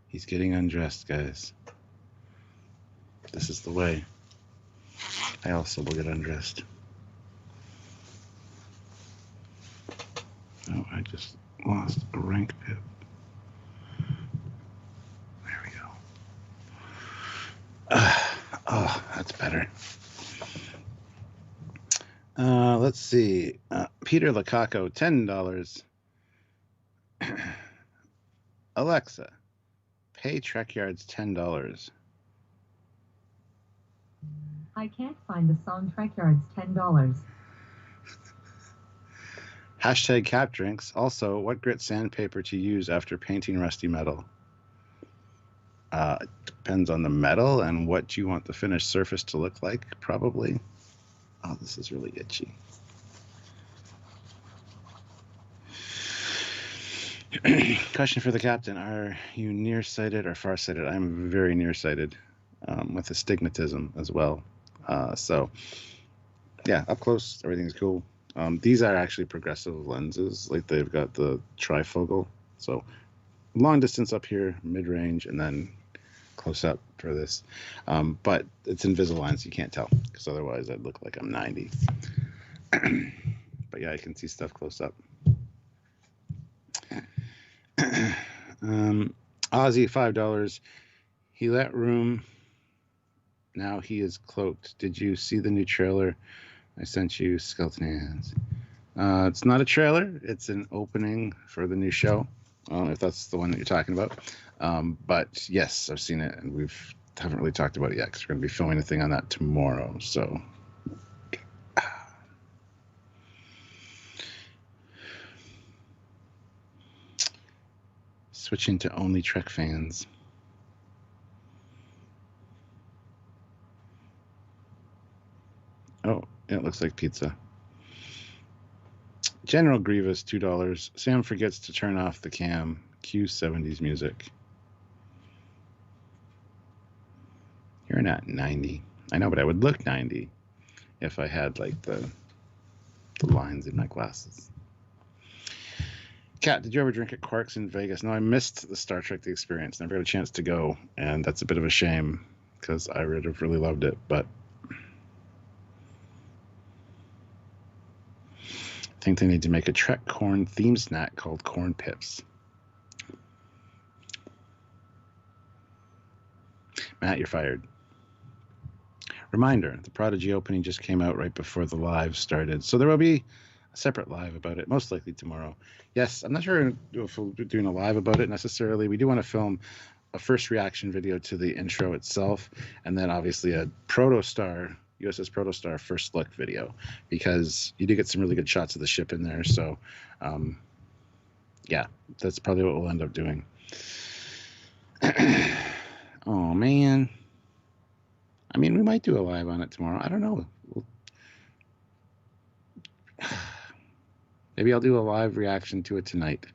He's getting undressed, guys. This is the way. I also will get undressed. Oh, I just lost a rank pip. There we go. Oh, that's better. Let's see. Peter Lacaco, $10. Alexa, pay Trekyards $10. I can't find the song Trekyards $10. Hashtag cap drinks. Also, what grit sandpaper to use after painting rusty metal? It depends on the metal and what you want the finished surface to look like, probably. Oh, this is really itchy. Question for the captain. Are you nearsighted or farsighted? I'm very nearsighted, with astigmatism as well. So, yeah, up close, everything's cool. These are actually progressive lenses. Like, they've got the trifocal. So, long distance up here, mid-range, and then close up for this. But it's Invisalign, so you can't tell, because otherwise I'd look like I'm 90. But yeah, I can see stuff close up. Ozzy, $5. He let room. Now he is cloaked. Did you see the new trailer I sent you, Skeleton Hands? It's not a trailer. It's an opening for the new show. I don't know if that's the one that you're talking about. But yes, I've seen it, and we haven't really talked about it yet because we're going to be filming a thing on that tomorrow. So, switching to only Trek fans. Oh, it looks like pizza. General Grievous, $2. Sam forgets to turn off the cam. Cue 70s music. You're not 90. I know, but I would look 90 if I had like the lines in my glasses. Kat, did you ever drink at Quark's in Vegas? No, I missed the Star Trek The Experience. Never got a chance to go, and that's a bit of a shame because I would have really loved it, but I think they need to make a Trek corn theme snack called Corn Pips. Matt, you're fired. Reminder, the Prodigy opening just came out right before the live started, so there will be a separate live about it, most likely tomorrow. Yes, I'm not sure if we'll be doing a live about it necessarily. We do want to film a first reaction video to the intro itself, and then obviously a Protostar, USS Protostar first look video, because you do get some really good shots of the ship in there. So, yeah, that's probably what we'll end up doing. Oh, man. I mean, we might do a live on it tomorrow. I don't know. Maybe I'll do a live reaction to it tonight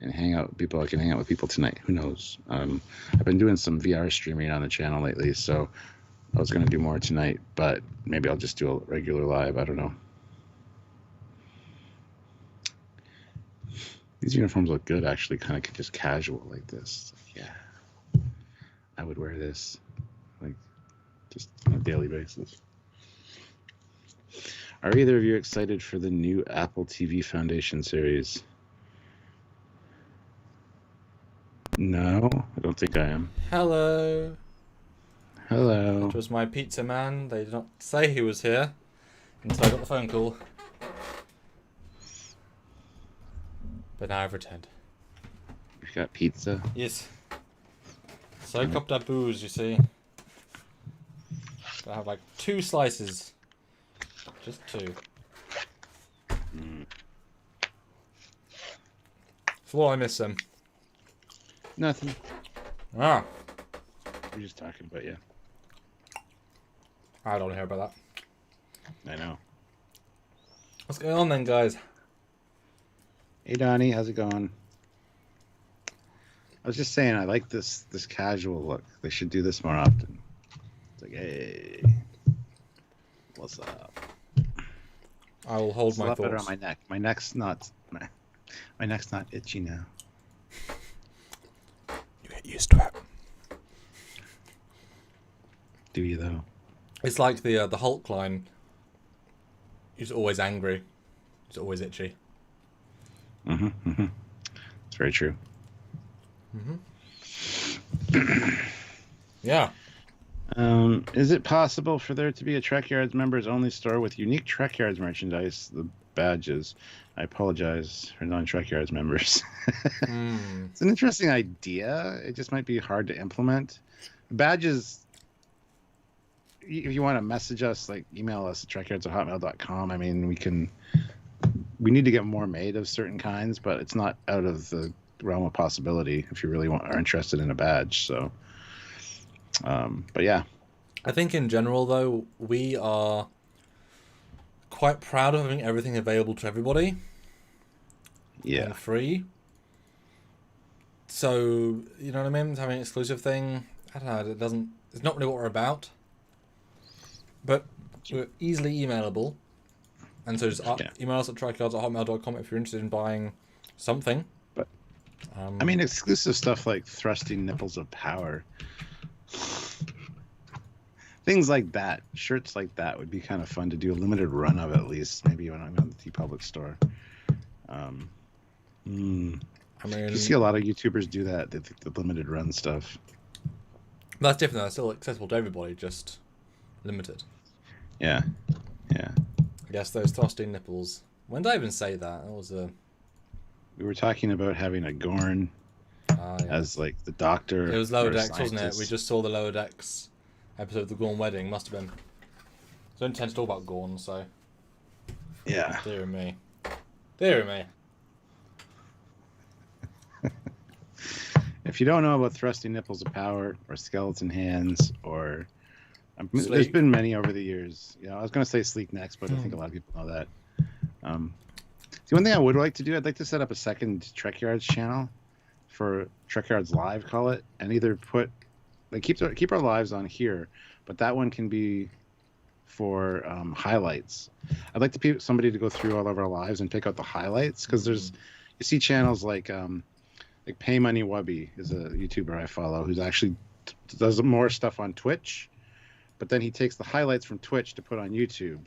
and hang out with people. I can hang out with people tonight. Who knows? I've been doing some VR streaming on the channel lately, so I was going to do more tonight, but maybe I'll just do a regular live. I don't know. These uniforms look good, actually, kind of just casual like this. Yeah. I would wear this, like, just on a daily basis. Are either of you excited for the new Apple TV Foundation series? No, I don't think I am. Hello. Hello. It was my pizza man. They did not say he was here until I got the phone call. But now I've returned. You've got pizza? Yes. Soak up that booze, you see. I have like 2 slices. Just 2. So what I miss them? Nothing. Ah. We're just talking about you. I don't want to hear about that. I know. What's going on then, guys? Hey Donnie, how's it going? I was just saying, I like this casual look. They should do this more often. It's like, hey, what's up? I will hold It's my a lot better thoughts. on my neck. My neck's not itchy now. You get used to it. Do you though? It's like the Hulk line. He's always angry. He's always itchy. It's very true. Yeah. Is it possible for there to be a Trekyards members only store with unique Trekyards merchandise, the badges? I apologize for non-Trekyards members. It's an interesting idea. It just might be hard to implement. Badges, if you want to message us, like email us at trekyards@hotmail.com. I mean, we need to get more made of certain kinds, but it's not out of the realm of possibility if you really are interested in a badge. So, but yeah. I think in general, though, we are quite proud of having everything available to everybody. Yeah. And free. So, you know what I mean? Having an exclusive thing, I don't know, it's not really what we're about. But we're easily emailable. And so just email us at trekyards@hotmail.com if you're interested in buying something. But I mean, exclusive stuff like thrusting nipples of power. Things like that, shirts like that would be kind of fun to do a limited run of, at least. Maybe when I'm on the TeePublic store. I mean, you see a lot of YouTubers do that, the limited run stuff. That's different. That's still accessible to everybody, just limited. Yeah. I guess those thrusting nipples. When did I even say that? That was a. We were talking about having a Gorn as like the doctor. It was Lower or Decks, wasn't it? scientist. We just saw the Lower Decks episode of the Gorn Wedding. Must have been. I don't tend to talk about Gorn, so. Yeah. Dear me. Dear me. If you don't know about thrusting nipples of power or skeleton hands or there's been many over the years. I was going to say Sleek next, but I think a lot of people know that. The one thing I would like to do, I'd like to set up a second Trekyards channel for Trekyards Live, call it, and either put like keep our lives on here, but that one can be for highlights. I'd like somebody to go through all of our lives and pick out the highlights, because you see channels like Pay Money Wubby is a YouTuber I follow who's actually does more stuff on Twitch, but then he takes the highlights from Twitch to put on YouTube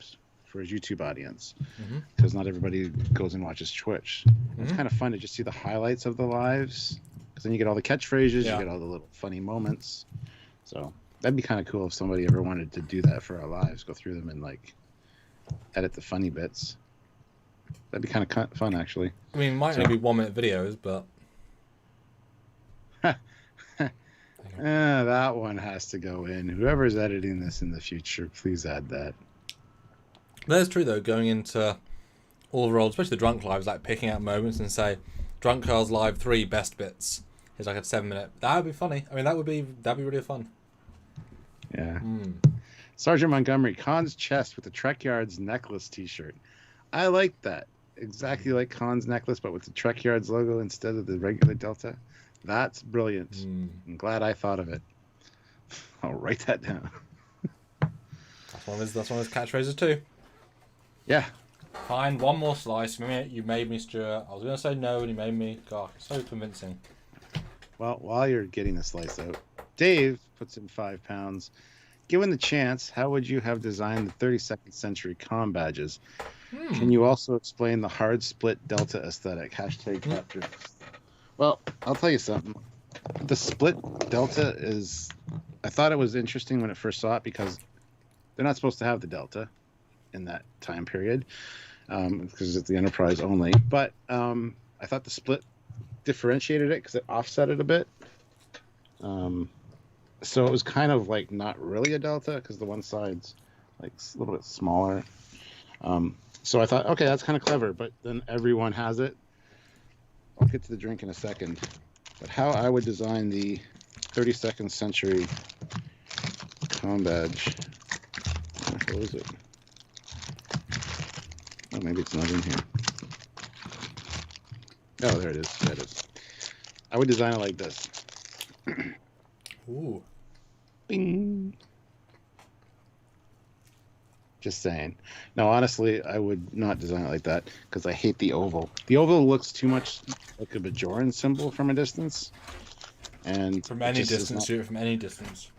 for his YouTube audience, because not everybody goes and watches Twitch. It's kind of fun to just see the highlights of the lives, because then you get all the catchphrases, you get all the little funny moments. So that'd be kind of cool if somebody ever wanted to do that for our lives, go through them and like edit the funny bits. That'd be kind of fun, actually. I mean, might only be 1-minute videos, but that one has to go in. Whoever's editing this in the future, please add that. That's true, though, going into all the roles, especially the Drunk Lives, like picking out moments and say, Drunkyards Live 3 best bits. It's like a 7-minute. That would be funny. I mean, that'd be really fun. Yeah. Sergeant Montgomery, Khan's chest with the Trekyards necklace t-shirt. I like that. Exactly like Khan's necklace, but with the Trekyards logo instead of the regular Delta. That's brilliant. I'm glad I thought of it. I'll write that down. That's one of his catchphrases too. Yeah. Fine, one more slice. You made me, Stuart. I was going to say no, and you made me. God, so convincing. Well, while you're getting the slice out, Dave puts in £5. Given the chance, how would you have designed the 32nd century comm badges? Can you also explain the hard split delta aesthetic? Hashtag chapter. Well, I'll tell you something. The split delta is... I thought it was interesting when I first saw it because they're not supposed to have the delta in that time period because it's the Enterprise only. But I thought the split differentiated it because it offset it a bit. So it was kind of like not really a delta because the one side's like a little bit smaller. So I thought, okay, that's kind of clever, but then everyone has it. I'll get to the drink in a second. But how I would design the 32nd century comm badge. What is it? Oh, maybe it's not in here. Oh, there it is. There it is. I would design it like this. Ooh. Bing. Just saying. No, honestly, I would not design it like that because I hate the oval. The oval looks too much like a Bajoran symbol from a distance. And from any distance, shoot from any distance.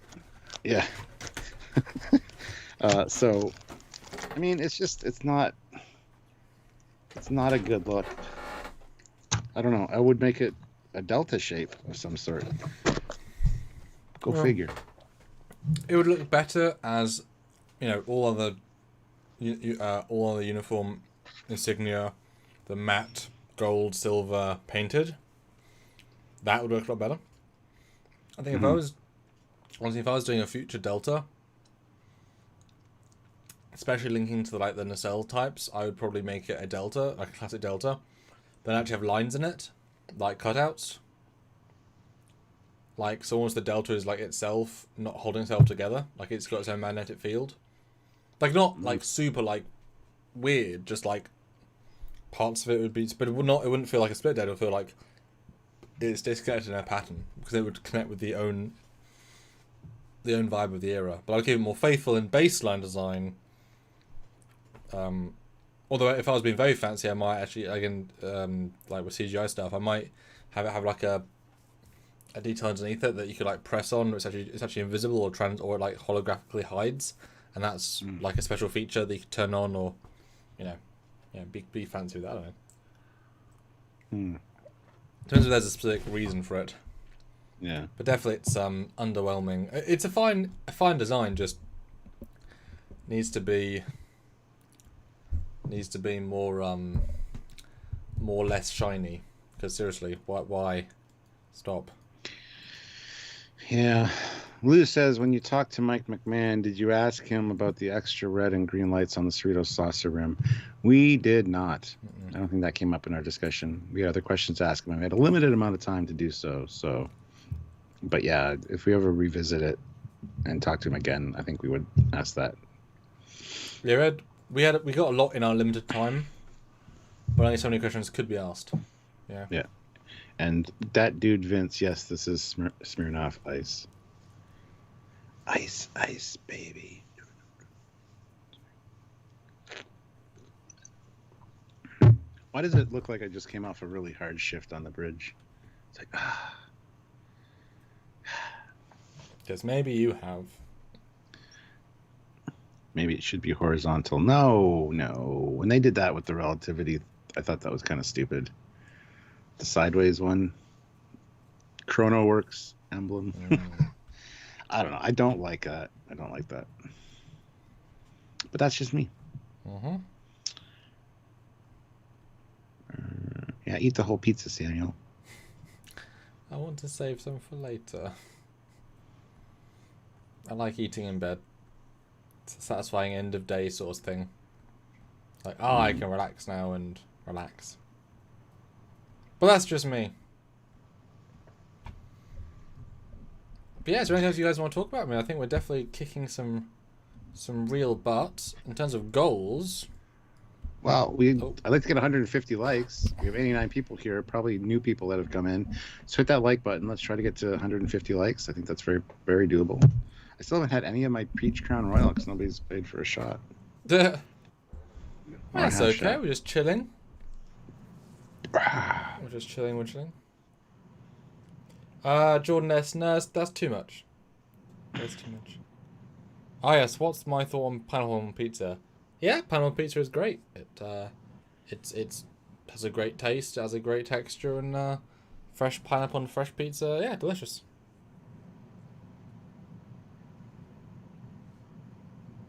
Yeah. So, I mean, it's not a good look. I don't know. I would make it a delta shape of some sort. Go figure. It would look better as, all other uniform insignia, the matte gold, silver painted. That would work a lot better. I think if I was doing a future delta, especially linking to the nacelle types, I would probably make it a delta, like a classic delta, but actually have lines in it, like cutouts. Like, so almost the delta is like itself, not holding itself together, like it's got its own magnetic field. Like, not like super like weird, just like parts of it would be, but it wouldn't feel like a split dead, it would feel like it's disconnected in a pattern, because it would connect with the own vibe of the era. But I'll keep it more faithful in baseline design. Although if I was being very fancy, I might actually, again, like with CGI stuff, I might have it have like a detail underneath it that you could like press on. It's actually invisible or like holographically hides, and that's like a special feature that you could turn on or, be fancy with that. I don't know. Depends if there's a specific reason for it. Yeah. But definitely it's underwhelming. It's a fine design, just needs to be more less shiny. Because seriously, why stop? Yeah. Lou says, when you talked to Mike McMahon, did you ask him about the extra red and green lights on the Cerritos saucer rim? We did not. I don't think that came up in our discussion. We had other questions to ask him. We had a limited amount of time to do so. But yeah, if we ever revisit it and talk to him again, I think we would ask that. Yeah, we got a lot in our limited time, but only so many questions could be asked. Yeah. Yeah. And that dude Vince, yes, this is Smirnoff Ice. Ice, baby. Why does it look like I just came off a really hard shift on the bridge? It's like, Because maybe you have. Maybe it should be horizontal. No. When they did that with the relativity, I thought that was kind of stupid. The sideways one. ChronoWorks emblem. I don't know. I don't like that. But that's just me. Yeah, eat the whole pizza, Samuel. I want to save some for later. I like eating in bed. It's a satisfying end of day sort of thing. Like, I can relax now and relax. But that's just me. But yeah, is there anything else you guys want to talk about? I mean, I think we're definitely kicking some real butt in terms of goals. Well, I'd like to get 150 likes. We have 89 people here, probably new people that have come in. So hit that like button. Let's try to get to 150 likes. I think that's very, very doable. I still haven't had any of my Peach Crown Royal because nobody's paid for a shot. That's okay. We're just chilling. We're chilling. Jordan S. No, that's too much. There's too much. Oh yes, what's my thought on pineapple on pizza? Yeah, pineapple pizza is great. It's has a great taste, has a great texture, and fresh pineapple on fresh pizza. Yeah, delicious.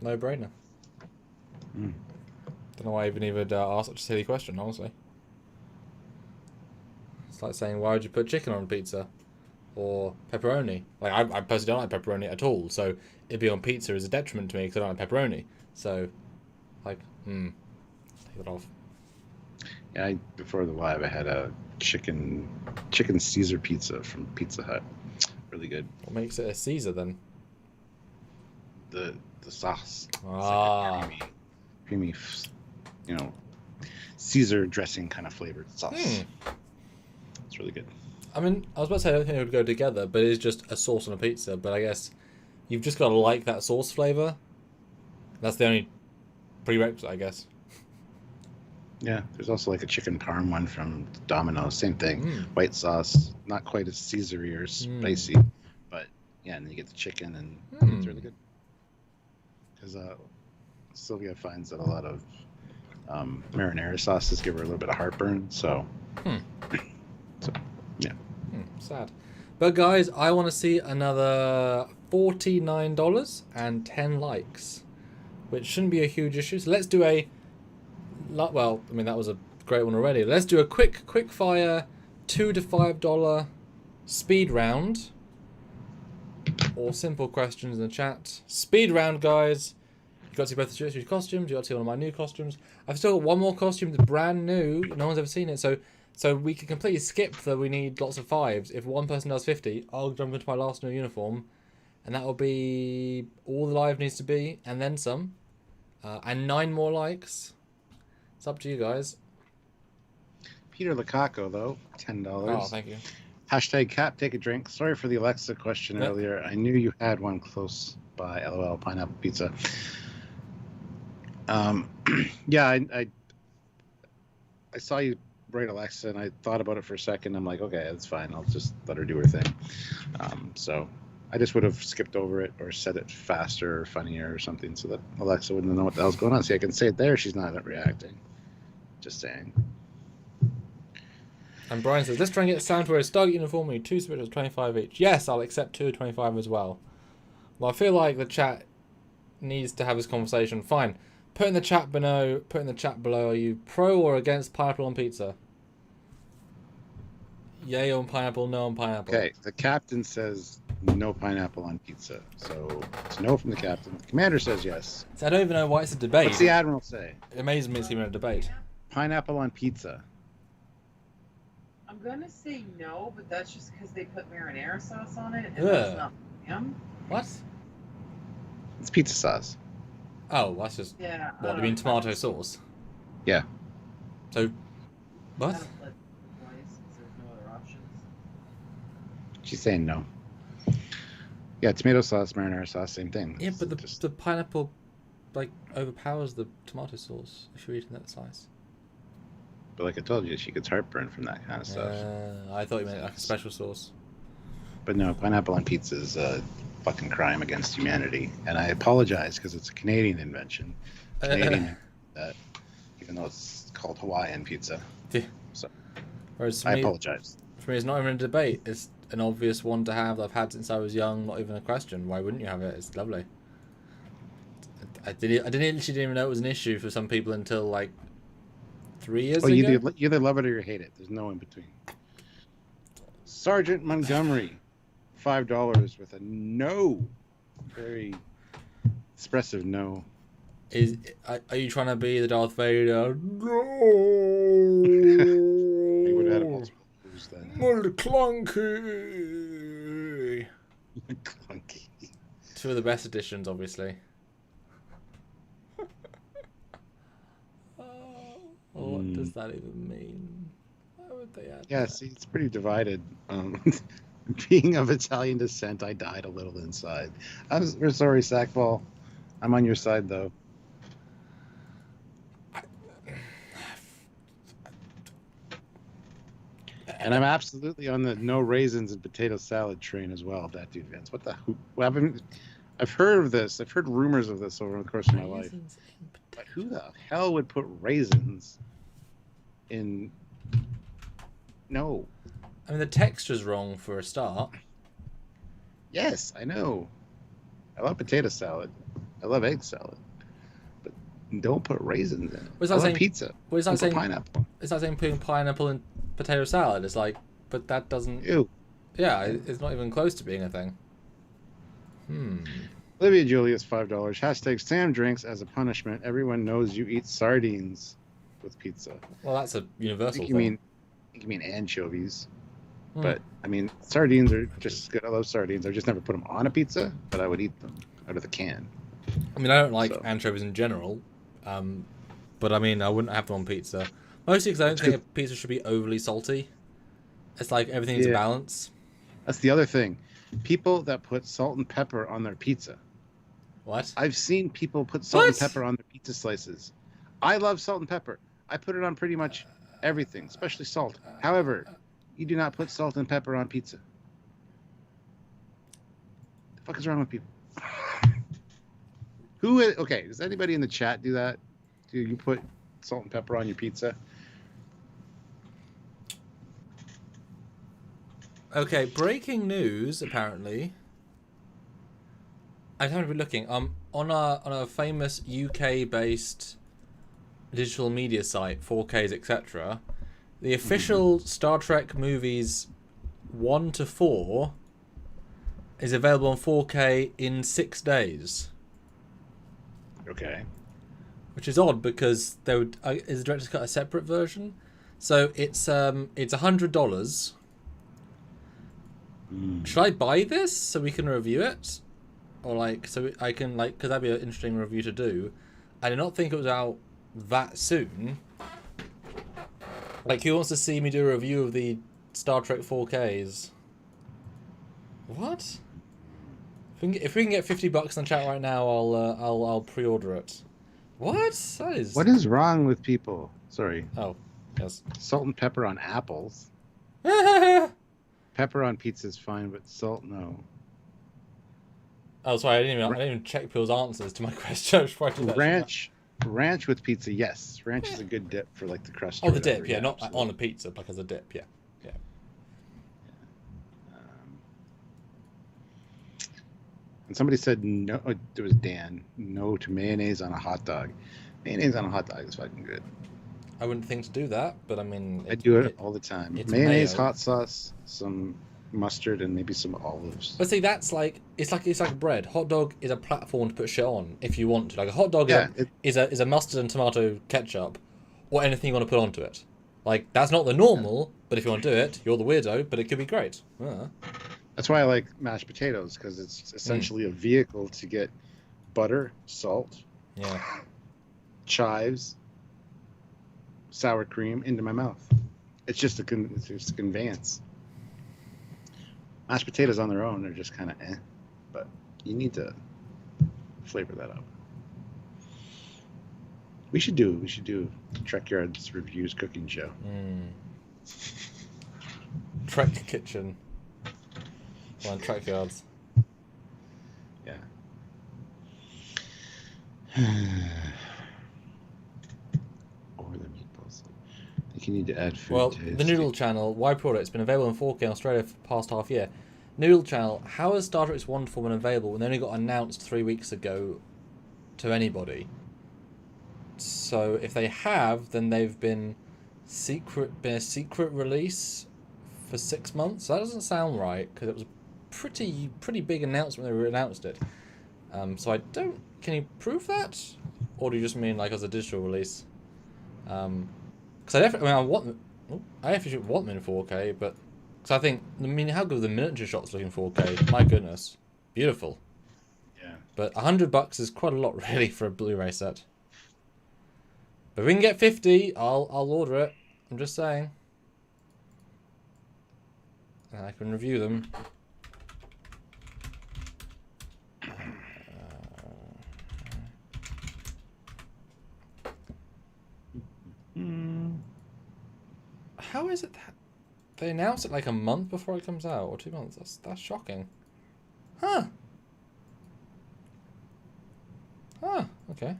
No brainer. Mm. Don't know why I even asked such a silly question, honestly. It's like saying, why would you put chicken on pizza? Or pepperoni? Like, I personally don't like pepperoni at all, so it being on pizza is a detriment to me because I don't like pepperoni. So, like, take it off. Yeah, before the live, I had a chicken Caesar pizza from Pizza Hut. Really good. What makes it a Caesar then? The sauce. Ah. It's like a creamy, Caesar dressing kind of flavored sauce. It's really good. I mean, I was about to say I don't think it would go together, but it is just a sauce on a pizza. But I guess you've just got to like that sauce flavor. That's the only prerequisite, I guess. Yeah, there's also like a chicken parm one from Domino's. Same thing. White sauce, not quite as Caesar-y or spicy, but yeah, and then you get the chicken, and it's really good. Because Sylvia finds that a lot of marinara sauces give her a little bit of heartburn, so yeah. Sad. But guys, I want to see another $49 and 10 likes, which shouldn't be a huge issue. So let's do well, I mean, that was a great one already. Let's do a quick fire $2 to $5 speed round. Or simple questions in the chat. Speed round, guys. You got to see both the Stuart's costumes. You got to see one of my new costumes. I've still got one more costume that's brand new. No one's ever seen it. So we can completely skip the we need lots of 5s. If one person does 50, I'll jump into my last new uniform. And that will be all the live needs to be. And then some. And 9 more likes. It's up to you guys. Peter Lukaku, though, $10. Oh, thank you. Hashtag Cap, take a drink. Sorry for the Alexa question earlier. I knew you had one close by. LOL, pineapple pizza. Yeah, I saw you write Alexa, and I thought about it for a second. I'm like, okay, that's fine. I'll just let her do her thing. So I just would have skipped over it or said it faster or funnier or something so that Alexa wouldn't know what the hell's going on. See, I can say it there. She's not reacting. Just saying. And Brian says, let's try and get Sam to wear a Stargate uniform. We need 2 spiriters, 25 each. Yes, I'll accept 2 25 as well. Well, I feel like the chat needs to have this conversation. Fine. Put in the chat below. Are you pro or against pineapple on pizza? Yay on pineapple, no on pineapple. Okay, the captain says no pineapple on pizza. So it's no from the captain. The commander says yes. So I don't even know why it's a debate. What's the admiral say? It amazes me it's even a debate. Pineapple on pizza. I'm gonna say no, but that's just because they put marinara sauce on it, and Ugh. that's not ham. What? It's pizza sauce. Oh, that's just... Yeah. What, you mean tomato sauce? Yeah. So, what? Kind of let twice, 'cause there's no other options. She's saying no. Yeah, tomato sauce, marinara sauce, same thing. Yeah, but Just- the pineapple, like, overpowers the tomato sauce if you're eating that size. But like I told you, she gets heartburn from that kind of stuff. I thought you meant like a special sauce. But no, pineapple on pizza is a fucking crime against humanity. And I apologize because it's a Canadian invention. Canadian, even though it's called Hawaiian pizza. Yeah. So Whereas I apologize. For me, it's not even a debate. It's an obvious one to have that I've had since I was young. Not even a question. Why wouldn't you have it? It's lovely. I didn't even know it was an issue for some people until like 3 years ago. You either love it or you hate it. There's no in between. Sergeant Montgomery, $5 with a no. Very expressive no. Are you trying to be the Darth Vader? No. He would have had a multiple clues then. Clunky. Clunky. 2 of the best editions, obviously. What does that even mean? Why would they add that? See, it's pretty divided. Being of Italian descent, I died a little inside. We're sorry, Sackball. I'm on your side, though. And I'm absolutely on the no raisins and potato salad train as well. That dude, Vince. What the who? Well, I've heard of this. I've heard rumors of this over the course of my life. Raisins in But who the hell would put raisins in? No. I mean, the texture's wrong for a start. Yes, I know. I love potato salad. I love egg salad. But don't put raisins in it. Was I that love saying pizza. Well, it's Don't like put saying pineapple. It's like saying putting pineapple in potato salad. It's like, but that doesn't. Ew. Yeah, it's not even close to being a thing. Olivia Julius, $5. Hashtag Sam drinks as a punishment. Everyone knows you eat sardines with pizza. Well, that's a I universal think thing. you mean anchovies. Hmm. But I mean, sardines are just as good. I love sardines. I just never put them on a pizza, but I would eat them out of the can. I mean, I don't like So. anchovies in general, but I mean, I wouldn't have them on pizza. Mostly because I don't think a pizza should be overly salty. It's like everything needs a Yeah. balance. That's the other thing. People that put salt and pepper on their pizza. What? I've seen people put salt and What? pepper on their pizza slices. I love salt and pepper. I put it on pretty much everything, especially salt. However, you do not put salt and pepper on pizza. The fuck is wrong with people? Okay, does anybody in the chat do that? Do you put salt and pepper on your pizza? Okay, breaking news. Apparently, I haven't been looking. On a famous UK-based digital media site, 4Ks, etc. The official Star Trek movies 1 to 4 is available on 4K in 6 days, Okay. which is odd because they would is the director's cut a separate version, so it's $100. Should I buy this so we can review it, or like so I can like because that'd be an interesting review to do. I did not think it was out that soon. Like, who wants to see me do a review of the Star Trek 4Ks? What? If we can get $50 in the chat right now, I'll pre-order it. What? That is. What is wrong with people? Sorry. Oh, yes. Salt and pepper on apples. Pepper on pizza is fine, but salt, no. Oh, sorry. I didn't even check people's answers to my question. Before I did that. Ranch with pizza, yes. Ranch is a good dip for like the crust. Oh, or the whatever, dip, yeah, not absolutely. on a pizza, but as a dip, yeah. And somebody said no. It was Dan. No to mayonnaise on a hot dog. Mayonnaise on a hot dog is fucking good. I wouldn't think to do that, but I mean, I do it all the time. it's Mayonnaise, mayo. hot sauce, some mustard, and maybe some olives. But see, that's like it's like bread. Hot dog is a platform to put shit on if you want to. Like a hot dog Yeah, is a mustard and tomato ketchup, or anything you want to put onto it. Like that's not the normal, but if you want to do it, you're the weirdo. But it could be great. That's why I like mashed potatoes, because it's essentially a vehicle to get butter, salt, Yeah. chives, sour cream into my mouth. It's just a conveyance. Mashed potatoes on their own are just kind of but you need to flavor that up. We should do Trekyards reviews cooking show. Trek kitchen. Well, Trekyards. Yeah. Or the meatballs. I think you need to add food. Well, taste. the Noodle Channel, why product? It's been available in 4K in Australia for the past half year. Noodle Channel, how has Star Trek's Wonderful been available when they only got announced 3 weeks ago to anybody? So if they have, then they've been a secret release for 6 months. That doesn't sound right because it was a pretty big announcement when they announced it. So I don't. Can you prove that, or do you just mean like as a digital release? Because I definitely, I definitely want them in 4K, but because how good are the miniature shots looking 4K? My goodness, beautiful. Yeah. But $100 is quite a lot really for a Blu-ray set. But if we can get 50, I'll order it. I'm just saying. And I can review them. How is it They announced it like a month before it comes out, or 2 months. That's shocking. Huh. Huh. Okay.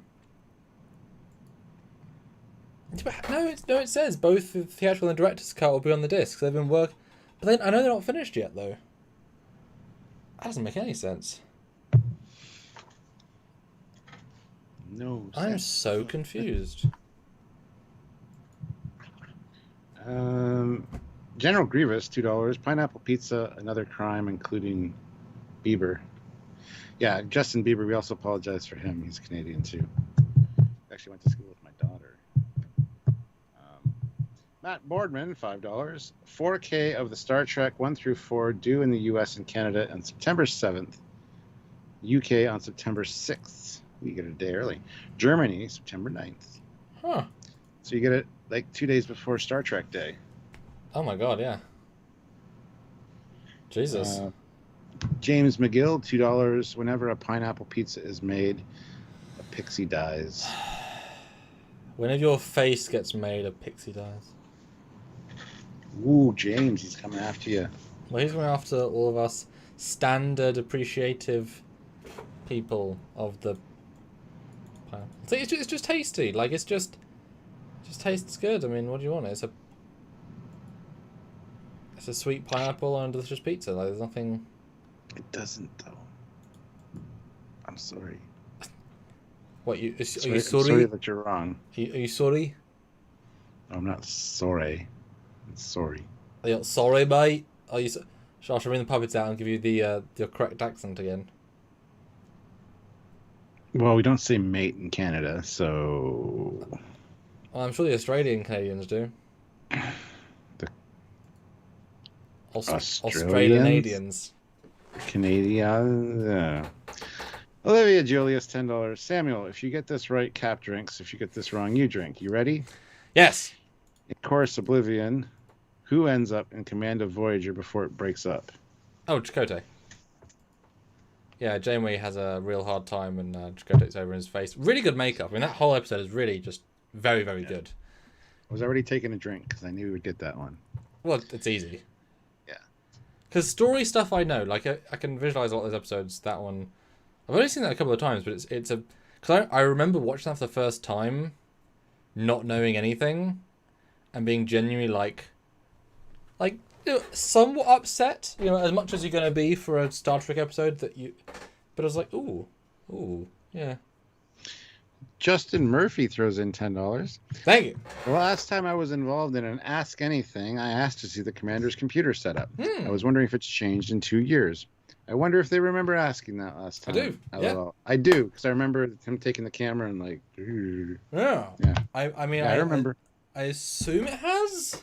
No, it says both the theatrical and director's cut will be on the disc. They've been but then I know they're not finished yet, though. That doesn't make any sense. No. I'm so confused. General Grievous, $2. Pineapple Pizza, Another Crime, including Bieber. Yeah, Justin Bieber. We also apologize for him. He's Canadian too. Actually went to school with my daughter. Matt Boardman, $5. 4K of the Star Trek 1 through 4 due in the U.S. and Canada on September 7th. UK on September 6th. We get it a day early. Germany, September 9th. Huh. So you get it like 2 days before Star Trek Day. Oh my god, yeah. Jesus. James McGill, $2. Whenever a pineapple pizza is made, a pixie dies. Whenever your face gets made, a pixie dies. Ooh, James, he's coming after you. Well, he's going after all of us standard appreciative people of the pineapple. So it's just tasty. Like, it just tastes good. I mean, what do you want? It's a sweet pineapple and a delicious pizza. Like, there's nothing... It doesn't, though. I'm sorry. What, are you I'm sorry? sorry that you're wrong. Are you sorry? I'm not sorry. I'm sorry. Are you sorry, mate? Are you... Shall I bring the puppets out and give you the correct accent again? Well, we don't say mate in Canada, so... Well, I'm sure the Australian Canadians do. The Australians. Canadian. Olivia Julius, $10. Samuel, if you get this right, Cap drinks. If you get this wrong, you drink. You ready? Yes. In Chorus Oblivion, who ends up in command of Voyager before it breaks up? Oh, Chakotay. Yeah, Janeway has a real hard time and Chakotay's over in his face. Really good makeup. I mean, that whole episode is really just very, very good. I was already taking a drink because I knew we would get that one. Well, it's easy. Yeah. Because story stuff I know. Like, I can visualize a lot of those episodes. That one... I've only seen that a couple of times, but it's a... Because I remember watching that for the first time, not knowing anything, and being genuinely, like somewhat upset, as much as you're going to be for a Star Trek episode that you... But I was like, ooh, yeah. Justin Murphy throws in $10. Thank you. The last time I was involved in an Ask Anything, I asked to see the commander's computer setup. I was wondering if it's changed in 2 years. I wonder if they remember asking that last time. I do. Yeah. I do, because I remember him taking the camera and like... Yeah. I mean, I remember. I assume it has.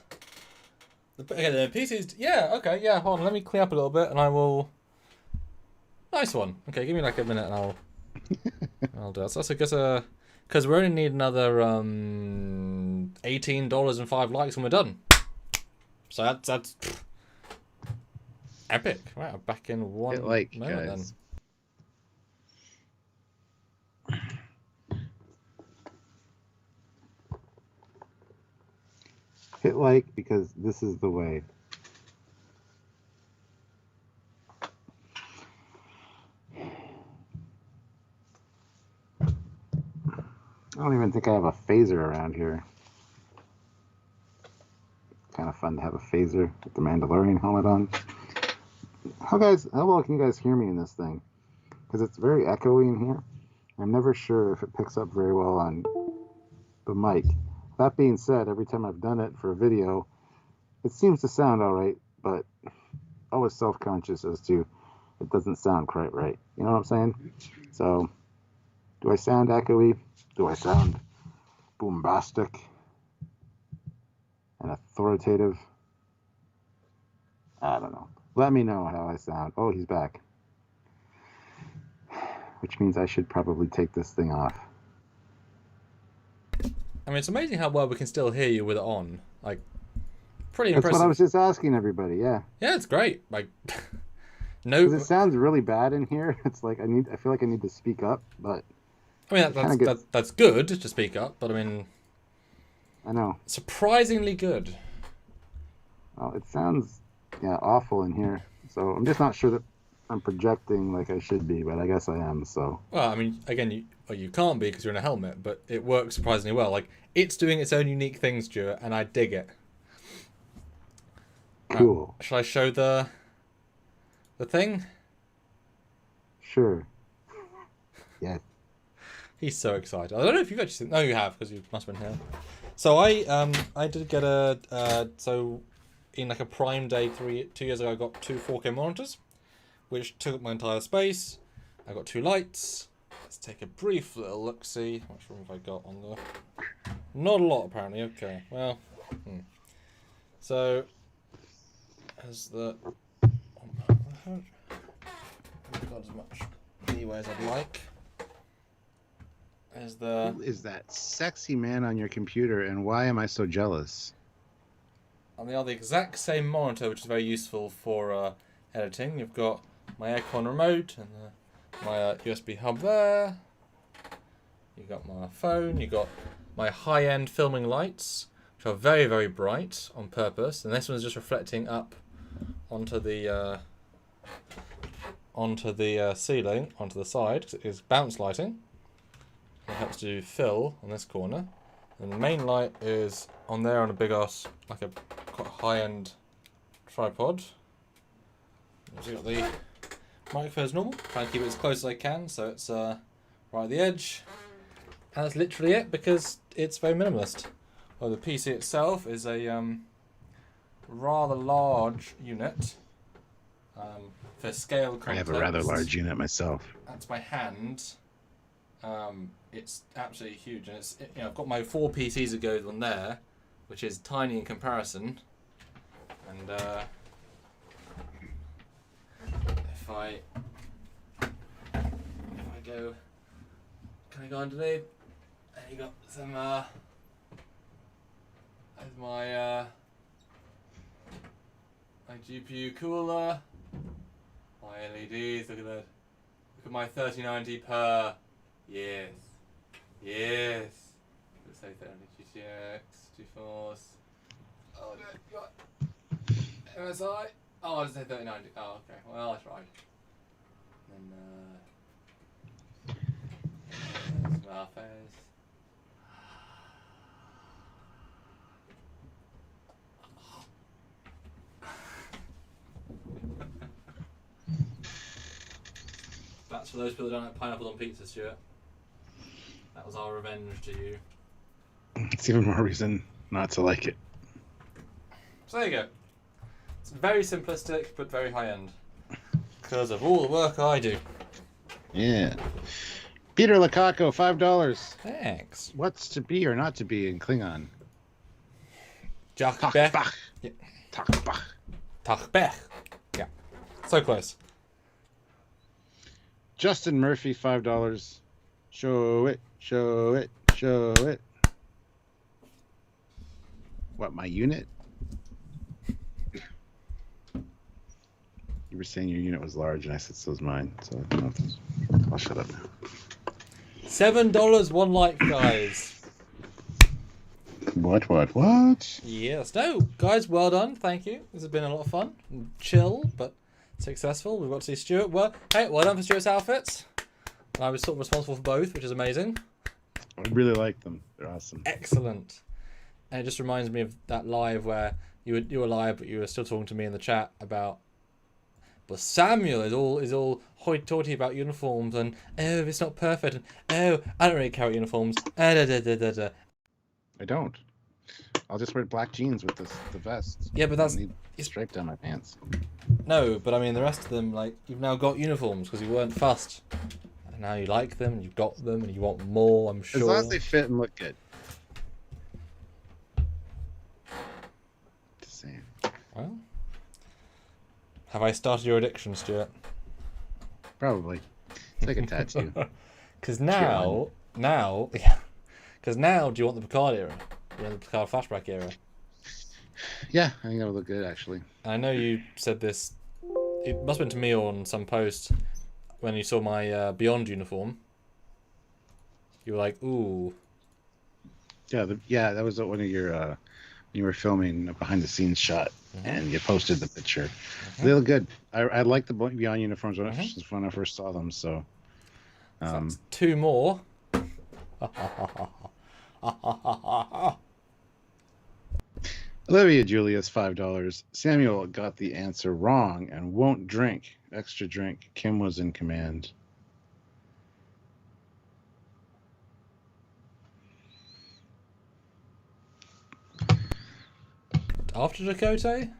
Okay, the PC's... Yeah, okay, yeah, hold on. Let me clean up a little bit and I will... Nice one. Okay, give me like a minute and I'll do that. So that's a good... Because we only need another $18.05 likes when we're done. So that's epic. Right, I'm back in one Hit moment guys. then. Hit like because this is the way. I don't even think I have a phaser around here. Kind of fun to have a phaser with the Mandalorian helmet on. How well can you guys hear me in this thing? Because it's very echoey in here. I'm never sure if it picks up very well on the mic. That being said, every time I've done it for a video, it seems to sound all right, but always self-conscious as to it doesn't sound quite right. You know what I'm saying? So, do I sound echoey? Do I sound bombastic and authoritative? I don't know. Let me know how I sound. Oh, he's back. Which means I should probably take this thing off. I mean, it's amazing how well we can still hear you with it on. Like, pretty That's impressive. what I was just asking everybody, yeah. Yeah, it's great. Like, no... Because it sounds really bad in here. It's like I feel like I need to speak up, but... I mean, that's good to speak up, but I mean... I know. Surprisingly good. Well, it sounds awful in here. So I'm just not sure that I'm projecting like I should be, but I guess I am. So. Well, I mean, again, you can't be because you're in a helmet, but it works surprisingly well. Like, it's doing its own unique thing, Stuart, and I dig it. Cool. Shall I show the thing? Sure. Yes. He's so excited. I don't know if you've actually seen... No, you have, because you must have been here. So I did get so in like a Prime Day 2 years ago, I got 2 4K monitors, which took up my entire space. I got 2 lights. Let's take a brief little look-see. How much room have I got on there? Not a lot, apparently. Okay, well. So, as the... I haven't got as much leeway as I'd like. As the... Who is that sexy man on your computer, and why am I so jealous? On the other exact same monitor, which is very useful for editing, you've got my aircon remote and my USB hub there. You've got my phone. You've got my high-end filming lights, which are very, very bright on purpose. And this one's just reflecting up onto the ceiling, onto the side. Cause it is bounce lighting. It helps to do fill on this corner. And the main light is on there on a big ass, like a quite high-end tripod. So you've got the microphone as normal, trying to keep it as close as I can so it's right at the edge. And that's literally it because it's very minimalist. Well, the PC itself is a rather large unit for scale context. I have a rather large unit myself. That's my hand. It's absolutely huge, and I've got my 4 PCs that go on there, which is tiny in comparison. And if I go, can I go underneath? And you got some there's my GPU cooler, my LEDs. Look at that. Look at my 3090 per. Yes. Let's say 3090 GTX, GeForce. Oh no, you got MSI. Oh, I just say 3090. Oh, okay. Well, that's right. And Smartphones. That's for those people that don't like pineapple on pizza, Stuart. That was our revenge to you. It's even more reason not to like it. So there you go. It's very simplistic, but very high-end. Because of all the work I do. Yeah. Peter Lakako, $5. Thanks. What's to be or not to be in Klingon? Takbech. Takbach. Yeah. Takbach. Takbech. Yeah. So close. Justin Murphy, $5. Show it. What, my unit? You were saying your unit was large, and I said so's mine. So I'll shut up now. $7 one like, guys. What? Yes. No, guys, well done. Thank you. This has been a lot of fun. Chill, but successful. We've got to see Stuart. Well done for Stuart's outfits. I was sort of responsible for both, which is amazing. I really like them. They're awesome. Excellent. And it just reminds me of that live where you were live, but you were still talking to me in the chat about. But Samuel is all hoity-toity about uniforms and it's not perfect and I don't really care about uniforms. I don't. I'll just wear black jeans with the vest. Yeah, but that's striped down my pants. No, but I mean the rest of them, like, you've now got uniforms because you weren't fussed. And now you like them and you've got them and you want more, I'm sure. As long as they fit and look good. Just saying. Well, have I started your addiction, Stuart? Probably. It's like a tattoo. Because now, do you want the Picard era? You want the Picard flashback era? Yeah, I think that would look good, actually. I know you said this. It must have been to me or on some post when you saw my Beyond uniform. You were like, "Ooh." Yeah, that was one of your. You were filming a behind-the-scenes shot and you posted the picture. They look good. I like the Beyond uniforms when I first saw them. So, that's 2 more. Olivia Julius, $5. Samuel got the answer wrong and won't drink. Extra drink. Kim was in command. After Chakotay?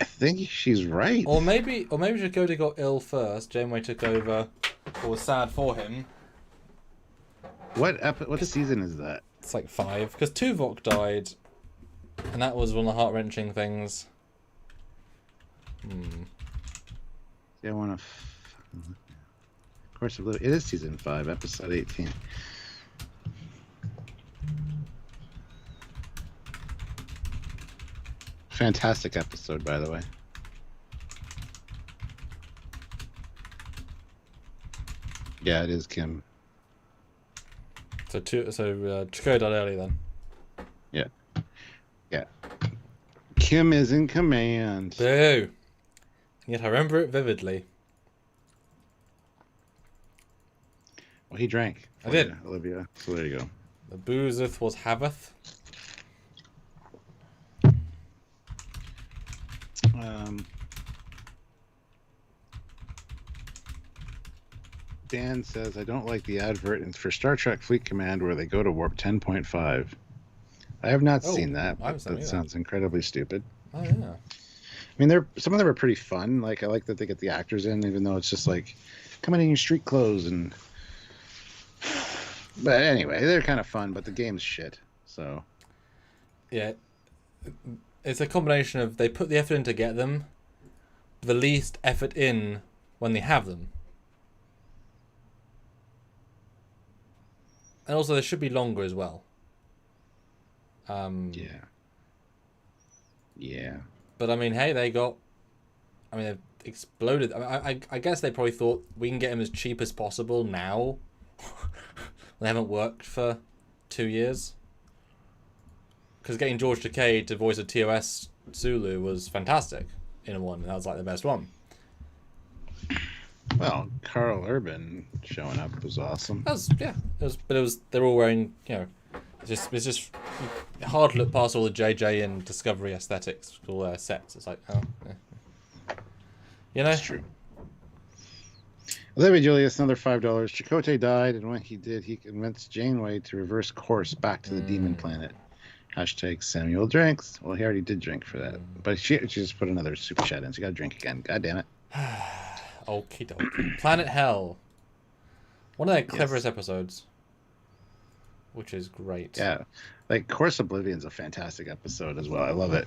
I think she's right. Or maybe Chakotay got ill first. Janeway took over. Or was sad for him. What season is that? It's like 5. Because Tuvok died. And that was one of the heart-wrenching things. Yeah, I want to... Of course, it is season 5, episode 18. Fantastic episode, by the way. Yeah, it is Kim. So Chakotay died early then. Yeah. Kim is in command. Boo! Yet I remember it vividly. Well, he drank. I did. Olivia. So there you go. The boozeth was haveth. Dan says, I don't like the advert for Star Trek Fleet Command where they go to warp 10.5. I have not seen that, but that sounds incredibly stupid. Oh, yeah. I mean, some of them are pretty fun. Like, I like that they get the actors in, even though it's just like, coming in your street clothes and... But anyway, they're kind of fun, but the game's shit, so... Yeah. It's a combination of they put the effort in to get them, the least effort in when they have them. And also, they should be longer as well. Yeah. But I mean, hey, they've exploded. I guess they probably thought we can get them as cheap as possible now. They haven't worked for 2 years. Because getting George Takei to voice a TOS Sulu was fantastic in one. That was like the best one. Well, Carl Urban showing up was awesome. They're all wearing, it's just hard to look past all the JJ and Discovery aesthetics, all their sets. It's like, oh, yeah. That's true. Olivia Julius, another $5. Chakotay died, and when he did, he convinced Janeway to reverse course back to the demon planet. Hashtag Samuel drinks. Well, he already did drink for that. But she just put another super chat in, so you gotta drink again. God damn it. Okie dokie. Planet Hell. One of their cleverest episodes. Which is great. Yeah. Like, Course Oblivion's a fantastic episode as well. I love it.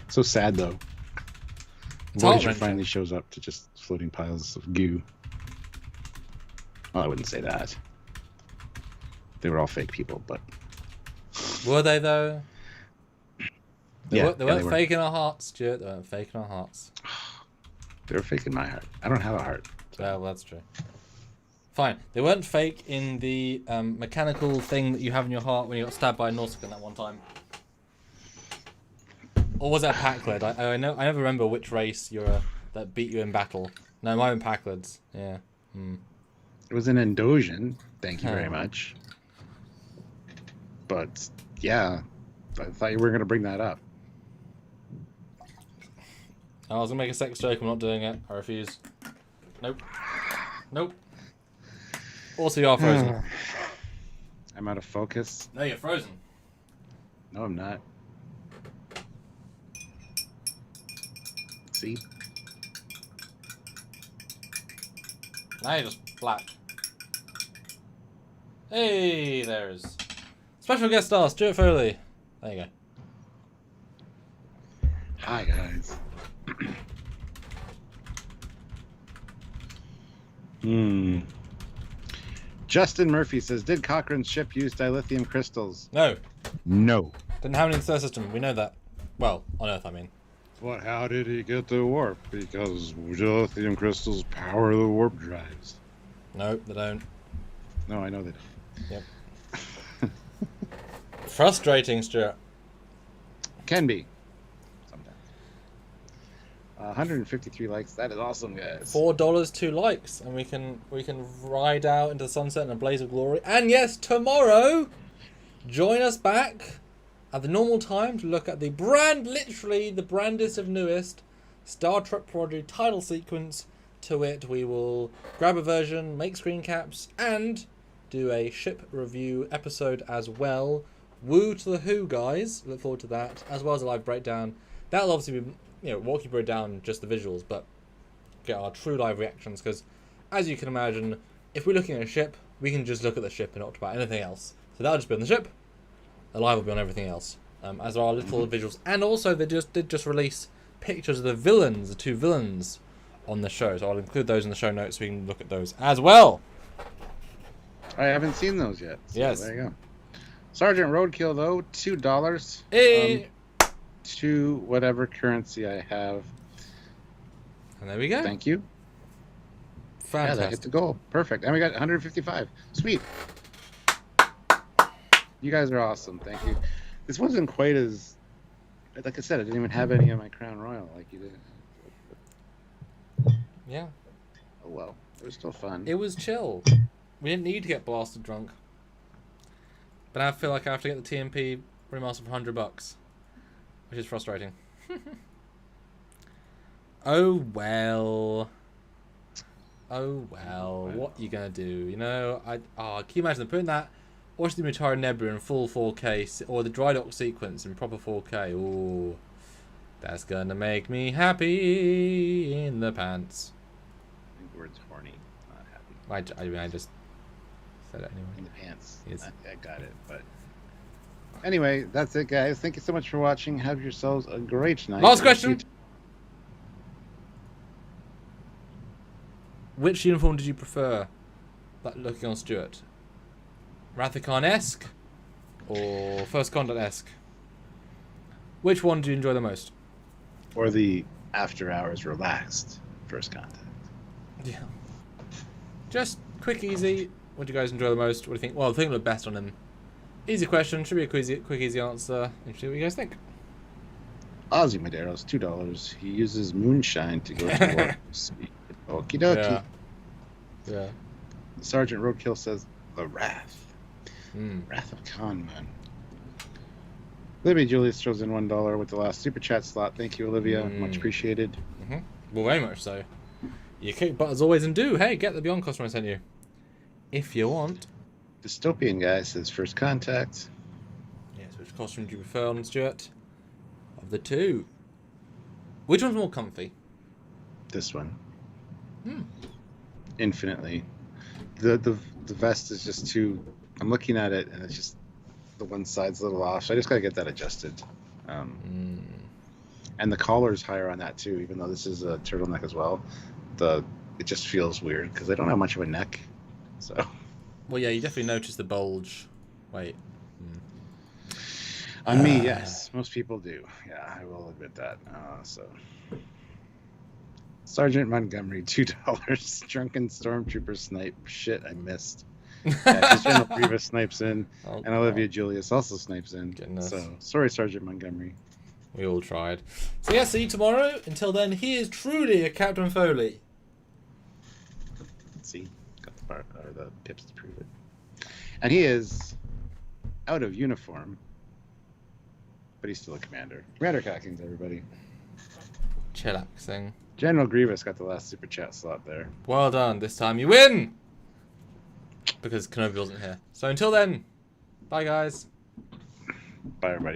So sad, though. Voyager finally shows up to just floating piles of goo. Well, I wouldn't say that. They were all fake people, but... Were they, though? They weren't were. faking our hearts, Stuart. They weren't faking our hearts. They were faking my heart. I don't have a heart. So. Well, that's true. Fine. They weren't fake in the mechanical thing that you have in your heart when you got stabbed by a Nautican that one time. Or was that Packled? I never remember which race that beat you in battle. No, mine were Packlids. Yeah. It was an Endosian. Thank you very much. But, yeah. I thought you were going to bring that up. I was going to make a sex joke. I'm not doing it. I refuse. Nope. Also, you are frozen. I'm out of focus. No, you're frozen. No, I'm not. See? Now you're just black. Hey, there's special guest star, Stuart Foley. There you go. Hi, guys. Justin Murphy says, did Cochrane's ship use dilithium crystals? No. Didn't have any in the solar system. We know that. Well, on Earth, I mean. How did he get the warp? Because dilithium crystals power the warp drives. No, they don't. No, I know that. Yep. Frustrating, Stuart. Can be. Sometimes. 153 likes. That is awesome, guys. $4, 2 likes, and we can ride out into the sunset in a blaze of glory. And yes, tomorrow, join us back at the normal time to look at the literally the brandest of newest Star Trek Prodigy title sequence. To it, we will grab a version, make screen caps, and do a ship review episode as well. Woo to the Who, guys. Look forward to that, as well as a live breakdown. That'll obviously be, walk you down just the visuals, but get our true live reactions, because as you can imagine, if we're looking at a ship, we can just look at the ship and not talk about anything else. So that'll just be on the ship. The live will be on everything else, as are our little visuals. And also, they did just release pictures of the villains, the 2 villains, on the show. So I'll include those in the show notes so we can look at those as well. I haven't seen those yet. So yes. There you go. Sergeant Roadkill, though, $2. Hey! To whatever currency I have. And there we go. Thank you. Fantastic. Yeah, that hit the goal. Perfect. And we got 155. Sweet. You guys are awesome. Thank you. This wasn't quite as... Like I said, I didn't even have any of my Crown Royal like you did. Yeah. Oh, well. It was still fun. It was chill. We didn't need to get blasted drunk. But I feel like I have to get the TMP remaster for $100, which is frustrating. Oh well. Oh well. What you gonna do? Can you imagine them putting that Oyster Mutara Nebula in full 4K or the dry dock sequence in proper 4K? Ooh, that's gonna make me happy in the pants. I think the word's horny, not happy. I just said it anyway. In the pants. Yes. I got it. But anyway, that's it, guys. Thank you so much for watching. Have yourselves a great night. Last question. Which uniform did you prefer? That looking on Stuart? Rathacon-esque or First Contact-esque? Which one do you enjoy the most? Or the after hours relaxed First Contact. Yeah. Just quick, easy. What do you guys enjoy the most? What do you think? Well, the thing that looked best on him. Easy question. Should be a quick, easy answer. Interesting what you guys think. Ozzy Madero's $2. He uses moonshine to go to work. Okie dokie. Yeah. Sergeant Roadkill says, the Wrath. Mm. Wrath of Khan, man. Olivia Julius throws in $1 with the last super chat slot. Thank you, Olivia. Much appreciated. Mm-hmm. Well, very much so. You kick butt as always and do. Hey, get the Beyond costume I sent you. If you want. Dystopian guy says First Contact. Yes, which costume do you prefer on Stuart? Of the 2. Which one's more comfy? This one. Hmm. Infinitely. The vest is just too... I'm looking at it and it's just... The one side's a little off, so I just gotta get that adjusted. And the collar's higher on that too, even though this is a turtleneck as well. It just feels weird because I don't have much of a neck. So. Well, yeah, you definitely notice the bulge. Wait. On me, yes. Most people do. Yeah, I will admit that. So. Sergeant Montgomery, $2. Drunken Stormtrooper snipe. Shit, I missed. Yeah, General Grievous snipes in, and Olivia Julius also snipes in. Goodness. So, sorry, Sergeant Montgomery. We all tried. So yeah, see you tomorrow. Until then, he is truly a Captain Foley. Let's see. Got the bar or the pips to prove it. And he is out of uniform, but he's still a commander. Commander Cackings, everybody. Chillaxing. General Grievous got the last super chat slot there. Well done. This time you win! Because Kenobi wasn't here. So until then, bye guys. Bye, everybody.